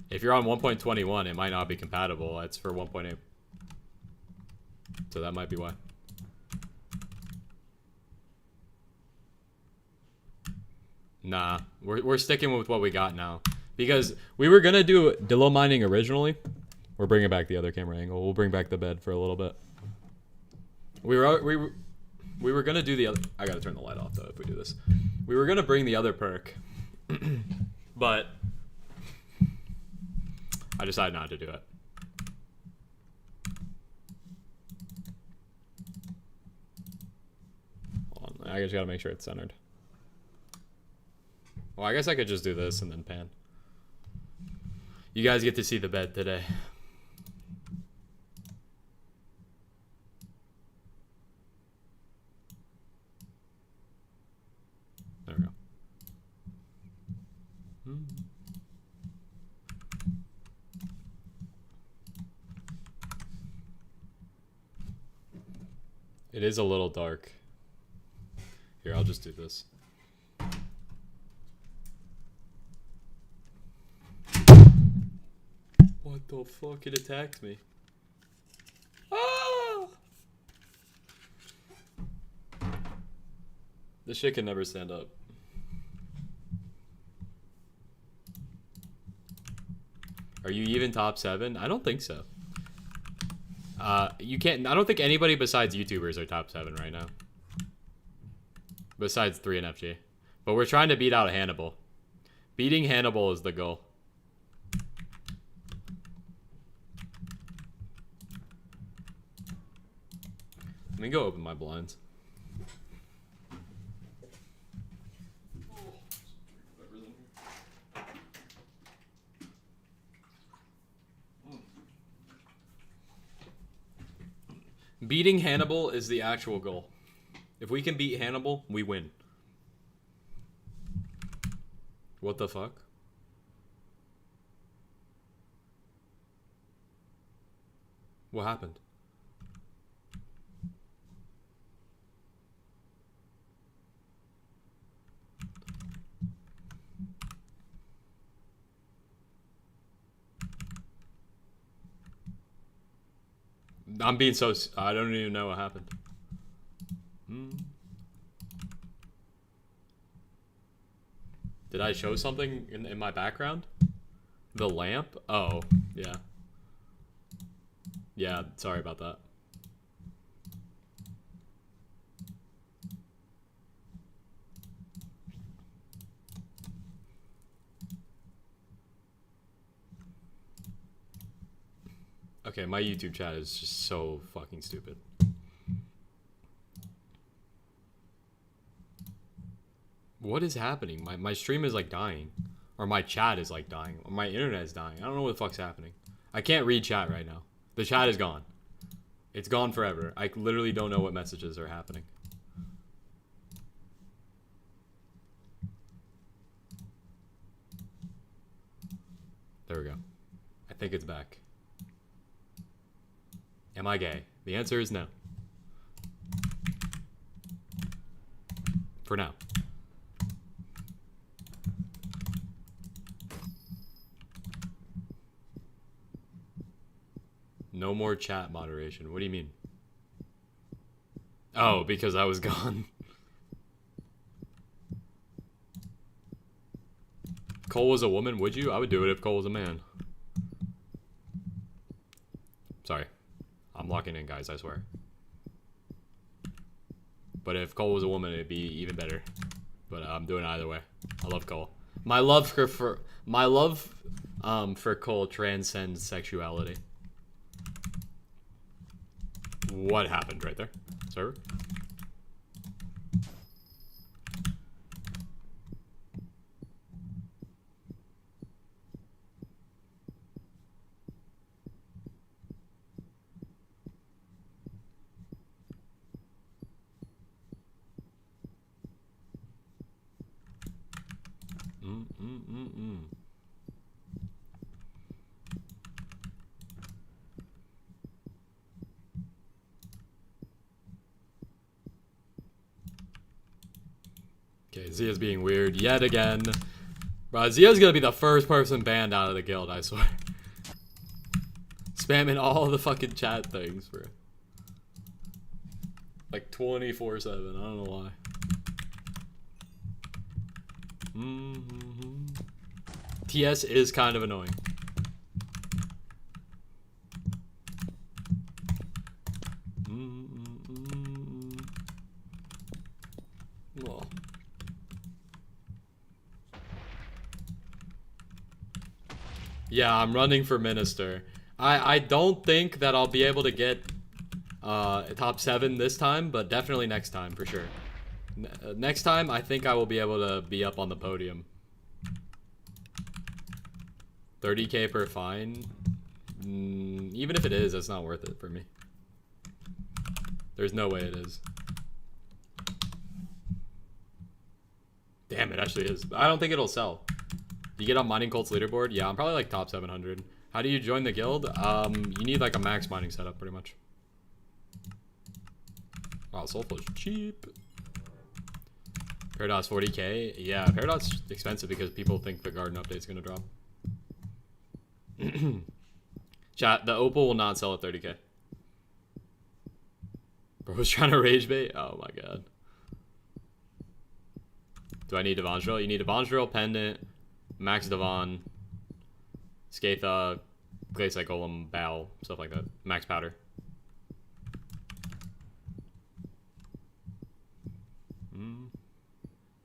If you're on 1.21, it might not be compatible. It's for 1.8. So that might be why. Nah, we're sticking with what we got now. Because we were going to do Dillo mining originally. We're bringing back the other camera angle. We'll bring back the bed for a little bit. We were going to do the other... I got to turn the light off, though, if we do this. We were going to bring the other perk. But... I decided not to do it. Hold on, I just gotta make sure it's centered. Well, I guess I could just do this and then pan. You guys get to see the bed today. There we go. It is a little dark. Here, I'll just do this. What the fuck? It attacked me. Ah! This shit can never stand up. Are you even top 7? I don't think so. You can't. I don't think anybody besides YouTubers are top 7 right now. Besides 3 and FG. But we're trying to beat out Hannibal. Beating Hannibal is the goal. Let me go open my blinds. Beating Hannibal is the actual goal. If we can beat Hannibal, we win. What the fuck? What happened? I'm being so... I don't even know what happened. Did I show something in my background? The lamp? Oh, yeah. Yeah, sorry about that. Okay, my YouTube chat is just so fucking stupid. What is happening? My stream is like dying. Or my chat is like dying. Or my internet is dying. I don't know what the fuck's happening. I can't read chat right now. The chat is gone. It's gone forever. I literally don't know what messages are happening. There we go. I think it's back. Am I gay? The answer is no. For now. No more chat moderation. What do you mean? Oh, because I was gone. Cole was a woman, would you? I would do it if Cole was a man. Sorry. I'm locking in, guys, I swear. But if Cole was a woman, it'd be even better. But I'm doing it either way. I love Cole. My love for Cole transcends sexuality. What happened right there? Server? Okay, Zia's being weird yet again. Bro, Zia's gonna be the first person banned out of the guild, I swear. Spamming all the fucking chat things, bro. Like 24/7, I don't know why. TS is kind of annoying. Well. Yeah, I'm running for minister. I don't think that I'll be able to get top 7 this time, but definitely next time for sure. Next time, I think I will be able to be up on the podium. 30k per fine? Even if it is, it's not worth it for me. There's no way it is. Damn, it actually is. I don't think it'll sell. You get on Mining Colt's leaderboard? Yeah, I'm probably like top 700. How do you join the guild? You need like a max mining setup pretty much. Wow, Soulful is cheap. Paradox 40k? Yeah, Paradox is expensive because people think the garden update's gonna drop. Chat, the Opal will not sell at 30k. Bro was trying to rage bait? Oh my god. Do I need Devon's drill? You need Devon's drill, pendant, max Devon, Skatha, Glacial Golem, Bow, stuff like that. Max powder.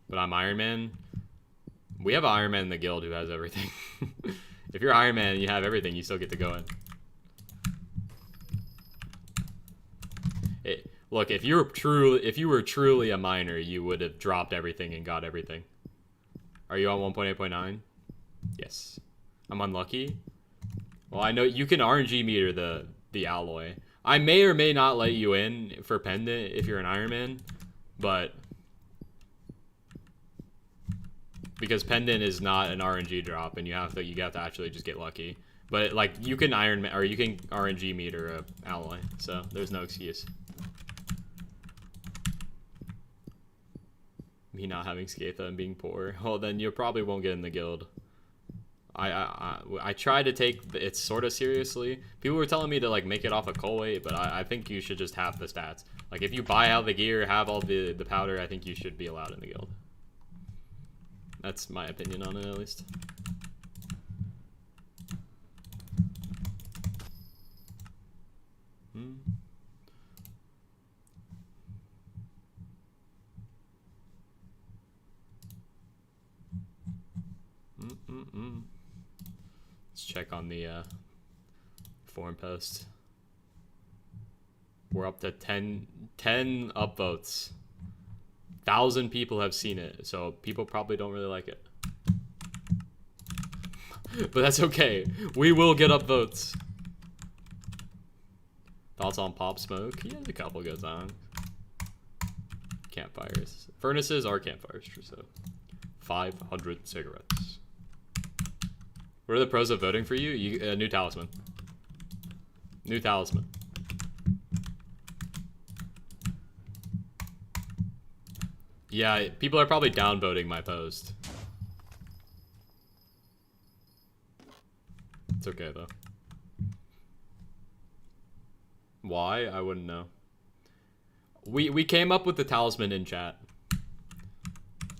But I'm Iron Man. We have an Iron Man in the guild who has everything. If you're Iron Man and you have everything, you still get to go in. Look, if you were truly a miner, you would have dropped everything and got everything. Are you on 1.8.9? Yes. I'm unlucky. Well, I know you can RNG meter the alloy. I may or may not let you in for pendant if you're an Iron Man, but because pendant is not an RNG drop, and you have to actually just get lucky. But like you can RNG meter a alloy, so there's no excuse. Me not having Skatha and being poor. Well, then you probably won't get in the guild. I try to take it sort of seriously. People were telling me to like make it off a coal weight, but I think you should just have the stats. Like if you buy out the gear, have all the powder, I think you should be allowed in the guild. That's my opinion on it, at least. Let's check on the forum post. We're up to 10 upvotes. 1,000 people have seen it, so people probably don't really like it. But that's okay. We will get upvotes. Thoughts on Pop Smoke? He has a couple good songs. Campfires. Furnaces are campfires, true. So 500 cigarettes. What are the pros of voting for you? New talisman. New talisman. Yeah, people are probably downvoting my post. It's okay though. Why? I wouldn't know. We came up with the talisman in chat.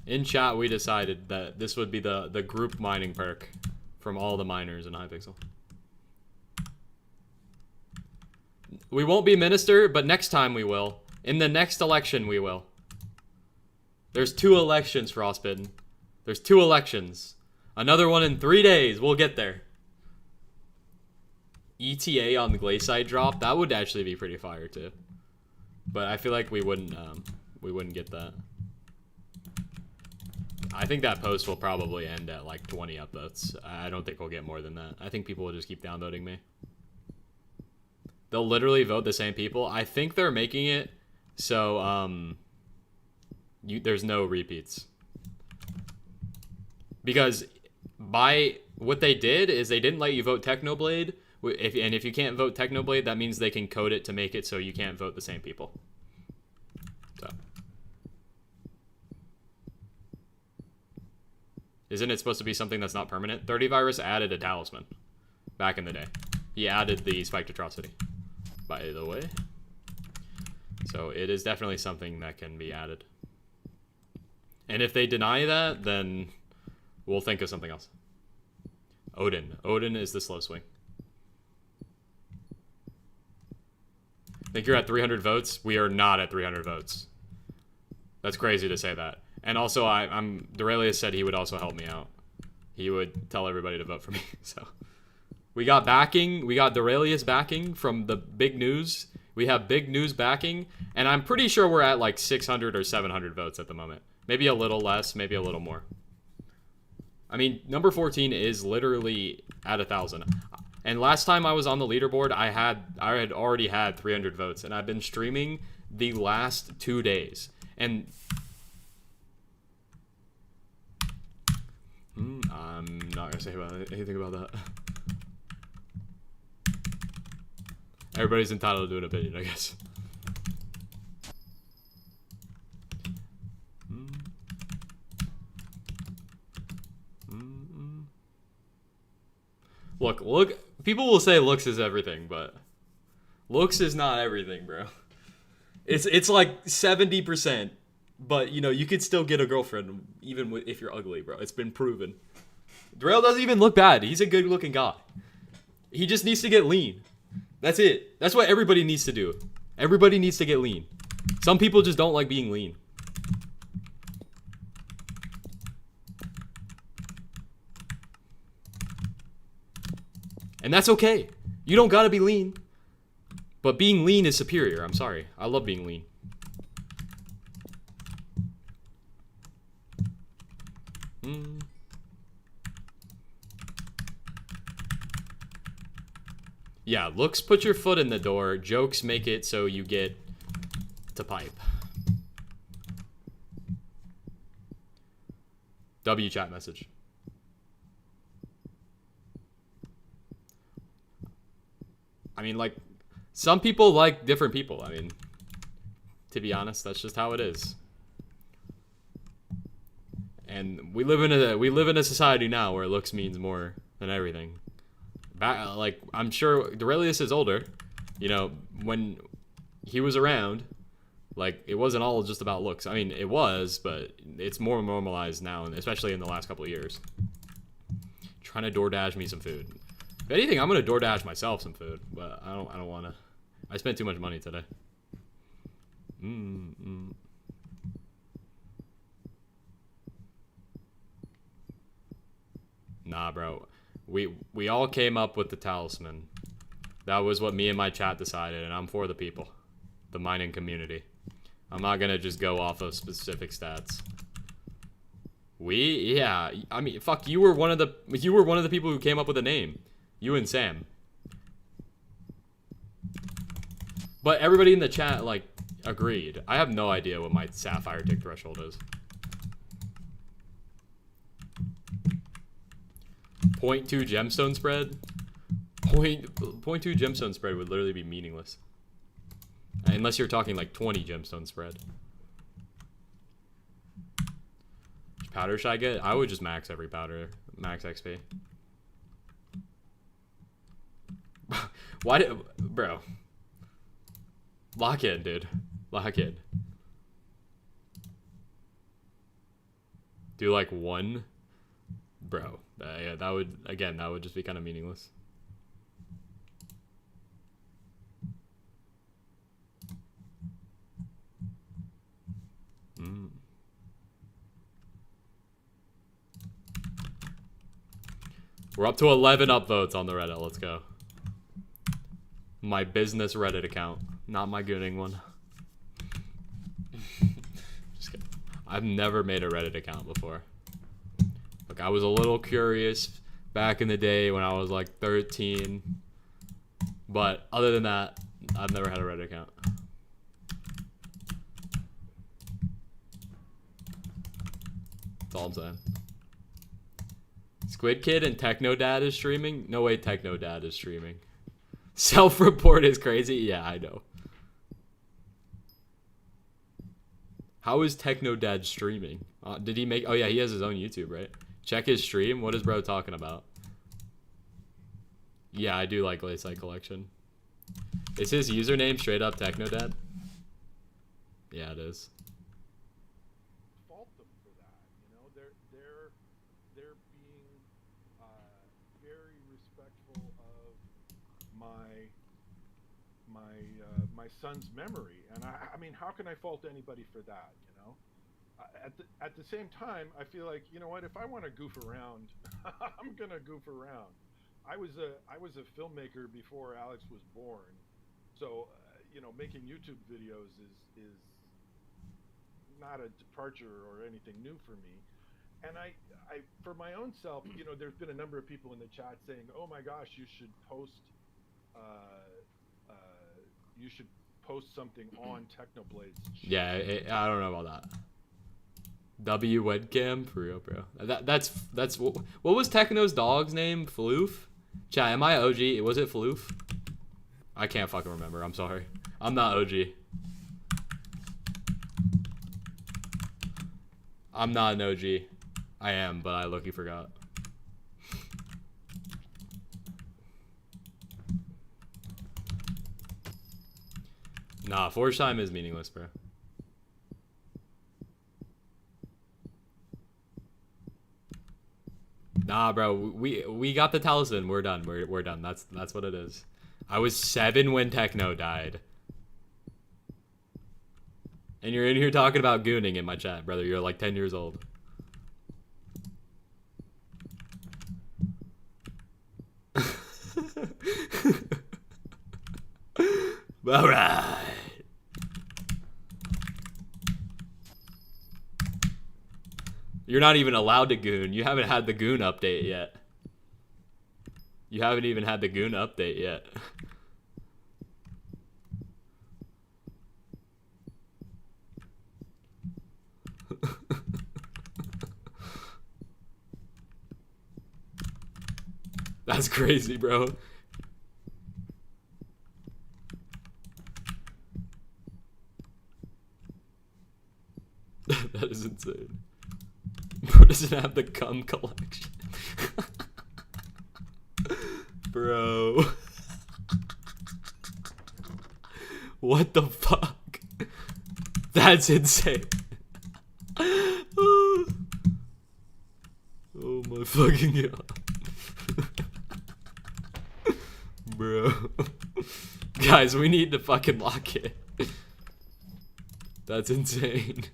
In chat, we decided that this would be the group mining perk from all the miners in Hypixel. We won't be minister, but next time we will. In the next election, we will. There's 2 elections, Frostbitten. There's 2 elections. Another one in 3 days. We'll get there. ETA on the Glaciide drop. That would actually be pretty fire, too. But I feel like we wouldn't get that. I think that post will probably end at like 20 upvotes. I don't think we'll get more than that. I think people will just keep downvoting me. They'll literally vote the same people. I think they're making it so there's no repeats. Because by what they did is they didn't let you vote Technoblade. If you can't vote Technoblade, that means they can code it to make it so you can't vote the same people. So. Isn't it supposed to be something that's not permanent? 30 Virus added a talisman back in the day. He added the Spiked Atrocity, by the way. So it is definitely something that can be added. And if they deny that, then we'll think of something else. Odin. Odin is the slow swing. Think you're at 300 votes? We are not at 300 votes. That's crazy to say that. And also, Durelius said he would also help me out. He would tell everybody to vote for me. So we got backing. We got Durelius backing from the big news. We have big news backing. And I'm pretty sure we're at like 600 or 700 votes at the moment. Maybe a little less, maybe a little more. I mean, number 14 is literally at 1,000. And last time I was on the leaderboard, I had already had 300 votes. And I've been streaming the last 2 days. And I'm not gonna say anything about that. Everybody's entitled to an opinion, I guess. Look. People will say looks is everything, but looks is not everything, bro. It's like 70%. But, you know, you could still get a girlfriend even if you're ugly, bro. It's been proven. Darrell doesn't even look bad. He's a good-looking guy. He just needs to get lean. That's it. That's what everybody needs to do. Everybody needs to get lean. Some people just don't like being lean. And that's okay. You don't gotta be lean. But being lean is superior. I'm sorry. I love being lean. Yeah, looks put your foot in the door. Jokes make it so you get to pipe. W chat message. I mean, like, some people like different people. I mean, to be honest, that's just how it is. And we live in a society now where looks means more than everything. Like, I'm sure Durelius is older. You know, when he was around, like, it wasn't all just about looks. I mean, it was, but it's more normalized now, and especially in the last couple of years. Trying to DoorDash me some food. If anything, I'm gonna DoorDash myself some food, but I don't wanna. I spent too much money today. Nah, bro. We all came up with the talisman. That was what me and my chat decided, and I'm for the people. The mining community. I'm not gonna just go off of specific stats. Yeah, I mean, fuck, you were one of the people who came up with a name. You and Sam. But everybody in the chat, like, agreed. I have no idea what my sapphire tick threshold is. 0.2 gemstone spread? 0.2 gemstone spread would literally be meaningless. Unless you're talking like 20 gemstone spread. Which powder should I get? I would just max every powder. Max XP. Why did... Bro. Lock in, dude. Lock in. Do like one, bro. Yeah, that would, again, that would just be kind of meaningless. We're up to 11 upvotes on the Reddit. Let's go. My business Reddit account, not my gooning one. Just kidding. I've never made a Reddit account before. Like, I was a little curious back in the day when I was like 13. But other than that, I've never had a Reddit account. That's all I'm saying. Squid Kid and Techno Dad is streaming? No way Techno Dad is streaming. Self-report is crazy? Yeah, I know. How is Techno Dad streaming? Did he make... Oh, yeah, he has his own YouTube, right? Check his stream. What is bro talking about? Yeah, I do like Layside Collection. Is his username straight up Techno Dad? Yeah, it is. Fault them for that, you know. They're being very respectful of my son's memory, and I mean, how can I fault anybody for that, you know? At the same time, I feel like, you know what, if I want to goof around, I'm gonna goof around. I was a filmmaker before Alex was born, so you know, making YouTube videos is not a departure or anything new for me. And I for my own self, you know, there's been a number of people in the chat saying, "Oh my gosh, you should post something on Technoblade's." Yeah, I don't know about that. W webcam for real, bro. That's what was Techno's dog's name? Floof? Chat, am I OG? Was it Floof? I can't fucking remember. I'm sorry. I'm not OG. I'm not an OG. I am, but I low-key forgot. Nah, Forge time is meaningless, bro. Nah, bro, we got the talisman. We're done. We're done. That's what it is. I was 7 when Techno died. And you're in here talking about gooning in my chat, brother. You're like 10 years old. All right. You're not even allowed to goon. You haven't had the goon update yet. You haven't even had the goon update yet. That's crazy, bro. That is insane. Bro doesn't have the cum collection. Bro. What the fuck? That's insane. Oh my fucking god. Bro. Guys, we need to fucking lock it. That's insane.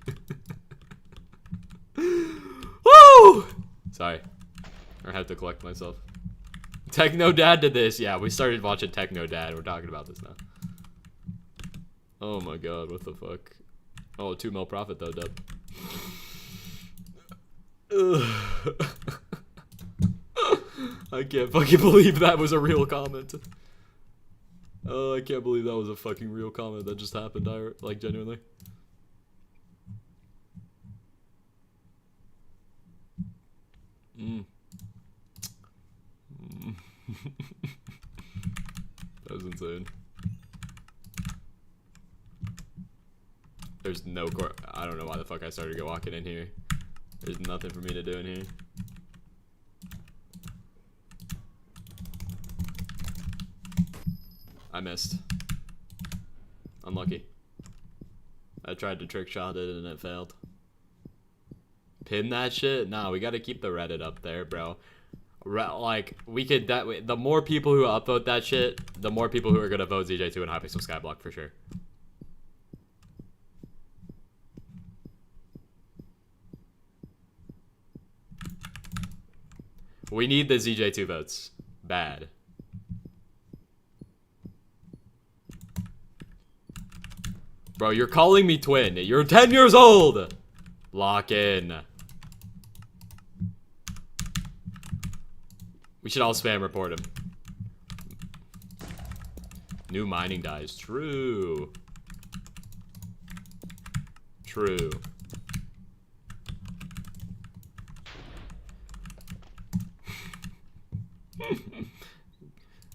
Woo! Sorry. I had to collect myself. Techno Dad did this. Yeah, we started watching Techno Dad. We're talking about this now. Oh my god, what the fuck? Oh, 2 mil profit though, Dub. I can't fucking believe that was a real comment. Oh, I can't believe that was a fucking real comment that just happened, like, genuinely. That was insane. There's no I don't know why the fuck I started walking in here. There's nothing for me to do in here. I missed. Unlucky. I tried to trick shot it and it failed. Pin that shit? Nah, we gotta keep the Reddit up there, bro. Like, we could, the more people who upvote that shit, the more people who are gonna vote ZJ2 and Hypixel Skyblock for sure. We need the ZJ2 votes. Bad. Bro, you're calling me twin. You're 10 years old! Lock in. We should all spam report him. New mining dies. True. True.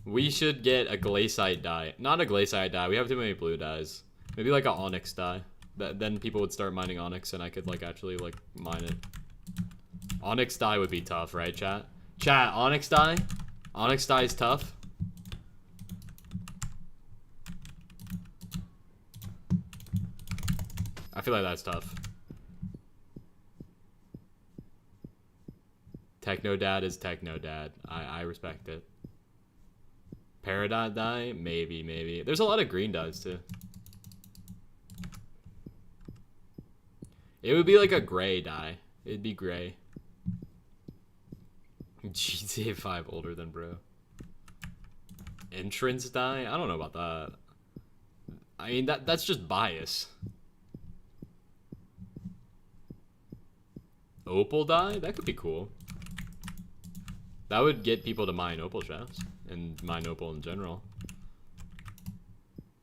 We should get a glaciite dye. Not a glaciite dye. We have too many blue dyes. Maybe like an onyx dye. Then people would start mining onyx and I could like actually like mine it. Onyx dye would be tough, right, chat? Chat, onyx dye? Onyx dye is tough. I feel like that's tough. Techno dad is techno dad. I respect it. Peridot dye? Maybe, maybe. There's a lot of green dyes too. It would be like a gray dye. It'd be gray. GTA 5 older than bro. Entrance dye? I don't know about that. I mean, that's just bias. Opal dye? That could be cool. That would get people to mine opal shafts. And mine opal in general.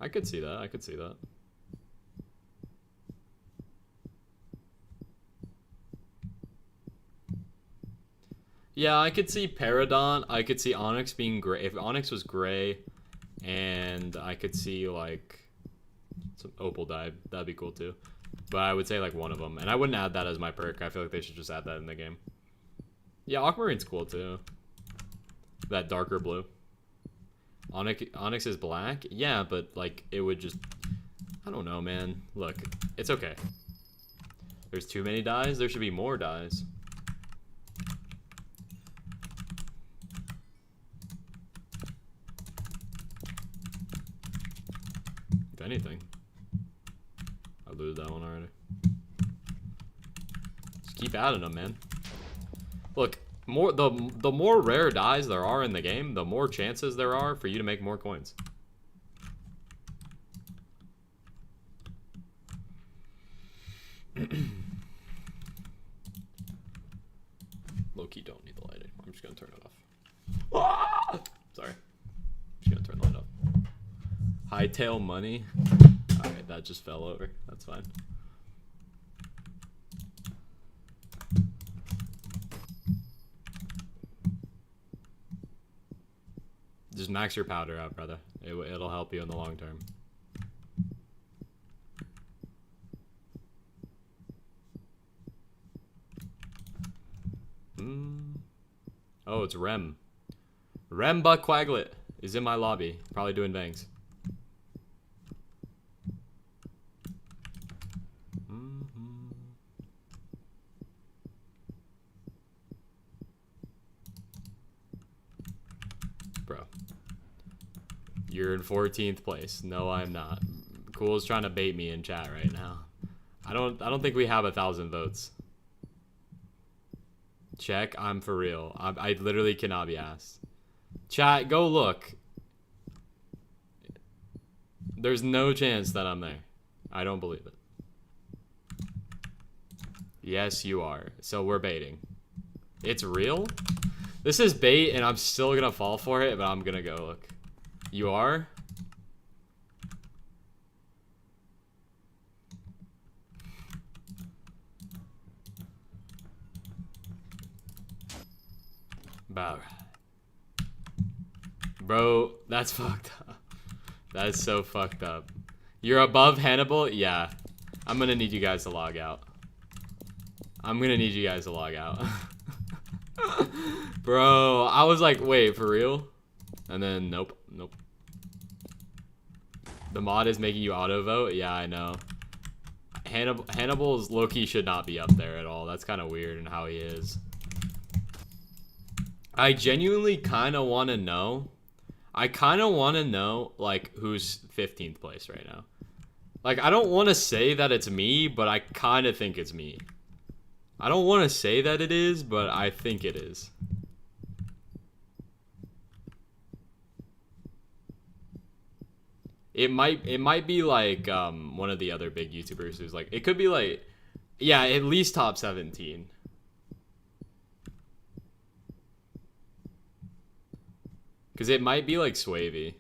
I could see that. I could see that. Yeah, I could see Peridot. I could see Onyx being gray. If Onyx was gray, and I could see like some opal dye, that'd be cool too. But I would say like one of them, and I wouldn't add that as my perk. I feel like they should just add that in the game. Yeah, Aquamarine's cool too. That darker blue. Onyx is black? Yeah, but like it would just, I don't know, man. Look, it's okay. There's too many dyes. There should be more dyes. If anything. I lose that one already. Just keep adding them, man. Look, the more rare dyes there are in the game, the more chances there are for you to make more coins. Low-key don't need the lighting. I'm just gonna turn it off. Ah! Sorry. I'm just gonna turn the light off. Hightail money. Alright, that just fell over. That's fine. Just max your powder out, brother. It'll help you in the long term. Oh, it's Rem. Rem Buck Quaglet is in my lobby. Probably doing bangs. Bro. You're in 14th place. No, I'm not. Cool is trying to bait me in chat right now. I don't think we have 1,000 votes. Check, I'm for real. I literally cannot be asked. Chat, go look. There's no chance that I'm there. I don't believe it. Yes, you are. So we're baiting. It's real? This is bait and I'm still gonna fall for it, but I'm gonna go look. You are? Bro, that's fucked up. That is so fucked up. You're above Hannibal? Yeah. I'm gonna need you guys to log out. I'm gonna need you guys to log out. Bro, I was like, wait, for real? And then, nope, nope. The mod is making you auto vote. Yeah, I know. Hannibal's low-key should not be up there at all. That's kind of weird in how he is. I genuinely kind of want to know. I kind of want to know, like, who's 15th place right now. Like, I don't want to say that it's me, but I kind of think it's me. I don't want to say that it is, but I think it is. It might be like one of the other big YouTubers who's like, it could be like, yeah, at least top 17. Cause it might be like Swavey.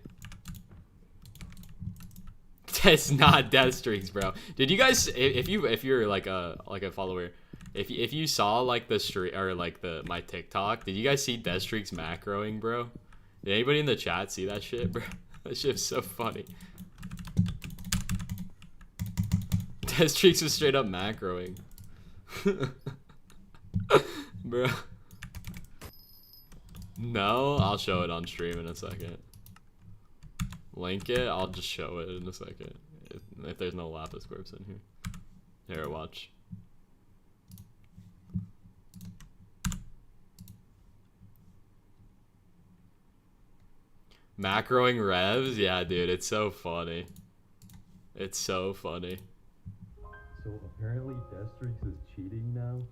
That's not death streaks, bro. Did you guys, if you're like a follower, if you saw like the streak or like my TikTok, did you guys see death streaks macroing, bro? Did anybody in the chat see that shit, bro? That shit's so funny. Death streaks is straight up macroing. Bro. No, I'll show it on stream in a second. Link it, I'll just show it in a second. If there's no lapis corpse in here. Here, watch. Macroing revs? Yeah, dude, it's so funny. It's so funny. So apparently Deathstreaks is cheating now?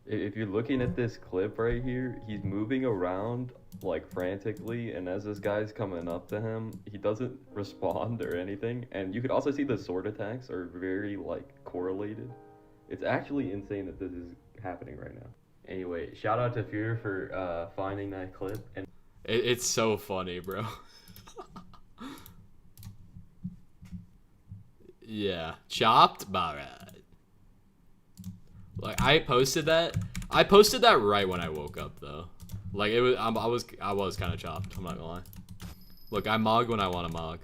If you're looking at this clip right here, he's moving around like frantically, and as this guy's coming up to him, he doesn't respond or anything. And you could also see the sword attacks are very like correlated. It's actually insane that this is happening right now. Anyway, shout out to Fear for finding that clip. And it's so funny, bro. Yeah, chopped Barad. Like I posted that right when I woke up though. Like it was, I was kind of chopped. I'm not gonna lie. Look, I mog when I want to mog.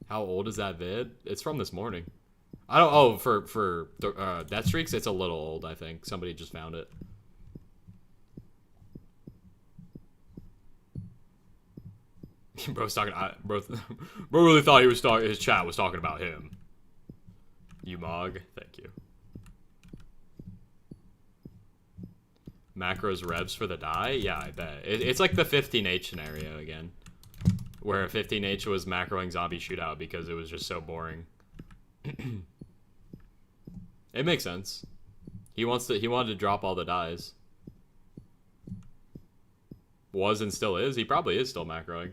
How old is that vid? It's from this morning. I don't. Oh, for Death Streaks, it's a little old. I think somebody just found it. Bro's talking. Bro really thought his chat was talking about him. You mog, thank you. Macros revs for the die? Yeah, I bet. It's like the 15H scenario again, where 15H was macroing zombie shootout because it was just so boring. It makes sense. He wanted to drop all the dies. Was and still is. He probably is still macroing.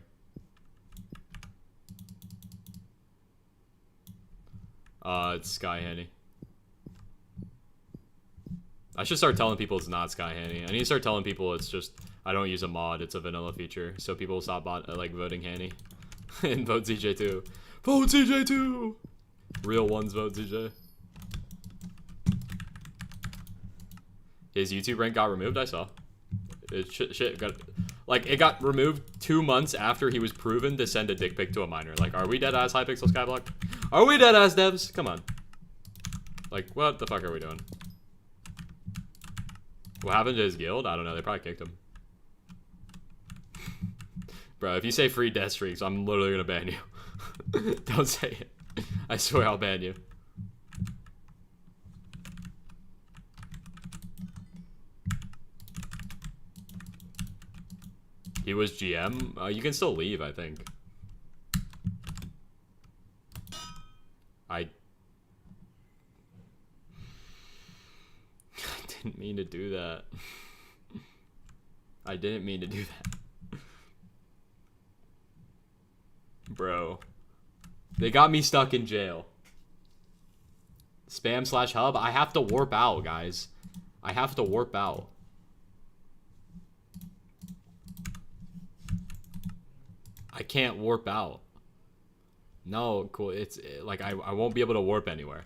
It's Sky Hanny. I should start telling people it's not Sky Hanny. I need to start telling people it's just, I don't use a mod, it's a vanilla feature. So people will stop voting Hanny. And vote ZJ2. Vote ZJ2! Real ones vote ZJ. His YouTube rank got removed, I saw. It got removed 2 months after he was proven to send a dick pic to a minor. Like, are we dead ass Hypixel Skyblock? Are we dead ass devs? Come on. Like, what the fuck are we doing? What happened to his guild? I don't know. They probably kicked him. Bro, if you say free death streaks, I'm literally gonna ban you. Don't say it. I swear I'll ban you. He was GM? You can still leave, I think. I didn't mean to do that. I didn't mean to do that. Bro. They got me stuck in jail. Spam/hub? I have to warp out, guys. I have to warp out. I can't warp out. No, cool. It's like I won't be able to warp anywhere.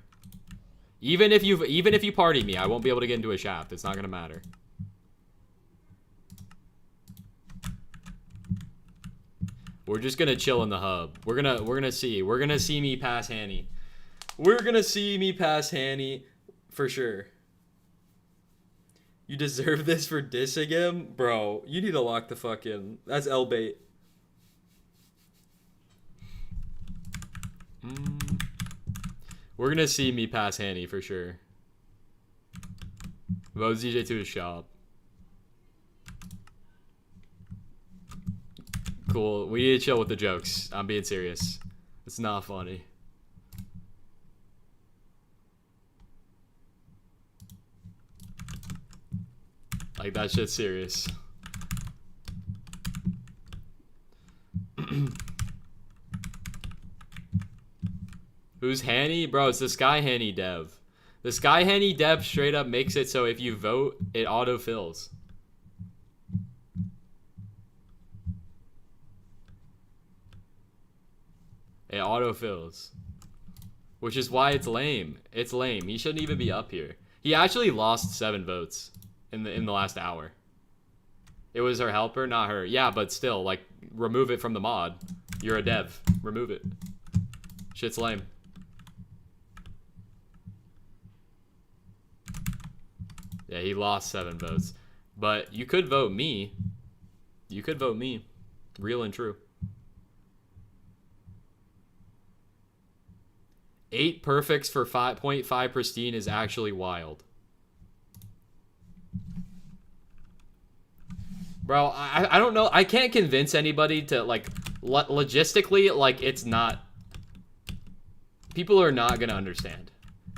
Even if you party me, I won't be able to get into a shaft. It's not gonna matter. We're just gonna chill in the hub. We're gonna see me pass Hanny. We're gonna see me pass Hanny for sure. You deserve this for dissing him? Bro, you need to lock the fuck in. That's L bait. We're gonna see me pass Hanny for sure. Vote ZJ2 shop. Cool. We need to chill with the jokes. I'm being serious. It's not funny. Like, that shit's serious. Who's Hanny? Bro, it's the Sky Hanny dev. The Sky Hanny dev straight up makes it so if you vote, it auto-fills. It auto-fills. Which is why it's lame. It's lame. He shouldn't even be up here. He actually lost 7 votes in the last hour. It was her helper, not her. Yeah, but still, like, remove it from the mod. You're a dev. Remove it. Shit's lame. Yeah, he lost 7 votes. But you could vote me. You could vote me. Real and true. 8 perfects for 5.5 pristine is actually wild. Bro, I don't know. I can't convince anybody to, like, logistically, like, it's not... People are not gonna understand.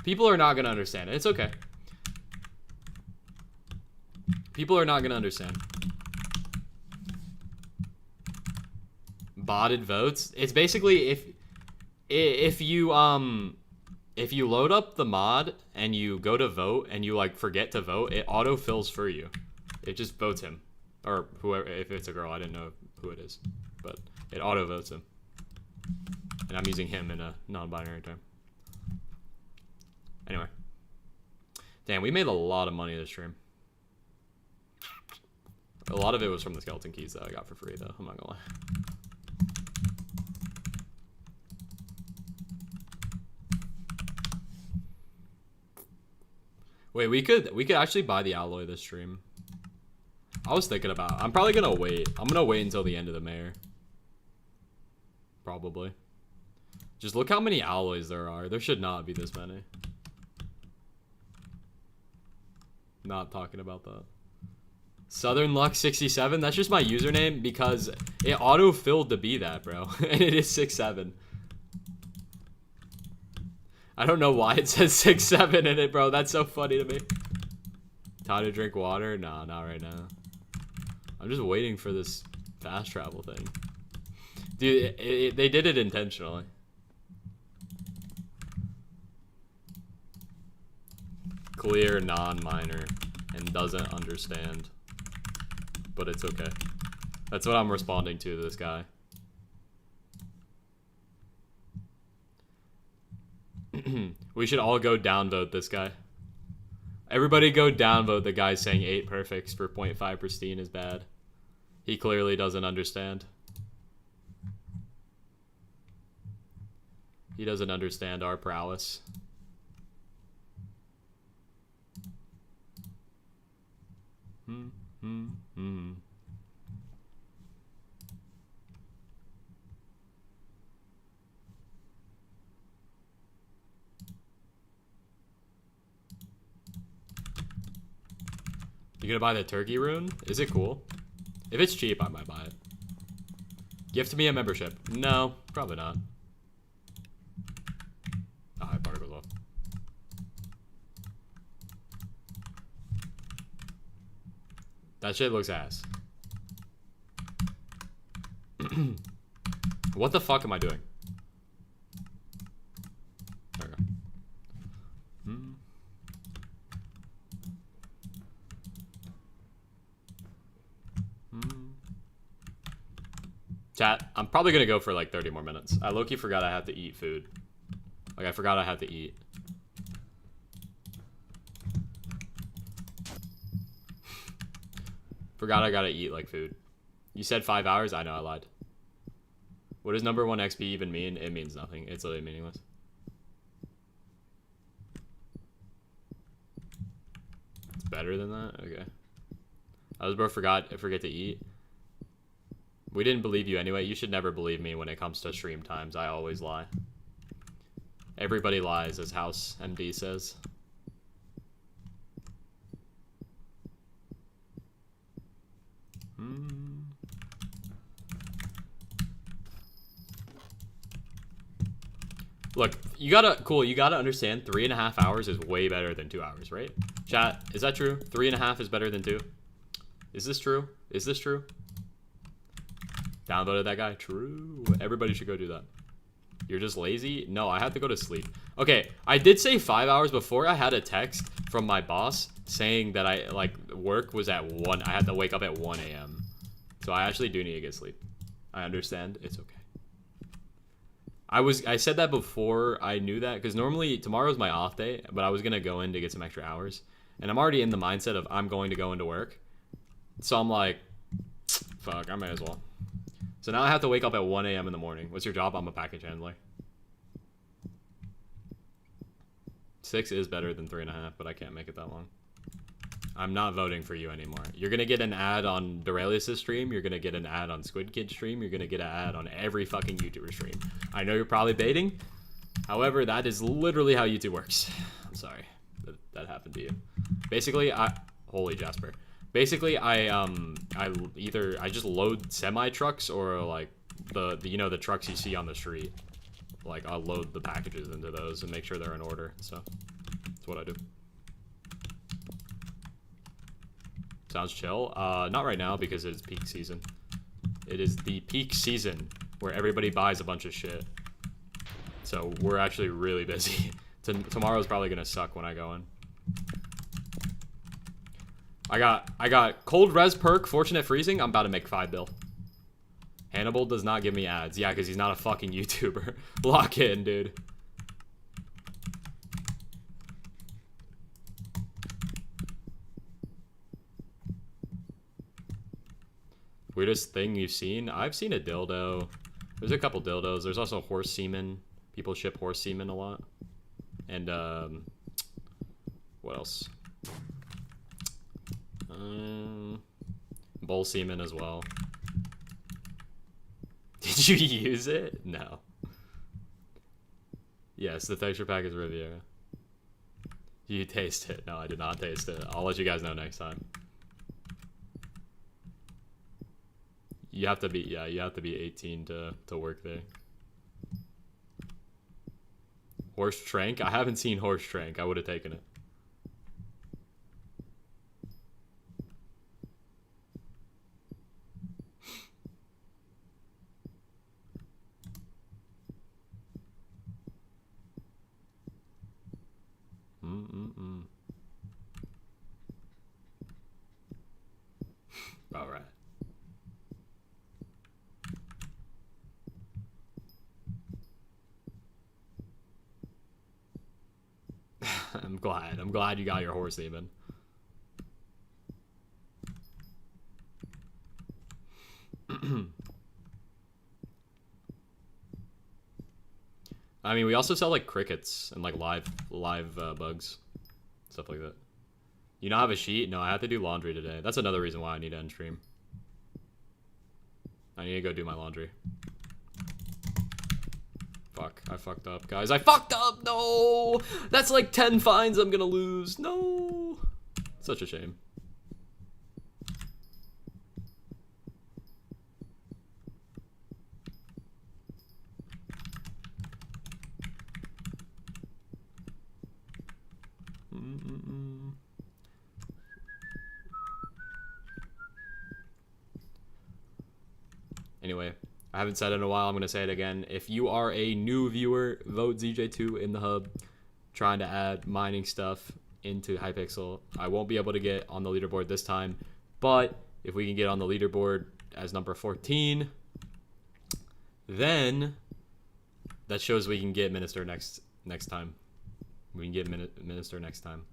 People are not gonna understand. It's okay. People are not gonna understand. Botted votes? It's basically if you load up the mod and you go to vote and you like forget to vote, it auto-fills for you. It just votes him. Or whoever, if it's a girl, I didn't know who it is. But it auto-votes him. And I'm using him in a non-binary term. Anyway. Damn, we made a lot of money this stream. A lot of it was from the skeleton keys that I got for free, though. I'm not gonna lie. Wait, we could actually buy the alloy this stream. I was thinking about. I'm probably gonna wait. I'm gonna wait until the end of the mayor. Probably. Just look how many alloys there are. There should not be this many. Not talking about that. Southern Luck 67. That's just my username because it auto-filled to be that, bro. And it is 6'7". I don't know why it says 6'7" in it, bro. That's so funny to me. Time to drink water? Nah, not right now. I'm just waiting for this fast travel thing. Dude, they did it intentionally. Clear non-minor and doesn't understand. But it's okay. That's what I'm responding to this guy. We should all go downvote this guy. Everybody go downvote the guy saying 8 perfects for 0.5 pristine is bad. He clearly doesn't understand. He doesn't understand our prowess. You gonna buy the turkey rune? Is it cool? If it's cheap, I might buy it. Gift me a membership. No, probably not. Oh, I particles off. That shit looks ass. What the fuck am I doing? There we go. Chat, I'm probably gonna go for like 30 more minutes. I low-key forgot I had to eat food. Like, I forgot I had to eat. Forgot I gotta eat like food. You said 5 hours? I know, I lied. What does number 1 XP even mean? It means nothing. It's literally meaningless. It's better. better than that? Okay. I was bro forget to eat. We didn't believe you anyway. You should never believe me when it comes to stream times. I always lie. Everybody lies, as House MD says. Look, you gotta understand 3.5 hours is way better than 2 hours, right? Chat, is that true? 3.5 is better than 2? Is this true? Is this true? Downvoted that guy? True. Everybody should go do that. You're just lazy? No, I have to go to sleep. Okay, I did say 5 hours before. I had a text from my boss saying that work was at 1. I had to wake up at 1 a.m. So I actually do need to get sleep. I understand. It's okay. I said that before I knew that, because normally tomorrow's my off day, but I was going to go in to get some extra hours. And I'm already in the mindset of I'm going to go into work. So I'm like, fuck, I might as well. So now I have to wake up at 1 a.m. in the morning. What's your job? I'm a package handler. 6 is better than 3.5, but I can't make it that long. I'm not voting for you anymore. You're going to get an ad on Dorelius' stream. You're going to get an ad on Squid Kid stream. You're going to get an ad on every fucking YouTuber stream. I know you're probably baiting. However, that is literally how YouTube works. I'm sorry that happened to you. Basically, holy Jasper. Basically, I just load semi trucks or like the trucks you see on the street. Like I'll load the packages into those and make sure they're in order. So that's what I do. Sounds chill. Not right now because it's peak season. It is the peak season where everybody buys a bunch of shit. So we're actually really busy. Tomorrow's probably gonna suck when I go in. I got cold res perk, fortunate freezing. I'm about to make 5 bill. Hannibal does not give me ads. Yeah, because he's not a fucking YouTuber. Lock in, dude. Weirdest thing you've seen? I've seen a dildo. There's a couple dildos. There's also horse semen. People ship horse semen a lot. And, what else? Bull semen as well. Did you use it? No. Yes, the texture pack is Riviera. You taste it? No, I did not taste it. I'll let you guys know next time. You have to be, yeah, you have to be 18 to work there. Horse Trank? I haven't seen Horse Trank. I would have taken it. All right. I'm glad you got your horse even. I mean, we also sell like crickets and like live bugs, stuff like that. You not have a sheet? No, I have to do laundry today. That's another reason why I need to end stream. I need to go do my laundry. Fuck, I fucked up, guys. I fucked up! No! That's like 10 fines I'm gonna lose. No! Such a shame. Anyway, I haven't said it in a while. I'm going to say it again. If you are a new viewer, vote ZJ2 in the hub. Trying to add mining stuff into Hypixel. I won't be able to get on the leaderboard this time. But if we can get on the leaderboard as number 14, then that shows we can get Minister next time. We can get Minister next time.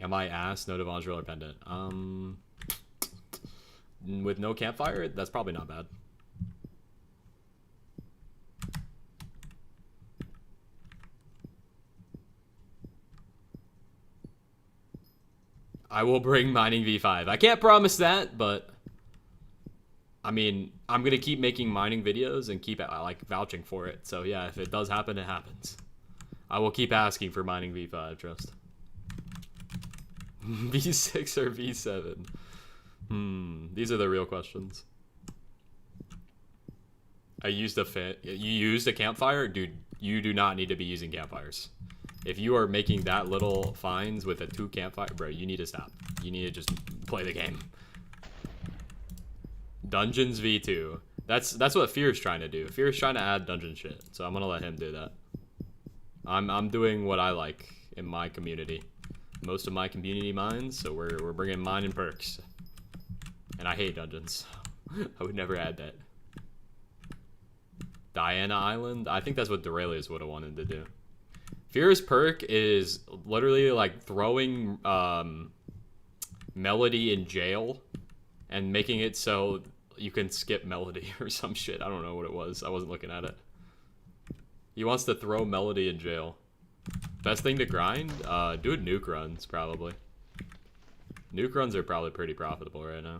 Am I ass? No Devondre or Pendant. With no campfire, that's probably not bad. I will bring mining V5. I can't promise that, but I mean, I'm gonna keep making mining videos and keep like vouching for it. So yeah, if it does happen, it happens. I will keep asking for mining V5. Trust. V6 or V7? These are the real questions. I used a fan. You used a campfire, dude. You do not need to be using campfires. If you are making that little finds with a 2 campfire, bro, you need to stop. You need to just play the game. Dungeons V2. That's what Fear's trying to do. Fear's trying to add dungeon shit, so I'm gonna let him do that. I'm doing what I like in my community. Most of my community mines, so we're bringing mine and perks. And I hate dungeons. I would never add that. Diana Island? I think that's what Duralius would have wanted to do. Fear's perk is literally like throwing Melody in jail and making it so you can skip Melody or some shit. I don't know what it was. I wasn't looking at it. He wants to throw Melody in jail. Best thing to grind? Do nuke runs, probably. Nuke runs are probably pretty profitable right now.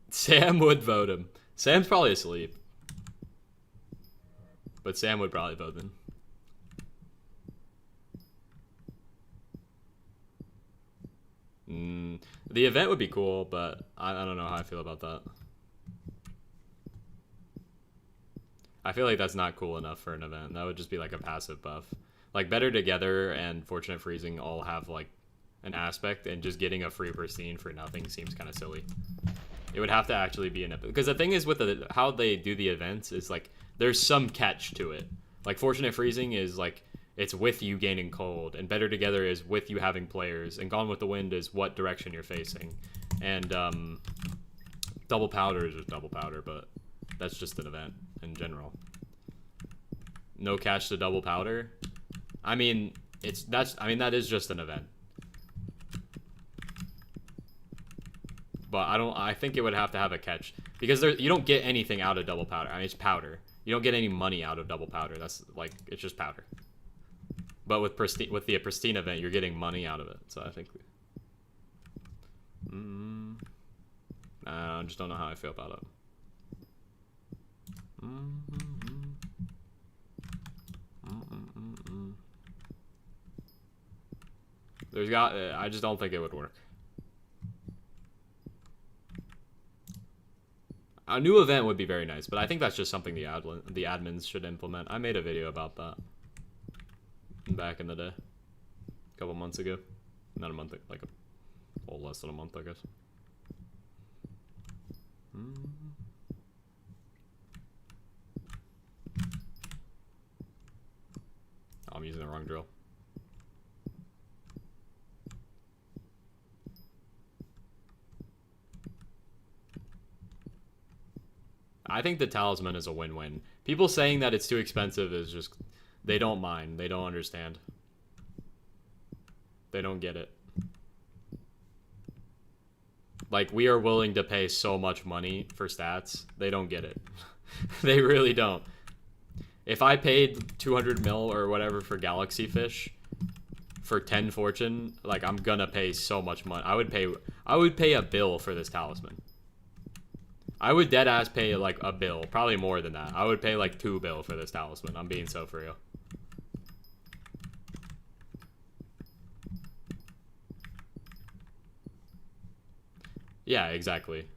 Sam would vote him. Sam's probably asleep. But Sam would probably vote him. The event would be cool, but I don't know how I feel about that. I feel like that's not cool enough for an event. That would just be like a passive buff. Like Better Together and Fortunate Freezing all have like an aspect, and just getting a free pristine for nothing seems kind of silly. It would have to actually be an event. Because the thing is with how they do the events is like there's some catch to it. Like Fortunate Freezing is like it's with you gaining cold, and Better Together is with you having players, and Gone with the Wind is what direction you're facing. And Double Powder is just Double Powder, but that's just an event in general. No catch to Double Powder. I mean, that is just an event. But I think it would have to have a catch, because you don't get anything out of Double Powder. I mean, it's powder. You don't get any money out of Double Powder. That's like, it's just powder. But with the pristine event, you're getting money out of it. So I think I just don't know how I feel about it. I just don't think it would work. A new event would be very nice, but I think that's just something the admins should implement. I made a video about that back in the day, a couple months ago. Not a month, like a whole less than a month, I guess. I'm using the wrong drill. I think the talisman is a win-win. People saying that it's too expensive is just, they don't mind. They don't understand. They don't get it. Like, we are willing to pay so much money for stats. They don't get it. They really don't. If I paid 200 mil or whatever for Galaxy Fish for 10 fortune, like, I'm gonna pay so much money. I would pay a bill for this talisman. I would deadass pay like a bill, probably more than that. I would pay like 2 bill for this talisman. I'm being so for real. Yeah, exactly.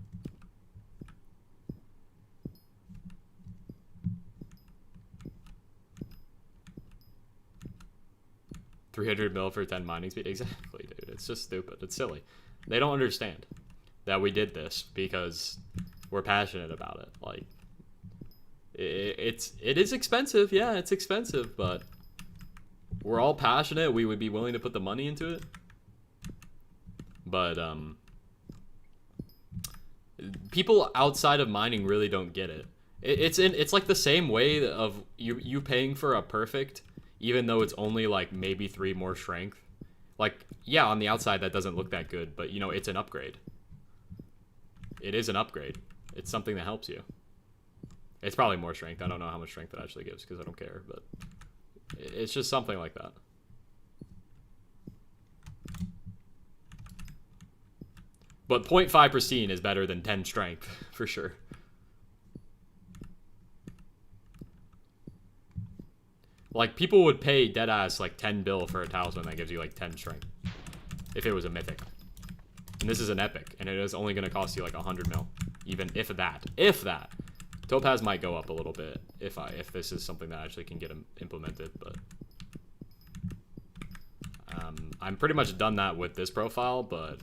$300 mil for 10 mining speed. Exactly, dude. It's just stupid. It's silly. They don't understand that we did this because we're passionate about it. Like, it is expensive. Yeah, it's expensive, but we're all passionate. We would be willing to put the money into it. But people outside of mining really don't get it. It's like the same way of you paying for a perfect, even though it's only like maybe 3 more strength. Like, yeah, on the outside that doesn't look that good, but you know, it's an upgrade. It is an upgrade. It's something that helps you. It's probably more strength. I don't know how much strength it actually gives because I don't care, but It's just something like that. But 0.5 pristine is better than 10 strength, for sure. Like, people would pay deadass like 10 bill for a talisman that gives you like 10 strength. If it was a mythic. And this is an epic, and it is only going to cost you like 100 mil. Even if that. If that. Topaz might go up a little bit if this is something that actually can get implemented, but... I'm pretty much done that with this profile, but...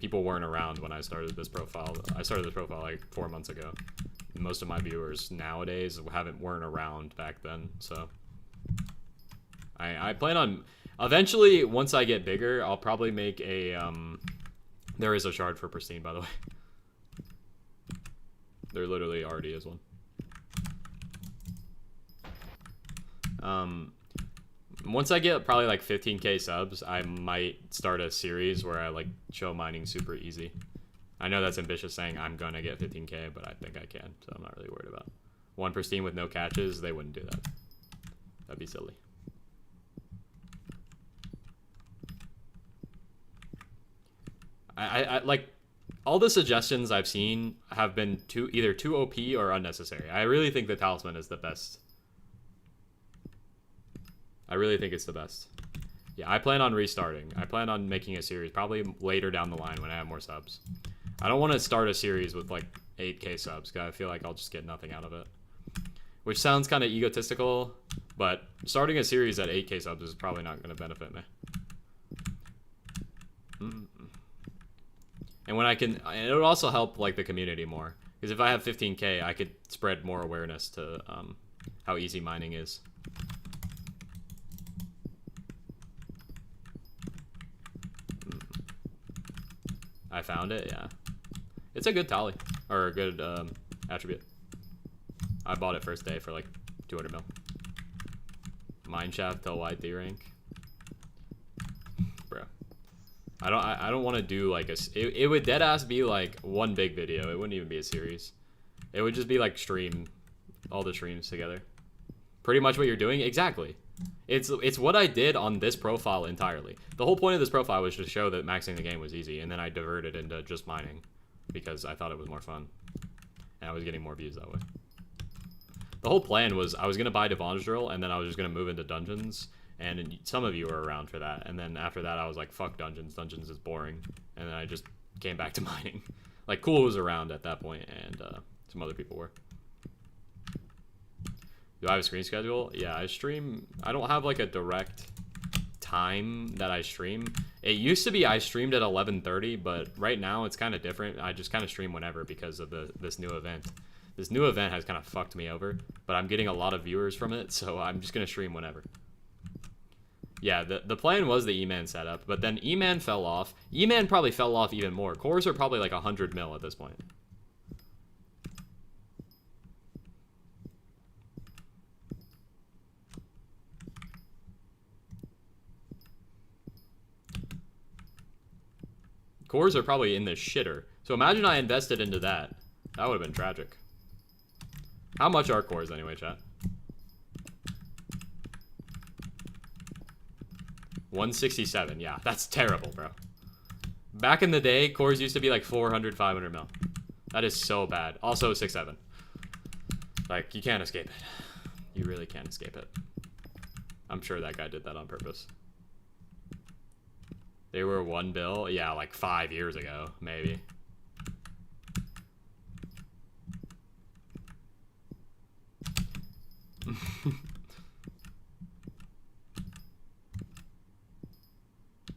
People weren't around when I started this profile. I started this profile like 4 months ago. Most of my viewers nowadays weren't around back then, so I plan on eventually, once I get bigger, I'll probably make a there is a shard for pristine, by the way. There literally already is one. Once I get probably like 15k subs, I might start a series where I like show mining super easy. I know that's ambitious saying I'm gonna get 15k, but I think I can, so I'm not really worried about it. One pristine with no catches, they wouldn't do that. That'd be silly. I like all the suggestions I've seen have been either too OP or unnecessary. I really think the talisman is the best. I really think it's the best. Yeah, I plan on restarting. I plan on making a series probably later down the line when I have more subs. I don't want to start a series with like 8k subs because I feel like I'll just get nothing out of it. Which sounds kind of egotistical, but starting a series at 8k subs is probably not going to benefit me. And when it would also help like the community more. Because if I have 15k, I could spread more awareness to how easy mining is. I found it, yeah. It's a good tally, or a good attribute. I bought it first day for like 200 mil. Mineshaft till wide D rank. Bro. I don't want to do like it would deadass be like one big video. It wouldn't even be a series. It would just be like all the streams together. Pretty much what you're doing, exactly. It's what I did on this profile entirely. The whole point of this profile was to show that maxing the game was easy, and then I diverted into just mining because I thought it was more fun, and I was getting more views that way. The whole plan was I was gonna buy Devon's drill, and then I was just gonna move into dungeons, and some of you were around for that. And then after that, I was like, fuck dungeons. Dungeons is boring, and then I just came back to mining. Like Cool was around at that point, and some other people were. Do I have a screen schedule? Yeah, I stream. I don't have like a direct time that I stream. It used to be I streamed at 11:30, but right now it's kind of different. I just kind of stream whenever because of this new event. This new event has kind of fucked me over, but I'm getting a lot of viewers from it, so I'm just gonna stream whenever. Yeah, the plan was the E-Man setup, but then E-Man fell off. E-Man probably fell off even more. Cores are probably like 100 mil at this point. Cores are probably in the shitter. So imagine I invested into that. That would have been tragic. How much are cores anyway, chat? 167. Yeah, that's terrible, bro. Back in the day, cores used to be like 400, 500 mil. That is so bad. Also 6-7. Like, you can't escape it. You really can't escape it. I'm sure that guy did that on purpose. They were 1 bill? Yeah, like 5 years ago, maybe.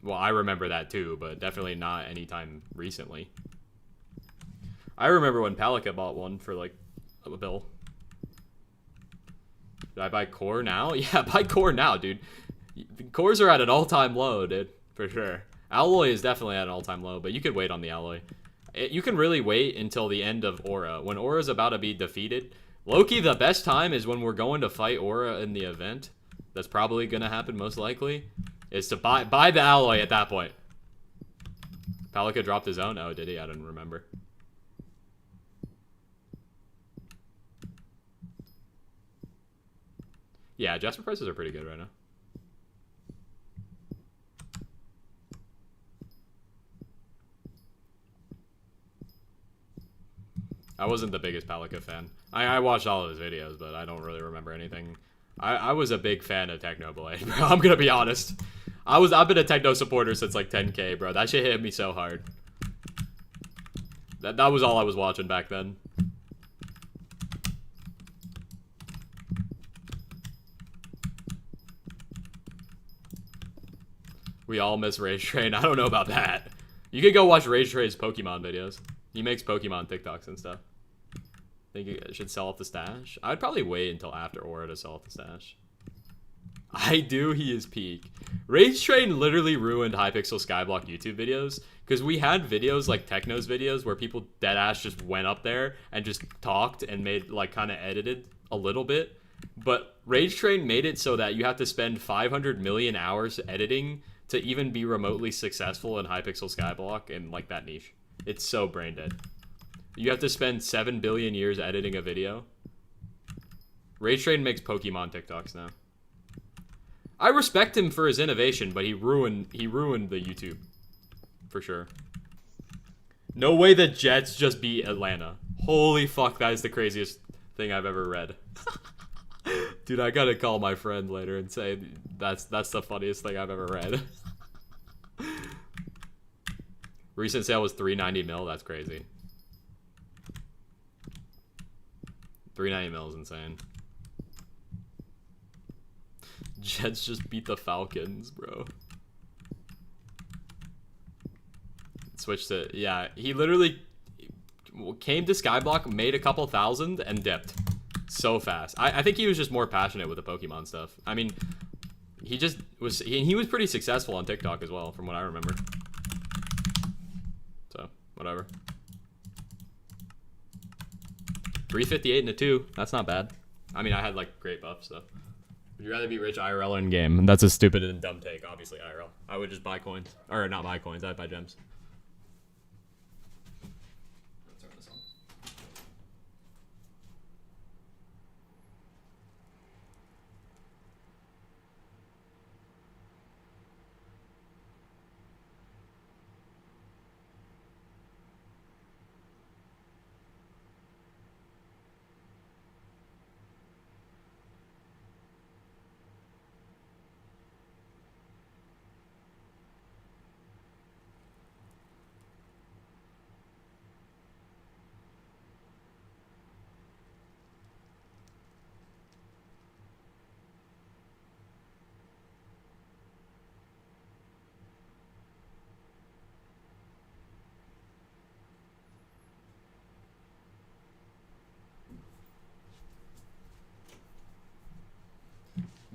Well, I remember that too, but definitely not anytime recently. I remember when Palika bought one for like a bill. Did I buy core now? Yeah, buy core now, dude. Cores are at an all-time low, dude, for sure. Alloy is definitely at an all-time low, but you could wait on the alloy. You can really wait until the end of Aura. When Aura's about to be defeated, Loki, the best time is when we're going to fight Aura in the event. That's probably going to happen most likely. Is to buy the alloy at that point. Palika dropped his own? Oh, did he? I didn't remember. Yeah, Jasper prices are pretty good right now. I wasn't the biggest Palika fan. I watched all of his videos, but I don't really remember anything. I was a big fan of Technoblade, bro. I'm gonna be honest. I've been a Techno supporter since like 10K, bro. That shit hit me so hard. That was all I was watching back then. We all miss Rage Train. I don't know about that. You could go watch Rage Train's Pokemon videos. He makes Pokemon TikToks and stuff. Think you should sell off the stash? I'd probably wait until after Aura to sell off the stash. I do, he is peak. Rage Train literally ruined Hypixel Skyblock YouTube videos, because we had videos like Techno's videos where people deadass just went up there and just talked and made, like, kind of edited a little bit. But Rage Train made it so that you have to spend 500 million hours editing to even be remotely successful in Hypixel Skyblock and, like, that niche. It's so brain dead. You have to spend 7 billion years editing a video. Rage Train makes Pokemon TikToks now. I respect him for his innovation, but he ruined the YouTube. For sure. No way the Jets just beat Atlanta. Holy fuck, that is the craziest thing I've ever read. Dude, I gotta call my friend later and say that's the funniest thing I've ever read. Recent sale was 390 mil. That's crazy. 390 mil is insane. Jets just beat the Falcons, bro. Switched to, yeah, he literally came to Skyblock, made a couple thousand, and dipped so fast. I think he was just more passionate with the Pokemon stuff. I mean, he just was, he was pretty successful on TikTok as well, from what I remember. So, whatever. 358 and a 2. That's not bad. I mean, I had, like, great buffs, so. Would you rather be rich IRL or in game? That's a stupid and dumb take, obviously IRL. I would just buy coins. Or not buy coins, I'd buy gems.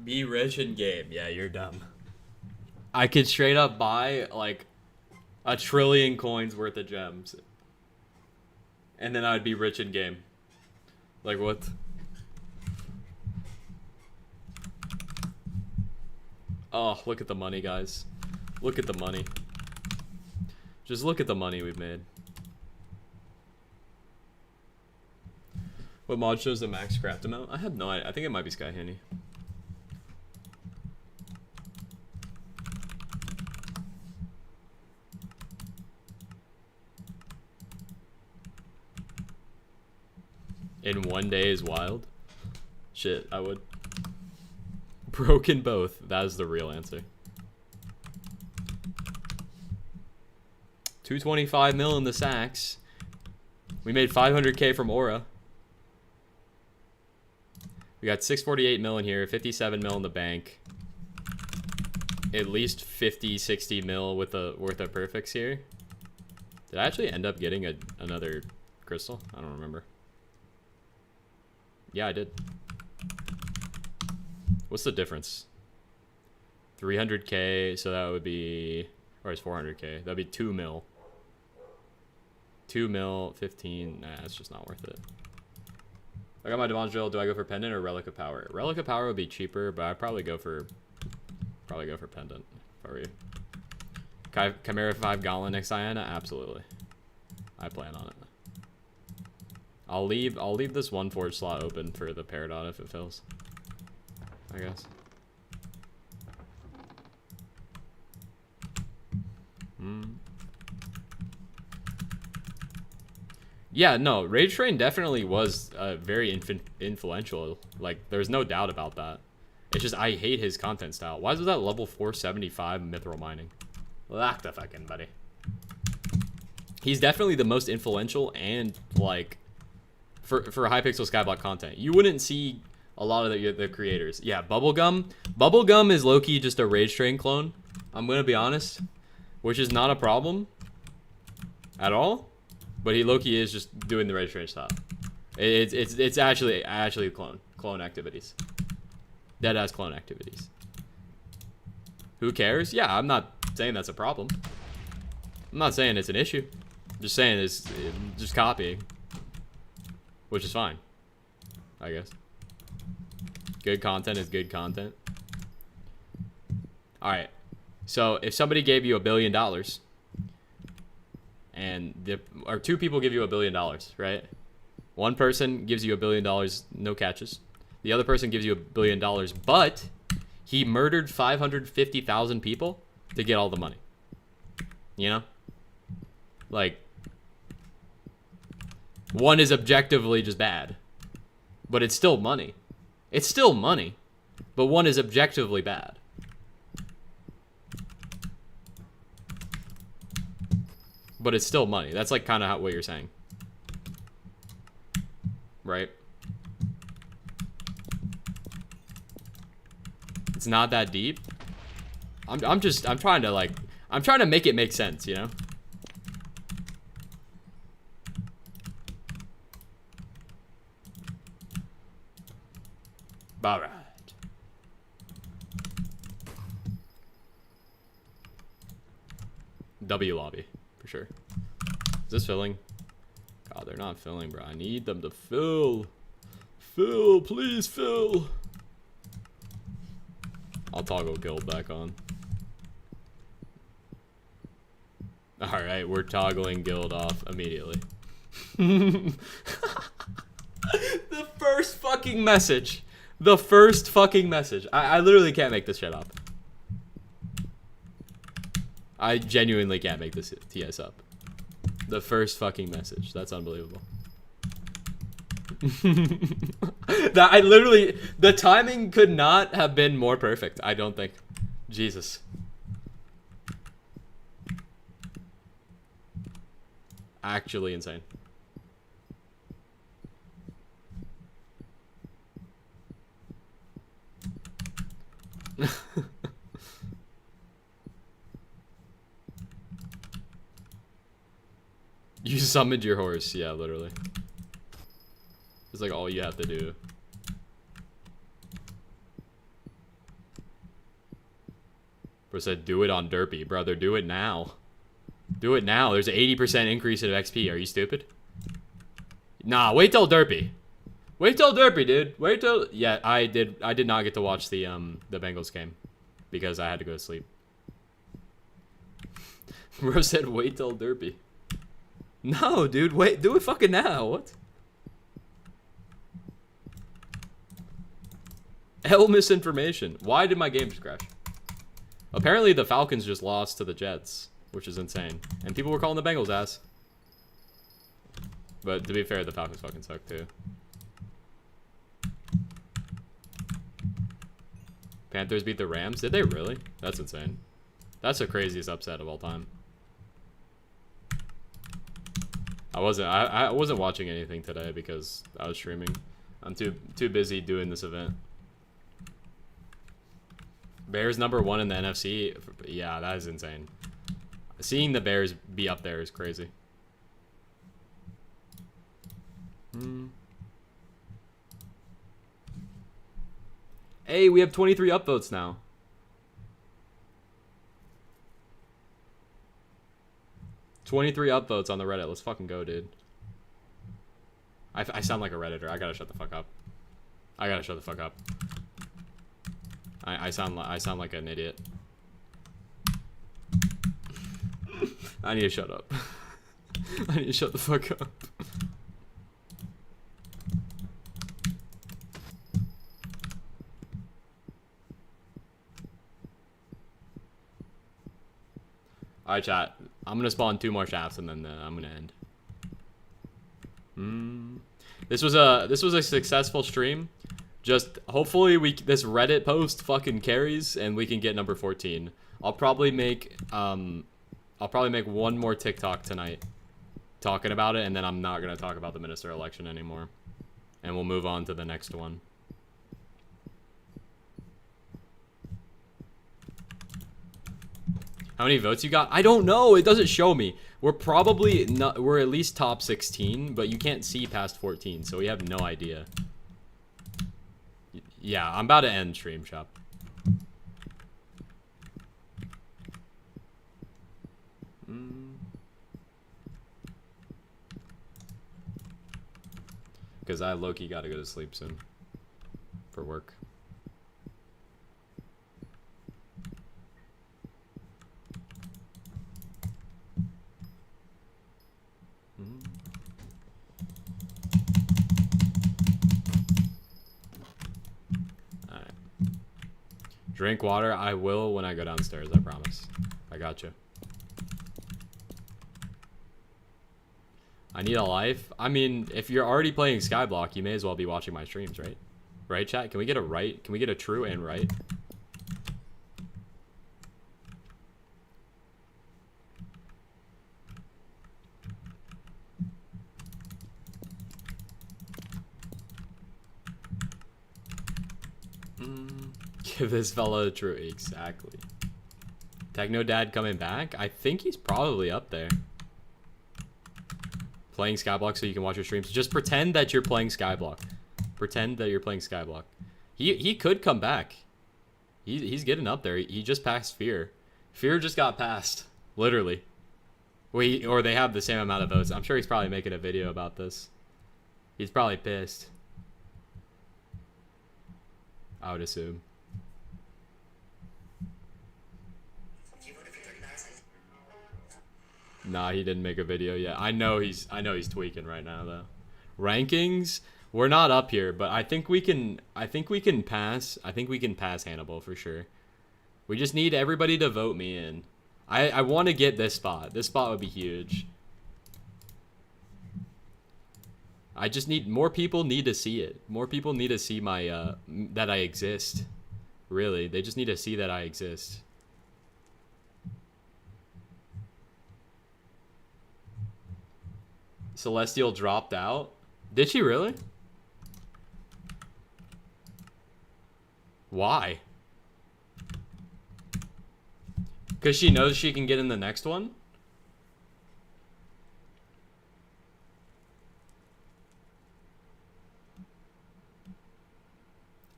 Be rich in game. Yeah, you're dumb. I could straight up buy like 1 trillion coins worth of gems. And then I'd be rich in game. Like what? Oh, look at the money, guys. Look at the money. Just look at the money we've made. What mod shows the max craft amount? I have no idea. I think it might be Sky Handy. In 1 day is wild? Shit, I would. Broken both. That is the real answer. 225 mil in the sacks. We made 500k from Aura. We got 648 mil in here, 57 mil in the bank. At least 50, 60 mil with worth of perfects here. Did I actually end up getting another crystal? I don't remember. Yeah, I did. What's the difference? 300k, so that would be, or it's 400k. That'd be 2 mil. 2 mil, 15. Nah, it's just not worth it. I got my Devon Drill. Do I go for Pendant or Relic of Power? Relic of Power would be cheaper, but I'd probably go for Pendant if I were you. Chimera 5 Gauntlet next Diana? Absolutely. I plan on it. I'll leave this 1 forge slot open for the Peridot if it fills. I guess. Yeah, no, Rage Train definitely was very influential. Like, there's no doubt about that. It's just I hate his content style. Why is that level 475 mithril mining? Lock the fucking buddy. He's definitely the most influential and, like, for Hypixel Skyblock content. You wouldn't see a lot of the creators. Yeah, Bubblegum. Bubblegum is low-key just a Rage Train clone. I'm gonna be honest. Which is not a problem at all. But he low-key is just doing the Rage Train stuff. It's actually clone activities. Deadass clone activities. Who cares? Yeah, I'm not saying that's a problem. I'm not saying it's an issue. I'm just saying it's just copying. Which is fine, I guess. Good content is good content. Alright. So, if somebody gave you $1 billion, and or two people give you $1 billion, right? One person gives you $1 billion, no catches. The other person gives you $1 billion, but he murdered 550,000 people to get all the money. You know? Like, one is objectively just bad, but it's still money. It's still money, but one is objectively bad. But it's still money. That's like kind of what you're saying. Right? It's not that deep. I'm trying to make it make sense, you know? Alright. W lobby, for sure. Is this filling? God, they're not filling, bro. I need them to fill. Fill, please fill. I'll toggle guild back on. Alright, we're toggling guild off immediately. The first fucking message. The first fucking message. I literally can't make this shit up. I genuinely can't make this TS up. The first fucking message. That's unbelievable. That I literally, the timing could not have been more perfect, I don't think. Jesus. Actually insane. You summoned your horse, yeah, literally. It's like all you have to do. Bro said, do it on Derpy. Brother, do it now. Do it now. There's an 80% increase in XP. Are you stupid? Nah, wait till Derpy. Wait till Derpy, dude. Wait till... Yeah, I did not get to watch the Bengals game. Because I had to go to sleep. Bro said, wait till Derpy. No, dude, wait. Do it fucking now. What? Hell misinformation. Why did my game just crash? Apparently the Falcons just lost to the Jets, which is insane. And people were calling the Bengals ass. But to be fair, the Falcons fucking suck too. Panthers beat the Rams? Did they really? That's insane. That's the craziest upset of all time. I wasn't watching anything today because I was streaming. I'm too busy doing this event. Bears #1 in the NFC. Yeah, that is insane. Seeing the Bears be up there is crazy. Hey, we have 23 upvotes now. $23 upvotes on the Reddit. Let's fucking go, dude. I sound like a Redditor. I gotta shut the fuck up. I gotta shut the fuck up. I sound like an idiot. I need to shut up. I need to shut the fuck up. Alright, chat. I'm gonna spawn 2 more shafts and then I'm gonna end. This was a successful stream. Just hopefully this Reddit post fucking carries and we can get number 14. I'll probably make one more TikTok tonight talking about it, and then I'm not gonna talk about the minister election anymore. And we'll move on to the next one. How many votes you got? I don't know. It doesn't show me. We're probably not. We're at least top 16, but you can't see past 14, so we have no idea. Yeah, I'm about to end stream shop. Because I low-key gotta go to sleep soon for work. Alright. Drink water. I will when I go downstairs, I promise. I got you. I need a life. I mean, if you're already playing Skyblock, you may as well be watching my streams, right? Right, chat? Can we get a right? Can we get a true and right? Give this fella a true. Exactly. Techno Dad coming back? I think he's probably up there. Playing Skyblock so you can watch your streams. Just pretend that you're playing Skyblock. Pretend that you're playing Skyblock. He could come back. He's getting up there. He just passed Fear. Fear just got passed. Literally. Or they have the same amount of votes. I'm sure he's probably making a video about this. He's probably pissed. I would assume. Nah, he didn't make a video yet. I know he's tweaking right now though. Rankings, we're not up here, but I think we can pass. I think we can pass Hannibal for sure. We just need everybody to vote me in. I want to get this spot. This spot would be huge. I just need more people need to see it. More people need to see my that I exist. Really, they just need to see that I exist. Celestial dropped out. Did she really? Why? Because she knows she can get in the next one?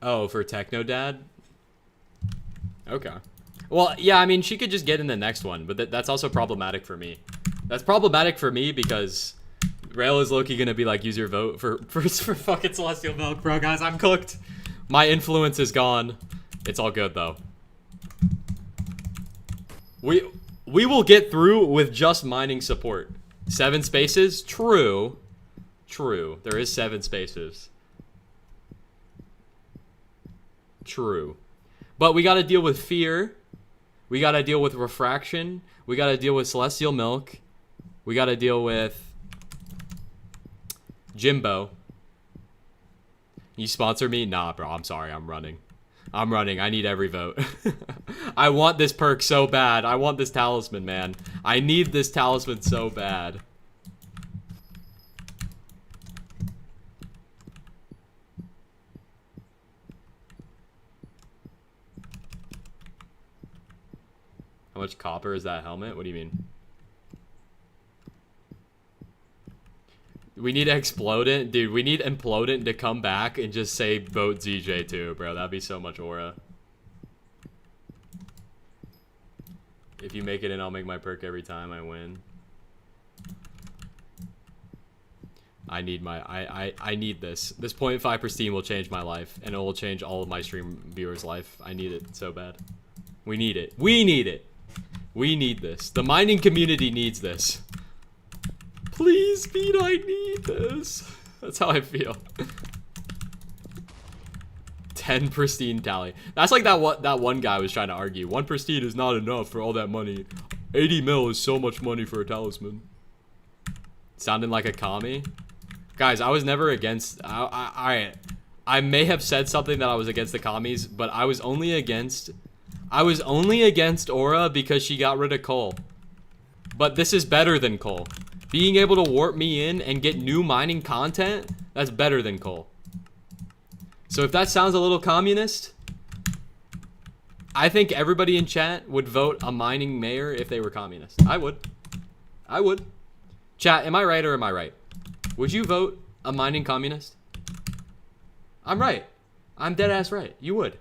Oh, for Techno Dad? Okay. Well, yeah, I mean, she could just get in the next one, but that's also problematic for me. That's problematic for me because Rail is low-key gonna be like, use your vote for fucking Celestial Milk, bro. Guys, I'm cooked. My influence is gone. It's all good, though. We will get through with just mining support. 7 spaces? True. True. There is 7 spaces. True. But we gotta deal with Fear. We gotta deal with Refraction. We gotta deal with Celestial Milk. We gotta deal with Jimbo. You sponsor me? Nah, bro. I'm sorry. I'm running. I'm running. I need every vote. I want this perk so bad. I want this talisman, man. I need this talisman so bad. How much copper is that helmet? What do you mean? We need Explodent. Dude, we need Implodent to come back and just say vote ZJ2, bro. That'd be so much aura. If you make it in, I'll make my perk every time I win. I need my... I need this. This 0.5 pristine will change my life, and it will change all of my stream viewers' life. I need it so bad. We need it. We need it. We need this. The mining community needs this. Please, Pete, I need this. That's how I feel. 10 pristine tally. That's like that one guy was trying to argue. 1 pristine is not enough for all that money. 80 mil is so much money for a talisman. Sounding like a commie. Guys, I was never against... I may have said something that I was against the commies, but I was only against Aura because she got rid of coal. But this is better than coal. Being able to warp me in and get new mining content, that's better than coal. So if that sounds a little communist, I think everybody in chat would vote a mining mayor if they were communist. I would. Chat, am I right or am I right? Would you vote a mining communist? I'm right. I'm dead ass right. You would.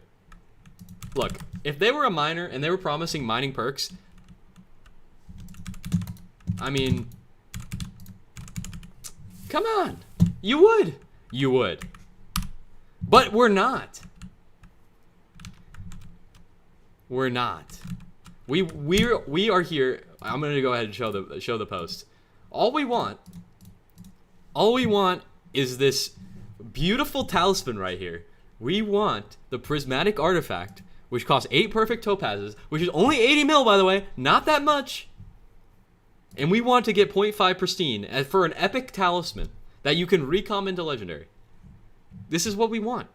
Look, if they were a miner and they were promising mining perks, I mean, come on. You would. You would. But we're not. We're not. We are here. I'm gonna go ahead and show the post. All we want is this beautiful talisman right here. We want the prismatic artifact, which costs 8 perfect topazes, which is only 80 mil, by the way, not that much. And we want to get 0.5 pristine for an epic talisman that you can recom into legendary. This is what we want.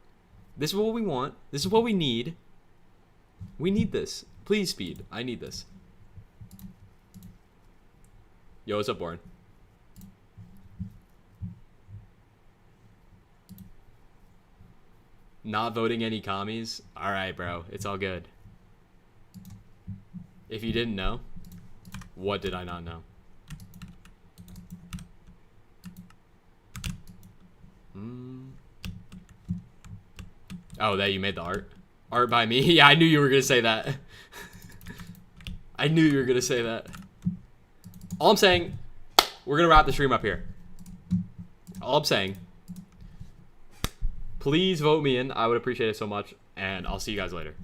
This is what we want. This is what we need. We need this. Please, Speed. I need this. Yo, what's up, Warren? Not voting any commies? Alright, bro. It's all good. If you didn't know, what did I not know? Oh, that you made the art? Art by me? Yeah, I knew you were gonna say that. I knew you were gonna say that. All I'm saying, we're gonna wrap the stream up here. All I'm saying, please vote me in. I would appreciate it so much, and I'll see you guys later.